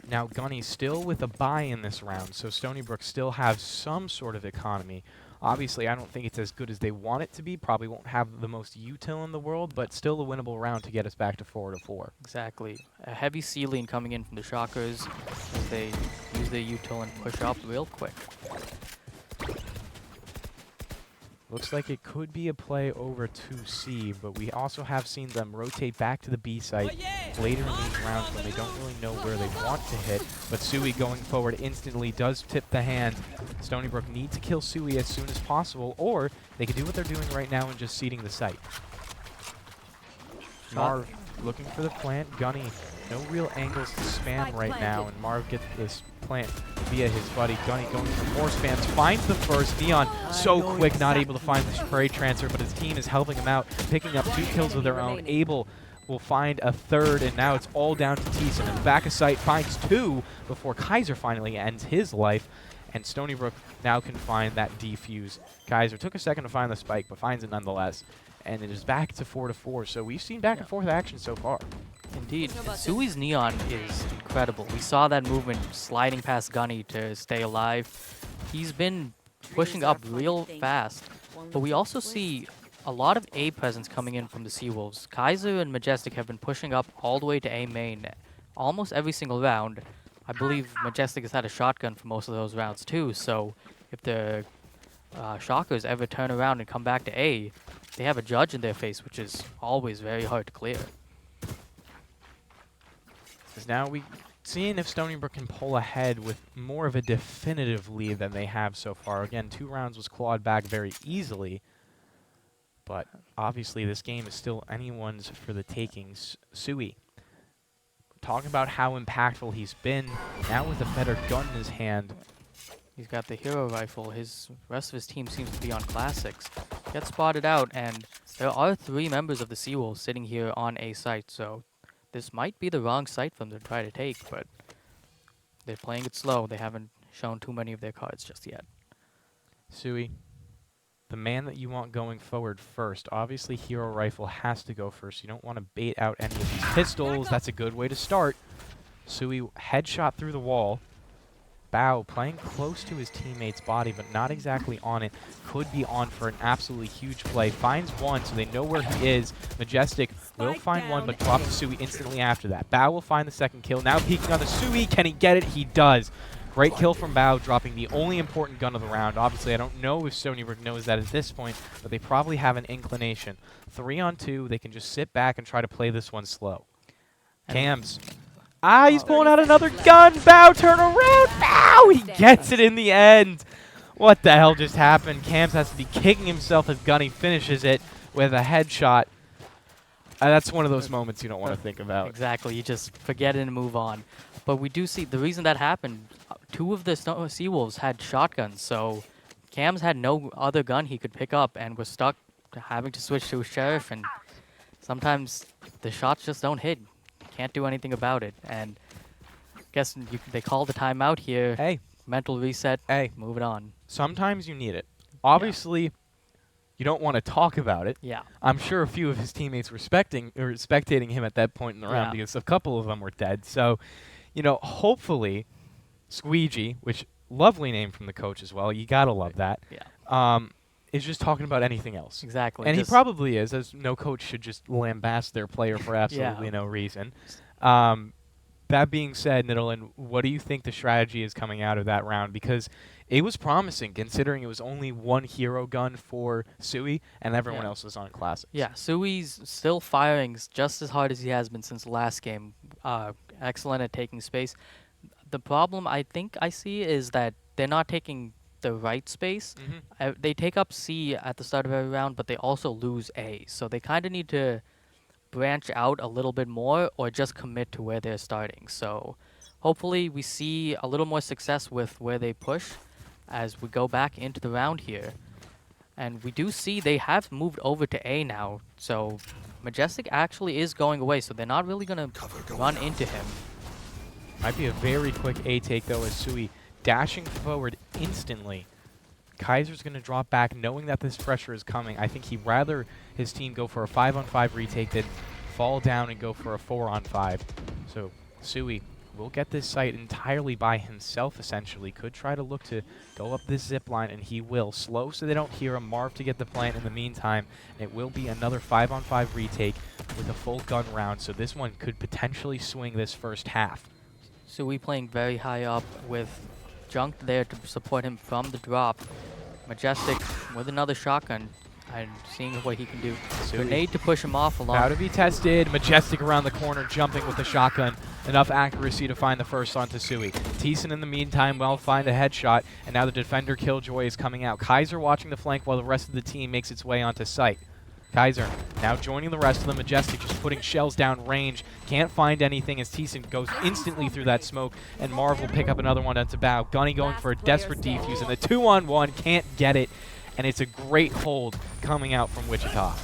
S1: Now Gunny still with a bye in this round, so Stony Brook still have some sort of economy Obviously, I don't think it's as good as they want it to be. Probably won't have the most util in the world, but still a winnable round to get us back to 4-4.
S2: Exactly. A heavy ceiling coming in from the Shockers as they use their util and push up real quick.
S1: Looks like it could be a play over to C, but we also have seen them rotate back to the B site later in these rounds when they don't really know where they want to hit. But Sui going forward instantly does tip the hand. Stony Brook need to kill Sui as soon as possible, or they can do what they're doing right now and just seeding the site. Marv looking for the plant. Gunny, no real angles to spam right now, and Marv gets this plant via his buddy. Gunny going for more spams, finds the first. Neon so quick, not able to find the spray transfer, but his team is helping him out, picking up 2 kills of their own. Abel will find a third, and now it's all down to Thiessen. And back of sight finds 2 before Kaiser finally ends his life, and Stony Brook now can find that defuse. Kaiser took a second to find the spike, but finds it nonetheless. And it is back to 4-4. So we've seen back and forth action so far.
S2: Indeed. And Sui's Neon is incredible. We saw that movement sliding past Gunny to stay alive. He's been pushing up real fast. But we also see a lot of A presence coming in from the Seawolves. Kaiser and Majestic have been pushing up all the way to A main almost every single round. I believe Majestic has had a shotgun for most of those rounds too. So if the Shockers ever turn around and come back to A, they have a judge in their face, which is always very hard to clear.
S1: Because now we seeing if Stony Brook can pull ahead with more of a definitive lead than they have so far. Again, 2 rounds was clawed back very easily, but obviously this game is still anyone's for the takings. Sui, talking about how impactful he's been, now with a better gun in his hand.
S2: He's got the hero rifle. His rest of his team seems to be on classics. Gets spotted out, and there are 3 members of the Seawolves sitting here on A site, so this might be the wrong site for them to try to take, but they're playing it slow. They haven't shown too many of their cards just yet.
S1: Sui, the man that you want going forward first. Obviously, hero rifle has to go first. You don't want to bait out any of these pistols. That's a good way to start. Sui headshot through the wall. Bao playing close to his teammate's body, but not exactly on it. Could be on for an absolutely huge play. Finds one, so they know where he is. Majestic will find one, but drops the Sui instantly after that. Bao will find the second kill. Now peeking on the Sui. Can he get it? He does. Great kill from Bao, dropping the only important gun of the round. Obviously, I don't know if Stony Brook knows that at this point, but they probably have an inclination. 3 on 2. They can just sit back and try to play this one slow. Cams. He's pulling out another gun. Bao, turn around. Bao! He gets it in the end. What the hell just happened? Cams has to be kicking himself as Gunny finishes it with a headshot. That's one of those moments you don't want to think about.
S2: Exactly. You just forget it and move on. But we do see the reason that happened. 2 of the Seawolves had shotguns, so Cams had no other gun he could pick up and was stuck having to switch to a sheriff. And sometimes the shots just don't hit. Can't do anything about it, and guess they called the timeout here.
S1: Hey,
S2: mental reset.
S1: Hey,
S2: move it on.
S1: Sometimes you need it. Obviously, you don't want to talk about it.
S2: Yeah,
S1: I'm sure a few of his teammates were spectating him at that point in the round because a couple of them were dead. So, you know, hopefully, Squeegee, which lovely name from the coach as well. You gotta love that.
S2: Yeah.
S1: Is just talking about anything else.
S2: Exactly.
S1: And he probably is, as no coach should just lambast their player for absolutely no reason. That being said, Nidolan, what do you think the strategy is coming out of that round? Because it was promising, considering it was only 1 hero gun for Sui, and everyone else was on classics.
S2: Yeah, Sui's still firing just as hard as he has been since the last game. Excellent at taking space. The problem I think I see is that they're not taking the right space. They take up C at the start of every round, but they also lose A. So they kind of need to branch out a little bit more or just commit to where they're starting. So hopefully we see a little more success with where they push as we go back into the round here. And we do see they have moved over to A now. So Majestic actually is going away, so they're not really going to run into him.
S1: Might be a very quick A take, though, as Sui dashing forward instantly. Kaiser's going to drop back knowing that this pressure is coming. I think he'd rather his team go for a 5-on-5 retake than fall down and go for a 4-on-5. So Sui will get this site entirely by himself, essentially. Could try to look to go up this zip line, and he will. Slow so they don't hear him. Marv to get the plant in the meantime. And it will be another 5-on-5 retake with a full gun round, so this one could potentially swing this first half.
S2: So we playing very high up with Junk there to support him from the drop. Majestic with another shotgun and seeing what he can do. Grenade to push him off along.
S1: About to be tested. Majestic around the corner, jumping with the shotgun. Enough accuracy to find the first onto Sui. Thiessen in the meantime will find a headshot, and now the defender Killjoy is coming out. Kaiser watching the flank while the rest of the team makes its way onto site. Kaiser now joining the rest of the Majestic, just putting shells down range. Can't find anything as Thiessen goes instantly through that smoke, and Marv will pick up another one onto Bao. Gunny going for a desperate defuse, and the 2-on-1 can't get it, and it's a great hold coming out from Wichita.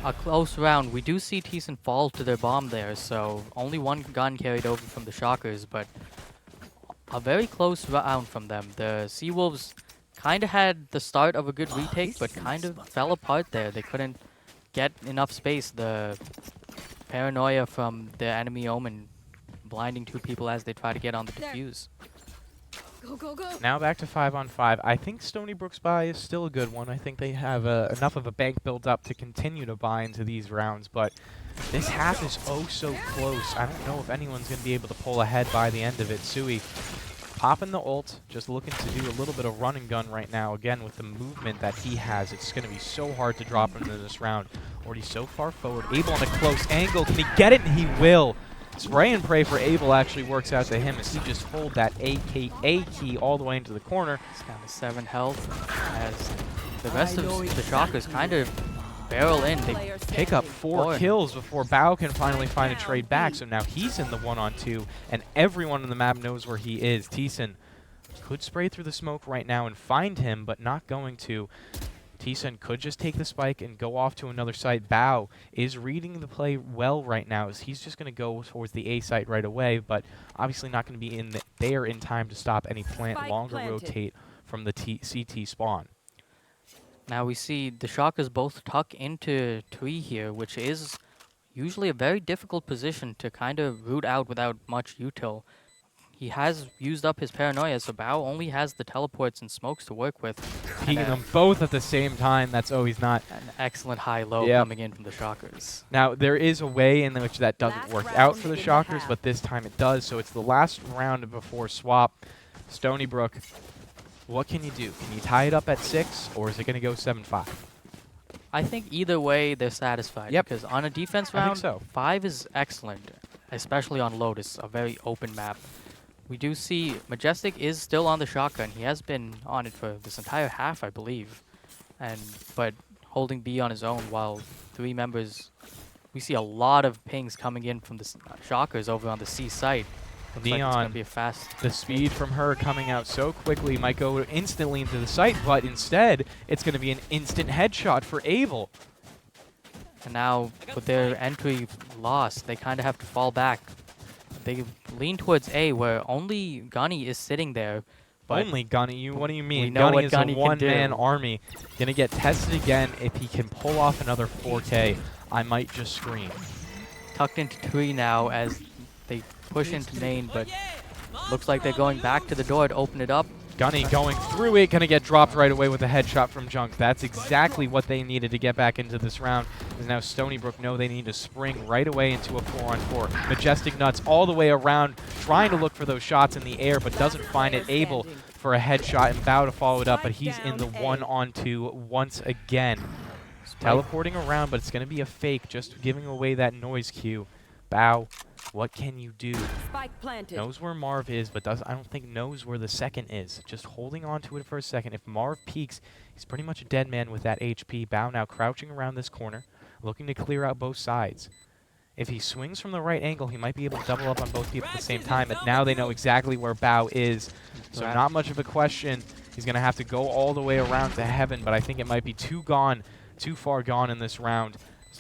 S2: A close round. We do see Thiessen fall to their bomb there, so only one gun carried over from the Shockers, but a very close round from them. The Seawolves kind of had the start of a good retake, but kind of fell apart there. They couldn't get enough space. The paranoia from the enemy Omen blinding two people as they try to get on the defuse.
S3: Go, go, go.
S1: Now back to 5-on-5. I think Stony Brook's buy is still a good one. I think they have enough of a bank built up to continue to buy into these rounds, but this half is oh so close. I don't know if anyone's going to be able to pull ahead by the end of it. Sui popping the ult, just looking to do a little bit of run and gun right now. Again, with the movement that he has, it's going to be so hard to drop him into this round. Already so far forward. Abel on a close angle. Can he get it? And he will. Spray and pray for Abel actually works out to him as he just hold that A key all the way into the corner.
S2: He's down to 7 health as the rest of the Shockers kind of barrel in. They
S1: pick up 4 kills before Bao can finally find a trade back. So now he's in the 1-on-2, and everyone on the map knows where he is. Thiessen could spray through the smoke right now and find him, but not going to. Thiessen could just take the spike and go off to another site. Bao is reading the play well right now, as he's just going to go towards the A site right away, but obviously not going to be there in time to stop any plant. Longer rotate from the CT spawn.
S2: Now we see the Shockers both tuck into tree here, which is usually a very difficult position to kind of root out without much util. He has used up his paranoia, so Bao only has the teleports and smokes to work with.
S1: Peeking them both at the same time, that's always not
S2: an excellent high-low coming in from the Shockers.
S1: Now, there is a way in which that doesn't work out for the Shockers, but this time it does, so it's the last round before swap. Stony Brook, what can you do? Can you tie it up at 6, or is it going to go 7-5?
S2: I think either way they're satisfied.
S1: Yep.
S2: Because on a defense round, 5 is excellent, especially on Lotus, a very open map. We do see Majestic is still on the shotgun. He has been on it for this entire half, I believe. But holding B on his own while 3 members... We see a lot of pings coming in from the Shockers over on the C site. Looks like it's going to be a fast...
S1: The speed from her coming out so quickly might go instantly into the site, but instead, it's going to be an instant headshot for Abel.
S2: And now, with their entry lost, they kind of have to fall back. They lean towards A, where only Gunny is sitting there. But
S1: only Gunny? What do you mean?
S2: We know
S1: Gunny
S2: what
S1: is
S2: Gunny
S1: a one-man army. Gonna get tested again. If he can pull off another 4K, I might just scream.
S2: Tucked into tree now as they push into main, but looks like they're going back to the door to open it up.
S1: Gunny going through it, gonna get dropped right away with a headshot from Junk. That's exactly what they needed to get back into this round. Because now Stony Brook know they need to spring right away into a 4-on-4. Majestic Nuts all the way around, trying to look for those shots in the air, but doesn't find it. Able for a headshot and Bao to follow it up, but he's in the 1-on-2 once again. Teleporting around, but it's gonna be a fake, just giving away that noise cue. Bao, what can you do?
S3: Spike planted.
S1: Knows where Marv is, but I don't think knows where the second is. Just holding on to it for a second. If Marv peeks, he's pretty much a dead man with that HP. Bao now crouching around this corner, looking to clear out both sides. If he swings from the right angle, he might be able to double up on both people at the same time, but now they know exactly where Bao is. So not much of a question. He's going to have to go all the way around to heaven, but I think it might be too far gone in this round.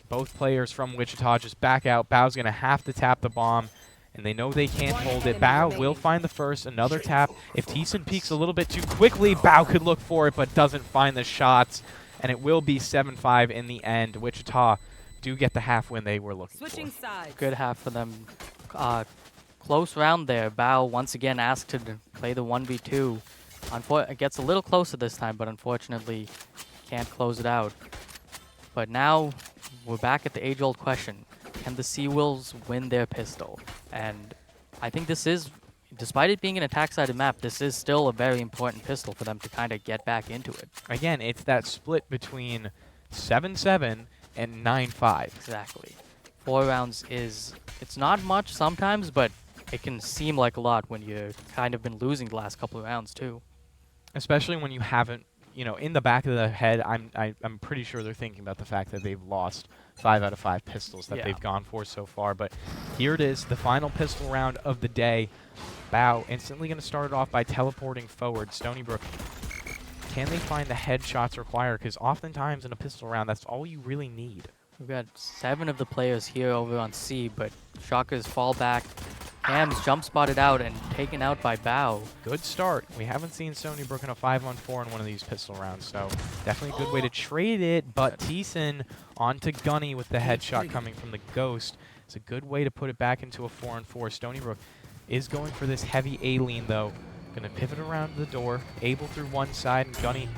S1: Both players from Wichita just back out. Bao's going to have to tap the bomb, and they know they can't hold it. Bao will find the first, another tap. If Thiessen peeks a little bit too quickly, Bao could look for it, but doesn't find the shots, and it will be 7-5 in the end. Wichita do get the half win they were looking for.
S3: Switching sides.
S2: Good half for them. close round there. Bao once again asked to play the 1v2. It gets a little closer this time, but unfortunately can't close it out. But now we're back at the age-old question. Can the Seawolves win their pistol? And I think this is, despite it being an attack-sided map, this is still a very important pistol for them to kind of get back into it.
S1: Again, it's that split between 7-7 and 9-5.
S2: Exactly. 4 rounds it's not much sometimes, but it can seem like a lot when you've kind of been losing the last couple of rounds too.
S1: Especially when you haven't, in the back of the head, I'm pretty sure they're thinking about the fact that they've lost 5 out of 5 pistols that they've gone for so far. But here it is, the final pistol round of the day. Bao instantly going to start it off by teleporting forward. Stony Brook, can they find the headshots required? Because oftentimes in a pistol round, that's all you really need.
S2: We've got 7 of the players here over on C, but Shockers fall back. Hams jump spotted out and taken out by Bao.
S1: Good start. We haven't seen Stony Brook in a 5-on-4 in one of these pistol rounds, so definitely a good way to trade it. But Thiessen onto Gunny with the headshot coming from the Ghost. It's a good way to put it back into a 4-on-4. Stony Brook is going for this heavy A-lean, though. Going to pivot around the door. Able through one side, and Gunny,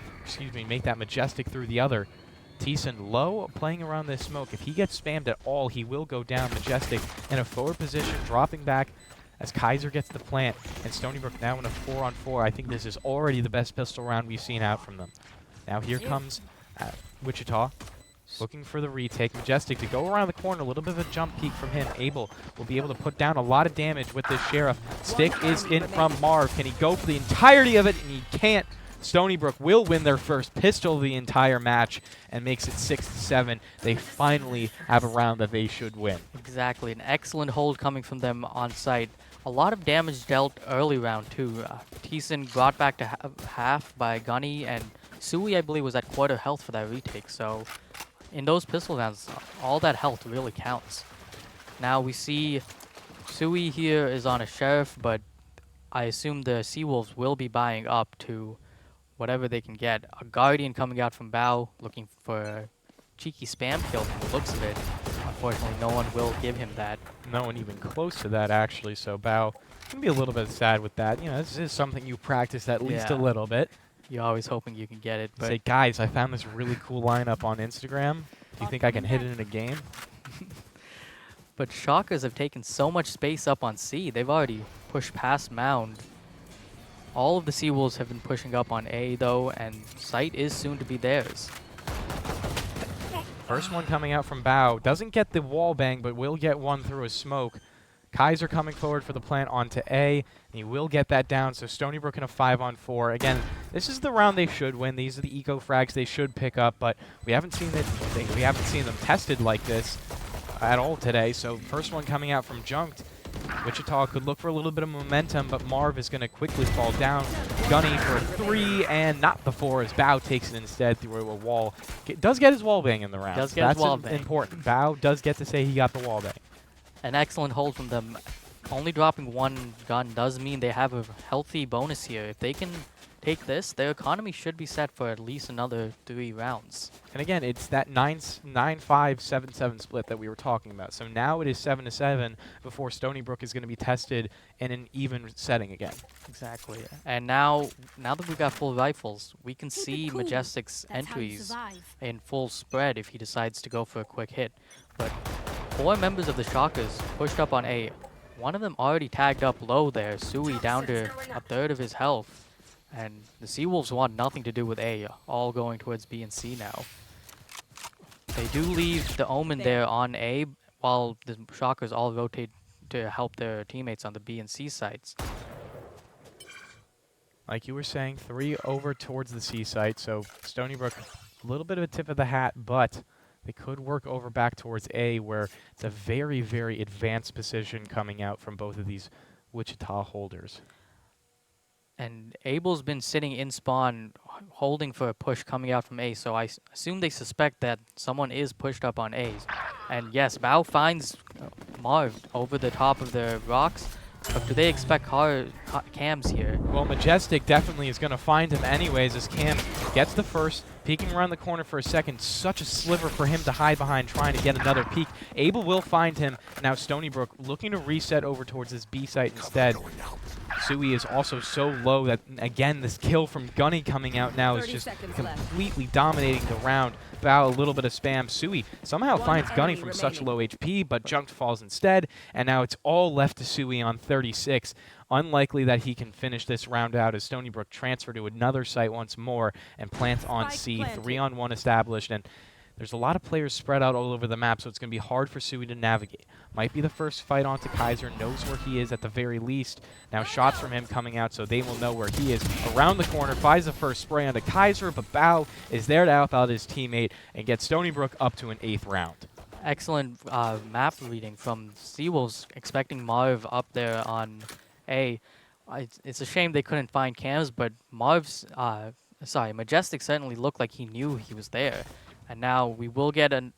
S1: make that Majestic through the other. Thiessen low, playing around this smoke. If he gets spammed at all, he will go down. Majestic in a forward position, dropping back as Kaiser gets the plant. And Stony Brook now in a 4-on-4. I think this is already the best pistol round we've seen out from them. Now here comes Wichita, looking for the retake. Majestic to go around the corner, a little bit of a jump peek from him. Abel will be able to put down a lot of damage with this Sheriff. Stick is in from Marv. Can he go for the entirety of it? And he can't. Stony Brook will win their first pistol of the entire match and makes it 6-7. They finally have a round that they should win.
S2: Exactly. An excellent hold coming from them on site. A lot of damage dealt early round, too. Thiessen brought back to half by Gunny, and Sui, I believe, was at quarter health for that retake. So in those pistol rounds, all that health really counts. Now we see Sui here is on a Sheriff, but I assume the Seawolves will be buying up to whatever they can get. A Guardian coming out from Bao, looking for a cheeky spam kill from the looks of it. Unfortunately, no one will give him that.
S1: No one even close to that, actually, so Bao can be a little bit sad with that. This is something you practice at least a little bit.
S2: You're always hoping you can get it. But
S1: say, guys, I found this really cool lineup on Instagram. Do you think I can hit it in a game?
S2: But Shockers have taken so much space up on C. They've already pushed past Mound. All of the Seawolves have been pushing up on A, though, and site is soon to be theirs.
S1: First one coming out from Bao. Doesn't get the wall bang, but will get one through a smoke. Kaiser coming forward for the plant onto A, and he will get that down. So Stony Brook in a 5-on-4. Again, this is the round they should win. These are the eco frags they should pick up, but we haven't seen we haven't seen them tested like this at all today. So first one coming out from Junked. Wichita could look for a little bit of momentum, but Marv is going to quickly fall down. Gunny for 3, and not the 4 as Bao takes it instead through a wall. Does get his wall bang in the round.
S2: Does get his wall bang.
S1: That's important. Bao does get to say he got the wall bang.
S2: An excellent hold from them. Only dropping 1 gun does mean they have a healthy bonus here. If they can take this, their economy should be set for at least another 3 rounds.
S1: And again, it's that 9-5, 7-7 split that we were talking about. So now it is 7-7 before Stony Brook is going to be tested in an even setting again.
S2: Exactly. And now that we've got full rifles, we can see Majestic's entries in full spread if he decides to go for a quick hit. But 4 members of the Shockers pushed up on A. One of them already tagged up low there, Sui down to a third of his health. And the Seawolves want nothing to do with A, all going towards B and C now. They do leave the Omen there on A, while the Shockers all rotate to help their teammates on the B and C sites.
S1: Like you were saying, 3 over towards the C site, so Stony Brook, a little bit of a tip of the hat, but they could work over back towards A, where it's a very, very advanced position coming out from both of these Wichita holders.
S2: And Abel's been sitting in spawn, holding for a push coming out from A, so I assume they suspect that someone is pushed up on A's. And yes, Bao finds Marv over the top of the rocks, but do they expect cams here?
S1: Well, Majestic definitely is going to find him anyways, as Cam gets the first, Peeking around the corner for a second, such a sliver for him to hide behind, trying to get another peek. Abel will find him. Now Stony Brook looking to reset over towards this B site instead. Sui is also so low that, again, this kill from Gunny coming out now is
S3: 30
S1: just
S3: seconds
S1: completely dominating the round. Bao, a little bit of spam. Sui somehow
S3: One
S1: finds Gunny
S3: enemy
S1: from such
S3: remaining.
S1: low HP, but Junked falls instead, and now it's all left to Sui on 36. Unlikely that he can finish this round out as Stony Brook transfer to another site once more and plants on
S3: Spike
S1: C.
S3: planted.
S1: 3-on-1 established, and there's a lot of players spread out all over the map, so it's going to be hard for Sui to navigate. Might be the first fight onto Kaiser, knows where he is at the very least. Now shots from him coming out, so they will know where he is. Around the corner, finds the first spray onto Kaiser, but Bao is there to help out his teammate and get Stony Brook up to an 8th round.
S2: Excellent map reading from Seawolves, expecting Marv up there on A. It's a shame they couldn't find cams, but Majestic certainly looked like he knew he was there. And now we will get a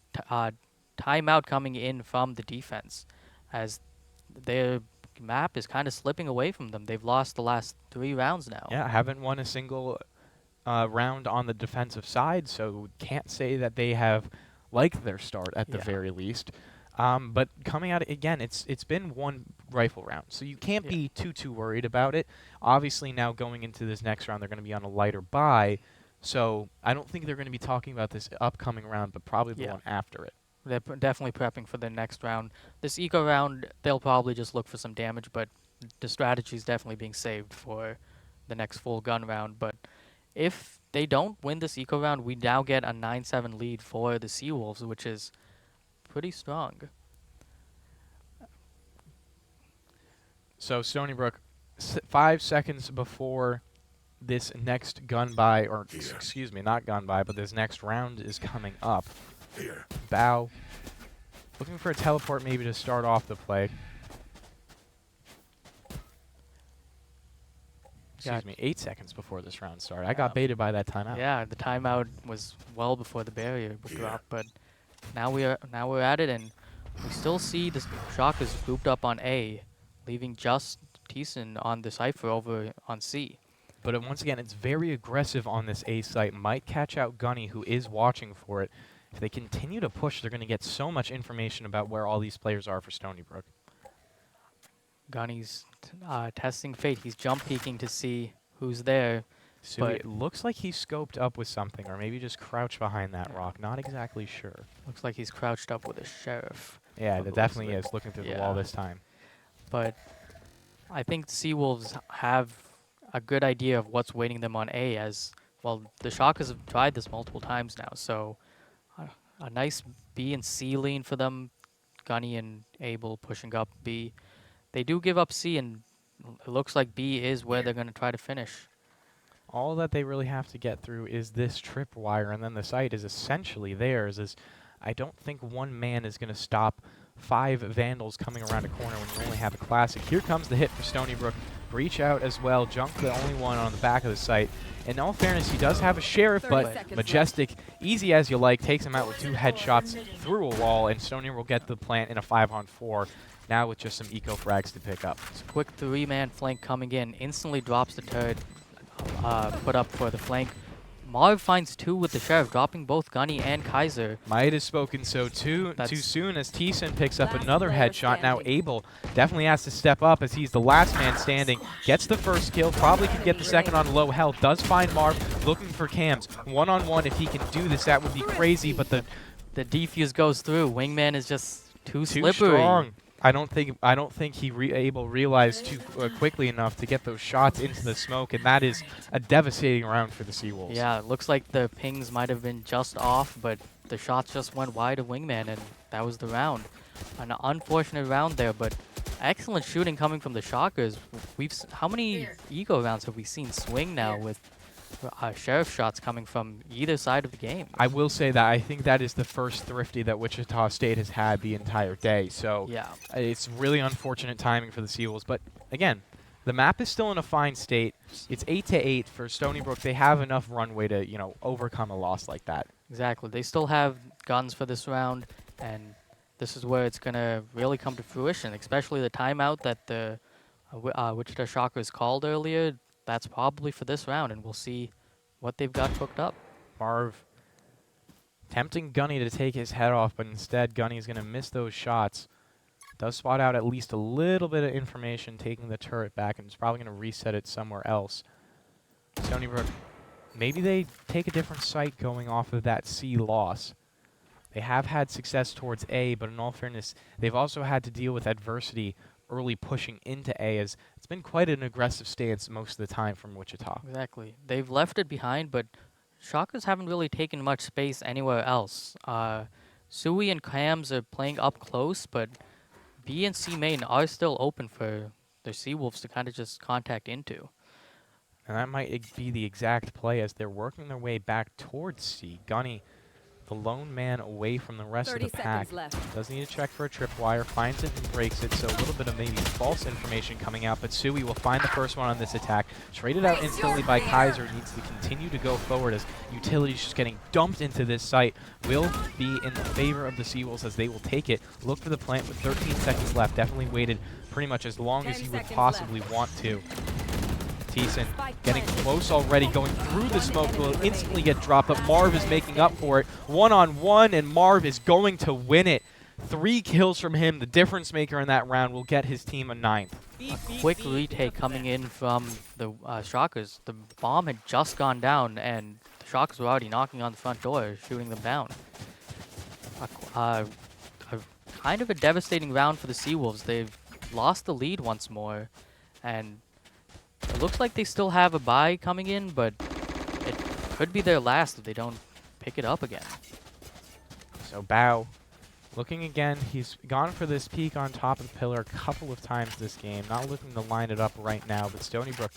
S2: timeout coming in from the defense, as their map is kind of slipping away from them. They've lost the last 3 rounds now.
S1: Yeah, haven't won a single round on the defensive side, so can't say that they have liked their start at the very least. But coming out again, it's been one rifle round, so you can't be too worried about it. Obviously, now going into this next round, they're going to be on a lighter buy, so I don't think they're going to be talking about this upcoming round, but probably the one after it.
S2: They're definitely prepping for the next round. This eco round, they'll probably just look for some damage, but the strategy is definitely being saved for the next full gun round. But if they don't win this eco round, we now get a 9-7 lead for the Seawolves, which is pretty strong.
S1: So Stony Brook, 5 seconds before this next gun buy, or excuse me, not gun buy, but this next round is coming up. Bao looking for a teleport maybe to start off the play. Excuse me, 8 seconds before this round started. I got baited by that timeout.
S2: Yeah, the timeout was well before the barrier would drop, but now we're at it, and we still see the Shockers grouped up on A, leaving just Thiessen on the Cypher over on C.
S1: But once again, it's very aggressive on this A site. Might catch out Gunny, who is watching for it. If they continue to push, they're going to get so much information about where all these players are for Stony Brook.
S2: Gunny's testing fate. He's jump peeking to see who's there.
S1: So
S2: But
S1: it looks like he scoped up with something, or maybe just crouched behind that rock. Not exactly sure.
S2: Looks like he's crouched up with a sheriff.
S1: Yeah,
S2: from
S1: that
S2: the looks of
S1: definitely
S2: it.
S1: is, looking through the wall this time.
S2: But I think the Seawolves have a good idea of what's waiting them on A, as well. The Shockers have tried this multiple times now, so a nice B and C lean for them. Gunny and Abel pushing up B. They do give up C, and it looks like B is where they're going to try to finish.
S1: All that they really have to get through is this tripwire, and then the site is essentially theirs. I don't think one man is going to stop 5 Vandals coming around a corner when you only have a classic. Here comes the hit for Stony Brook. Breach out as well. Junk the only one on the back of the site. In all fairness, he does have a sheriff,
S3: 30
S1: but
S3: seconds
S1: Majestic, easy as you like, takes him out with 2 headshots through a wall, and Stony will get the plant in a 5-on-4. Now with just some eco frags to pick up.
S2: It's a quick 3-man flank coming in. Instantly drops the turret put up for the flank. Marv finds 2 with the sheriff, dropping both Gunny and Kaiser.
S1: Might have spoken so too soon as Thiessen picks up
S3: Last
S1: another
S3: player
S1: headshot. Now
S3: standing.
S1: Abel definitely has to step up as he's the last man standing. Gets the first kill, probably could get the second on low health. Does find Marv looking for cams. 1-on-1, if he can do this, that would be crazy, but the
S2: defuse goes through. Wingman is just too
S1: too
S2: slippery.
S1: strong. I don't think he Abel realized too quickly enough to get those shots into the smoke, and that is a devastating round for the Seawolves.
S2: Yeah, it looks like the pings might have been just off, but the shots just went wide of Wingman, and that was the round. An unfortunate round there, but excellent shooting coming from the Shockers. How many ego rounds have we seen swing now with sheriff shots coming from either side of the game?
S1: I will say that I think that is the first thrifty that Wichita State has had the entire day. So
S2: yeah,
S1: it's really unfortunate timing for the Seawolves. But again, the map is still in a fine state. It's 8-8 for Stony Brook. They have enough runway to, overcome a loss like that.
S2: exactly. They still have guns for this round, and this is where it's going to really come to fruition, especially the timeout that the Wichita Shockers called earlier. That's probably for this round, and we'll see what they've got cooked up.
S1: Marv Tempting Gunny to take his head off, but instead Gunny's going to miss those shots. Does spot out at least a little bit of information, taking the turret back, and is probably going to reset it somewhere else. Stony Brook, maybe they take a different site going off of that C loss. They have had success towards A, but in all fairness, they've also had to deal with adversity early pushing into A, as it's been quite an aggressive stance most of the time from Wichita.
S2: Exactly. They've left it behind, but Shockers haven't really taken much space anywhere else. Sui and Cams are playing up close, but B and C main are still open for their Seawolves to kind of just contact into.
S1: And that might be the exact play as they're working their way back towards C. Gunny, the lone man away from the rest of
S3: 30
S1: the pack.
S3: seconds left.
S1: Does need to check for a tripwire, finds it and breaks it, so a little bit of maybe false information coming out, but Sui will find the first one on this attack. Traded out instantly by Kaiser, needs to continue to go forward as Utility's just getting dumped into this site. Will be in favor of the Seawolves as they will take it. Look for the plant with 13 seconds left. Definitely waited pretty much as long as he would possibly want to. Thiessen getting close already, going through the smoke, will instantly get dropped, but Marv is making up for it. One-on-one, and Marv is going to win it. 3 kills from him, the difference maker in that round, will get his team a 9th.
S2: A quick retake coming in from the Shockers. The bomb had just gone down, and the Shockers were already knocking on the front door, shooting them down. A kind of a devastating round for the Seawolves. They've lost the lead once more, and it looks like they still have a bye coming in, but it could be their last if they don't pick it up again.
S1: So Bao looking again. He's gone for this peek on top of the pillar a couple of times this game. Not looking to line it up right now, but Stony Brook,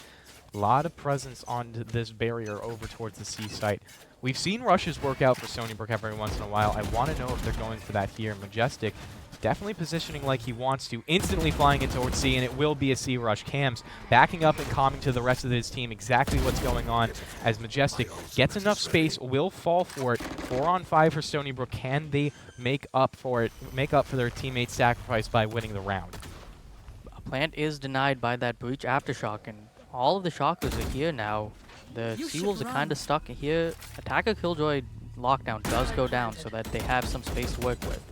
S1: a lot of presence on this barrier over towards the C site. We've seen rushes work out for Stony Brook every once in a while. I want to know if they're going for that here. Majestic definitely positioning like he wants to, instantly flying in towards C, and it will be a C rush. Cams backing up and calming to the rest of his team exactly what's going on as Majestic gets enough space, will fall for it. 4-on-5 for Stony Brook. Can they make up for it, make up for their teammates' sacrifice by winning the round?
S2: A plant is denied by that breach aftershock, and all of the Shockers are here now. The Seawolves are kind of stuck here. Attacker Killjoy lockdown does go down so that they have some space to work with.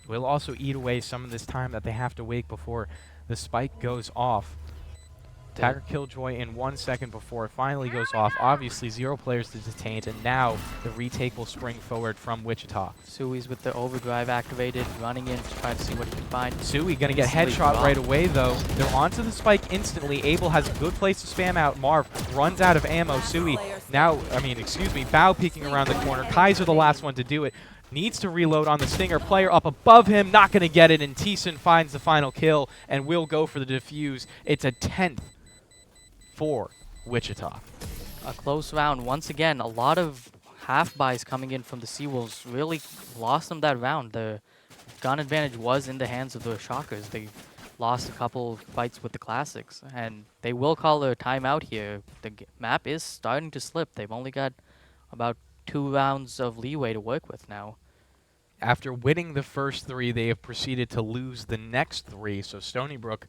S1: Will also eat away some of this time that they have to wait before the spike goes off. Attacker Killjoy in 1 second before it finally goes off. Obviously 0 players to detain, and now the retake will spring forward from Wichita.
S2: Sui's with the overdrive activated, running in to try to see what he can find.
S1: Sui gonna get headshot right away though. They're onto the spike instantly. Abel has a good place to spam out. Marv runs out of ammo. Sui now, Bao peeking around the corner. Kaiser the last one to do it. Needs to reload on the Stinger. Player up above him, not gonna get it, and Thiessen finds the final kill and will go for the defuse. It's a 10th for Wichita.
S2: A close round. Once again, a lot of half buys coming in from the Seawolves really lost them that round. The gun advantage was in the hands of the Shockers. They lost a couple fights with the Classics, and they will call a timeout here. The map is starting to slip. They've only got about 2 rounds of leeway to work with now.
S1: After winning the first 3, they have proceeded to lose the next 3, so Stony Brook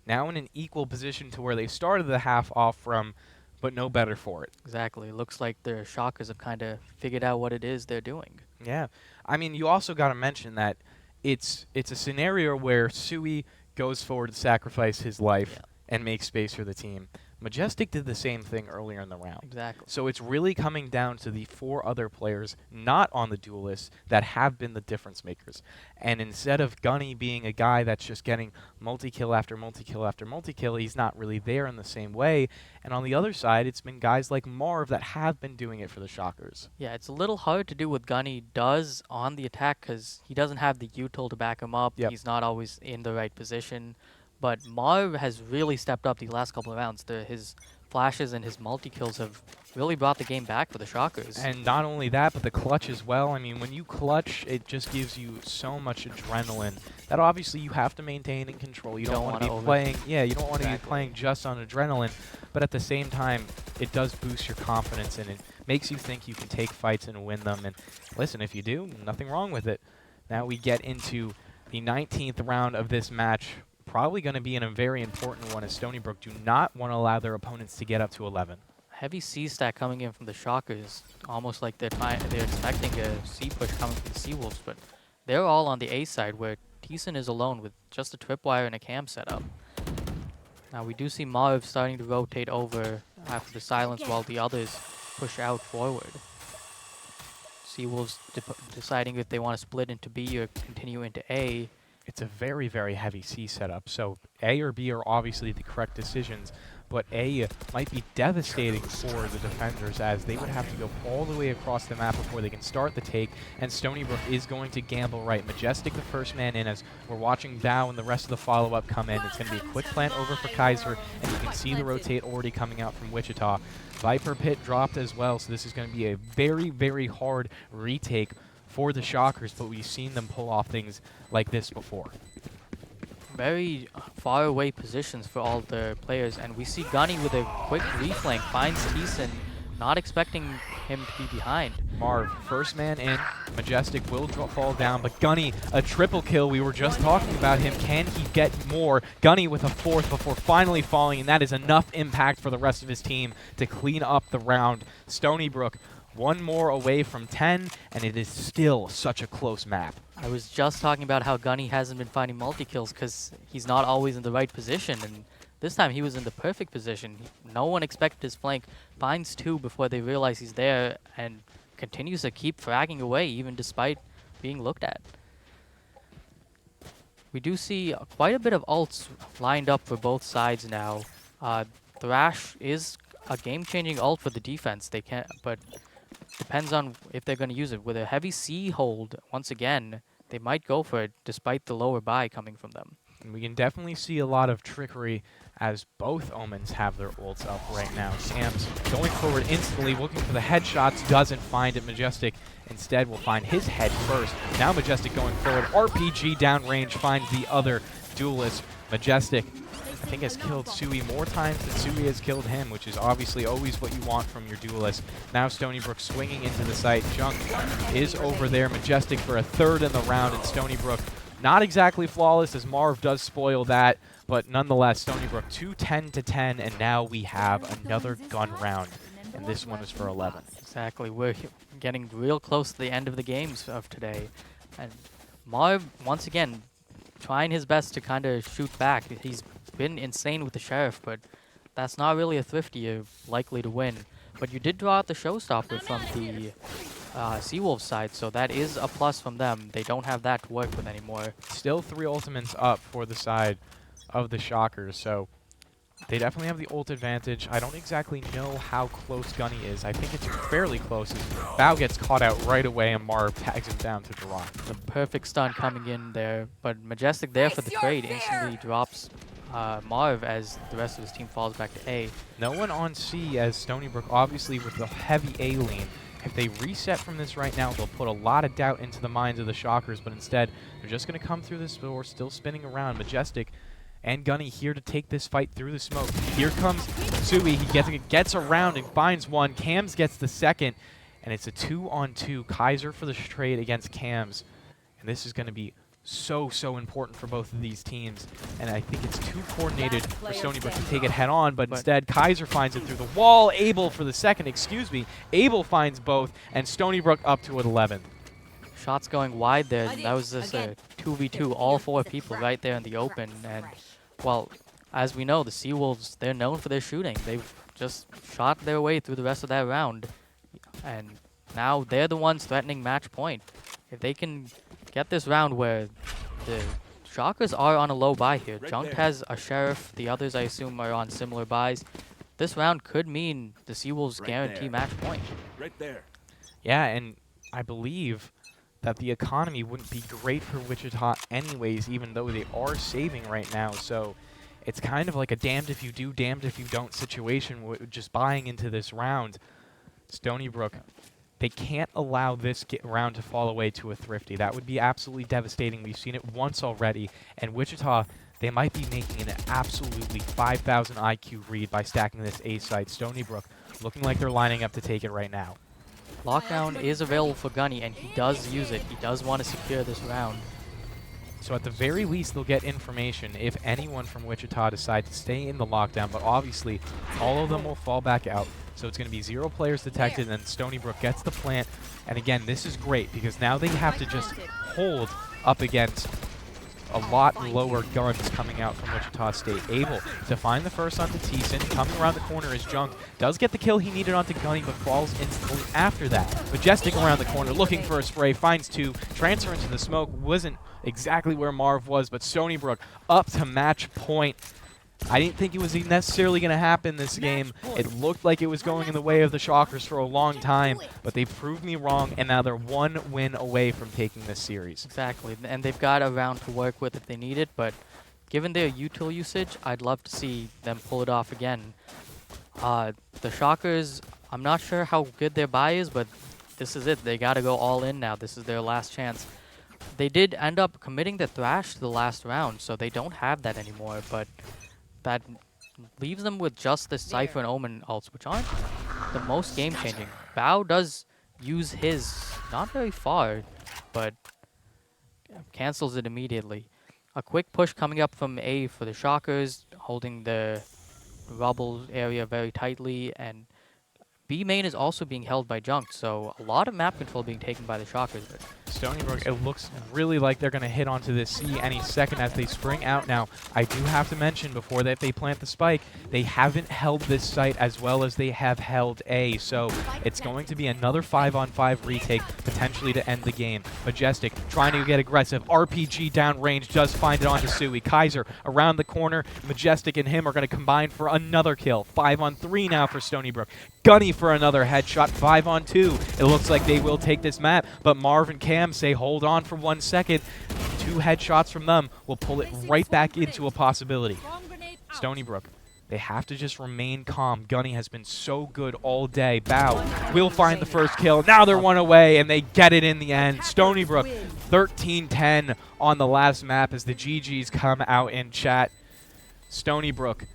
S1: now in an equal position to where they started the half off from, but no better for it.
S2: Exactly. Looks like the Shockers have kind of figured out what it is they're doing.
S1: Yeah. I mean, you also got to mention that it's a scenario where Sui goes forward to sacrifice his life and make space for the team. Majestic did the same thing earlier in the round.
S2: Exactly.
S1: So it's really coming down to the 4 other players not on the duel list that have been the difference makers. And instead of Gunny being a guy that's just getting multi-kill after multi-kill after multi-kill, he's not really there in the same way. And on the other side, it's been guys like Marv that have been doing it for the Shockers.
S2: Yeah, it's a little hard to do what Gunny does on the attack because he doesn't have the util to back him up.
S1: Yep.
S2: He's not always in the right position. But Marv has really stepped up the last couple of rounds. His flashes and his multi-kills have really brought the game back for the Shockers.
S1: And not only that, but the clutch as well. I mean, when you clutch, it just gives you so much adrenaline that obviously you have to maintain and control. You don't want to be playing, you don't want to be playing just on adrenaline, but at the same time, it does boost your confidence and it makes you think you can take fights and win them. And listen, if you do, nothing wrong with it. Now we get into the 19th round of this match. Probably going to be in a very important one as Stony Brook do not want to allow their opponents to get up to 11.
S2: heavy C stack coming in from the Shockers, almost like they're expecting a C push coming from the Seawolves, but they're all on the A side where Thiessen is alone with just a tripwire and a cam setup. Now we do see Marv starting to rotate over after the silence while the others push out forward. Seawolves deciding if they want to split into B or continue into A.
S1: It's a very, very heavy C setup, so A or B are obviously the correct decisions, but A might be devastating for the defenders as they would have to go all the way across the map before they can start the take, and Stony Brook is going to gamble right. Majestic the first man in as we're watching Bao and the rest of the follow-up come in. It's going to be a quick plant over for Kaiser, and you can see the rotate already coming out from Wichita. Viper Pit dropped as well, so this is going to be a very, very hard retake for the Shockers, but we've seen them pull off things like this before.
S2: Very far away positions for all the players, and we see Gunny with a quick reflank, finds Thiessen, not expecting him to be behind.
S1: Marv, first man in, Majestic will fall down, but Gunny, a triple kill. We were just talking about him. Can he get more? Gunny with a fourth before finally falling, and that is enough impact for the rest of his team to clean up the round. Stony Brook, one more away from 10, and it is still such a close map.
S2: I was just talking about how Gunny hasn't been finding multi-kills because he's not always in the right position, and this time he was in the perfect position. No one expected his flank, finds 2 before they realize he's there, and continues to keep fragging away even despite being looked at. We do see quite a bit of ults lined up for both sides now. Thrash is a game-changing ult for the defense. They can't, but depends on if they're going to use it. With a heavy C hold, once again, they might go for it despite the lower buy coming from them.
S1: And we can definitely see a lot of trickery as both Omens have their ults up right now. Sam's going forward instantly, looking for the headshots, doesn't find it. Majestic instead will find his head first. Now Majestic going forward, RPG downrange, finds the other duelist. Majestic, I think, has killed Sui more times than Sui has killed him, which is obviously always what you want from your duelist. Now Stony Brook swinging into the site. Junk is over there. Majestic for a third in the round, and Stony Brook not exactly flawless as Marv does spoil that, but nonetheless, Stony Brook 10-10, and now we have another gun round, and this one is for 11.
S2: Exactly. We're getting real close to the end of the games of today. And Marv, once again, trying his best to kind of shoot back. He's been insane with the Sheriff, but that's not really a thrifty you're likely to win. But you did draw out the showstopper from the Seawolves side, so that is a plus from them. They don't have that to work with anymore.
S1: Still 3 ultimates up for the side of the Shockers, so they definitely have the ult advantage. I don't exactly know how close Gunny is. I think it's fairly close as Bao gets caught out right away and Marv tags him down to draw.
S2: The perfect stun coming in there, but Majestic there for the trade instantly drops Marv as the rest of his team falls back to A.
S1: No one on C as Stony Brook obviously with the heavy A lean. If they reset from this right now, they'll put a lot of doubt into the minds of the Shockers, but instead, they're just going to come through this door, still spinning around. Majestic and Gunny here to take this fight through the smoke. Here comes Sui. He gets around and finds one. Cams gets the second, and it's a 2-on-2. Kaiser for the trade against Cams, and this is going to be so important for both of these teams, and I think it's too coordinated for Stony Brook to take it head on, but instead Kaiser finds it through the wall. Abel for the second, Abel finds both, and Stony Brook up to 11.
S2: Shots going wide there. That was just a 2v2, all 4 people right there in the open, and well, as we know, the Seawolves, they're known for their shooting. They've just shot their way through the rest of that round, and now they're the ones threatening match point. If they can get this round where the Shockers are on a low buy here. Junk has a Sheriff. The others, I assume, are on similar buys. This round could mean the Seawolves guarantee match point.
S4: Right there.
S1: Yeah, and I believe that the economy wouldn't be great for Wichita anyways, even though they are saving right now. So it's kind of like a damned if you do, damned if you don't situation just buying into this round. Stony Brook, they can't allow this round to fall away to a thrifty. That would be absolutely devastating. We've seen it once already. And Wichita, they might be making an absolutely 5,000 IQ read by stacking this A site. Stony Brook looking like they're lining up to take it right now.
S2: Lockdown is available for Gunny, and he does use it. He does want to secure this round.
S1: So at the very least, they'll get information if anyone from Wichita decide to stay in the lockdown, but obviously all of them will fall back out. So it's going to be 0 players detected, and then Stony Brook gets the plant. And again, this is great because now they have to just hold up against a lot lower guns coming out from Wichita State. Able to find the first onto Thiessen. Coming around the corner is Junk. Does get the kill he needed onto Gunny, but falls instantly after that. Majestic around the corner, looking for a spray, finds 2. Transfer into the smoke. Wasn't exactly where Marv was, but Stony Brook up to match point. I didn't think it was necessarily going to happen this game. It looked like it was going in the way of the Shockers for a long time, but they proved me wrong, and now they're 1 win away from taking this series.
S2: Exactly, and they've got a round to work with if they need it, but given their util usage, I'd love to see them pull it off again. The Shockers, I'm not sure how good their buy is, but this is it. They got to go all in now. This is their last chance. They did end up committing the Thrash to the last round, so they don't have that anymore, but that leaves them with just the Cypher and Omen ults, which aren't the most game-changing. Bao does use his not very far, but cancels it immediately. A quick push coming up from A for the Shockers, holding the rubble area very tightly, and B main is also being held by Junk, so a lot of map control being taken by the Shockers. But
S1: Stony Brook, it looks really like they're going to hit onto this C any second as they spring out. Now, I do have to mention before that they plant the spike, they haven't held this site as well as they have held A, so it's going to be another 5-on-5 retake, potentially to end the game. Majestic trying to get aggressive. RPG downrange does find it onto Sui. Kaiser around the corner. Majestic and him are going to combine for another kill. 5-on-3 now for Stony Brook. Gunny for another headshot. 5-on-2. It looks like they will take this map, but Marv and Cam say hold on for 1 second. 2 headshots from them will pull it right back into a possibility. Stony Brook, they have to just remain calm. Gunny has been so good all day. Bao will find the first kill. Now they're 1 away, and they get it in the end. Stony Brook, 13-10 on the last map as the GGs come out in chat. Stony Brook,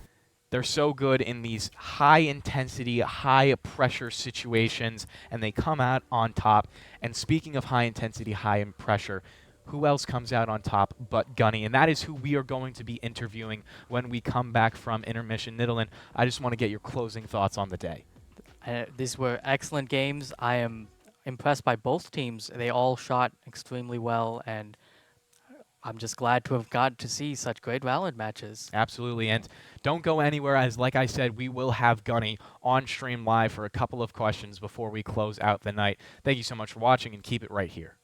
S1: they're so good in these high-intensity, high-pressure situations, and they come out on top. And speaking of high-intensity, high-pressure, who else comes out on top but Gunny? And that is who we are going to be interviewing when we come back from intermission. Nidalin, I just want to get your closing thoughts on the day.
S2: These were excellent games. I am impressed by both teams. They all shot extremely well, and I'm just glad to have got to see such great Valorant matches.
S1: Absolutely, and don't go anywhere, as like I said, we will have Gunny on stream live for a couple of questions before we close out the night. Thank you so much for watching, and keep it right here.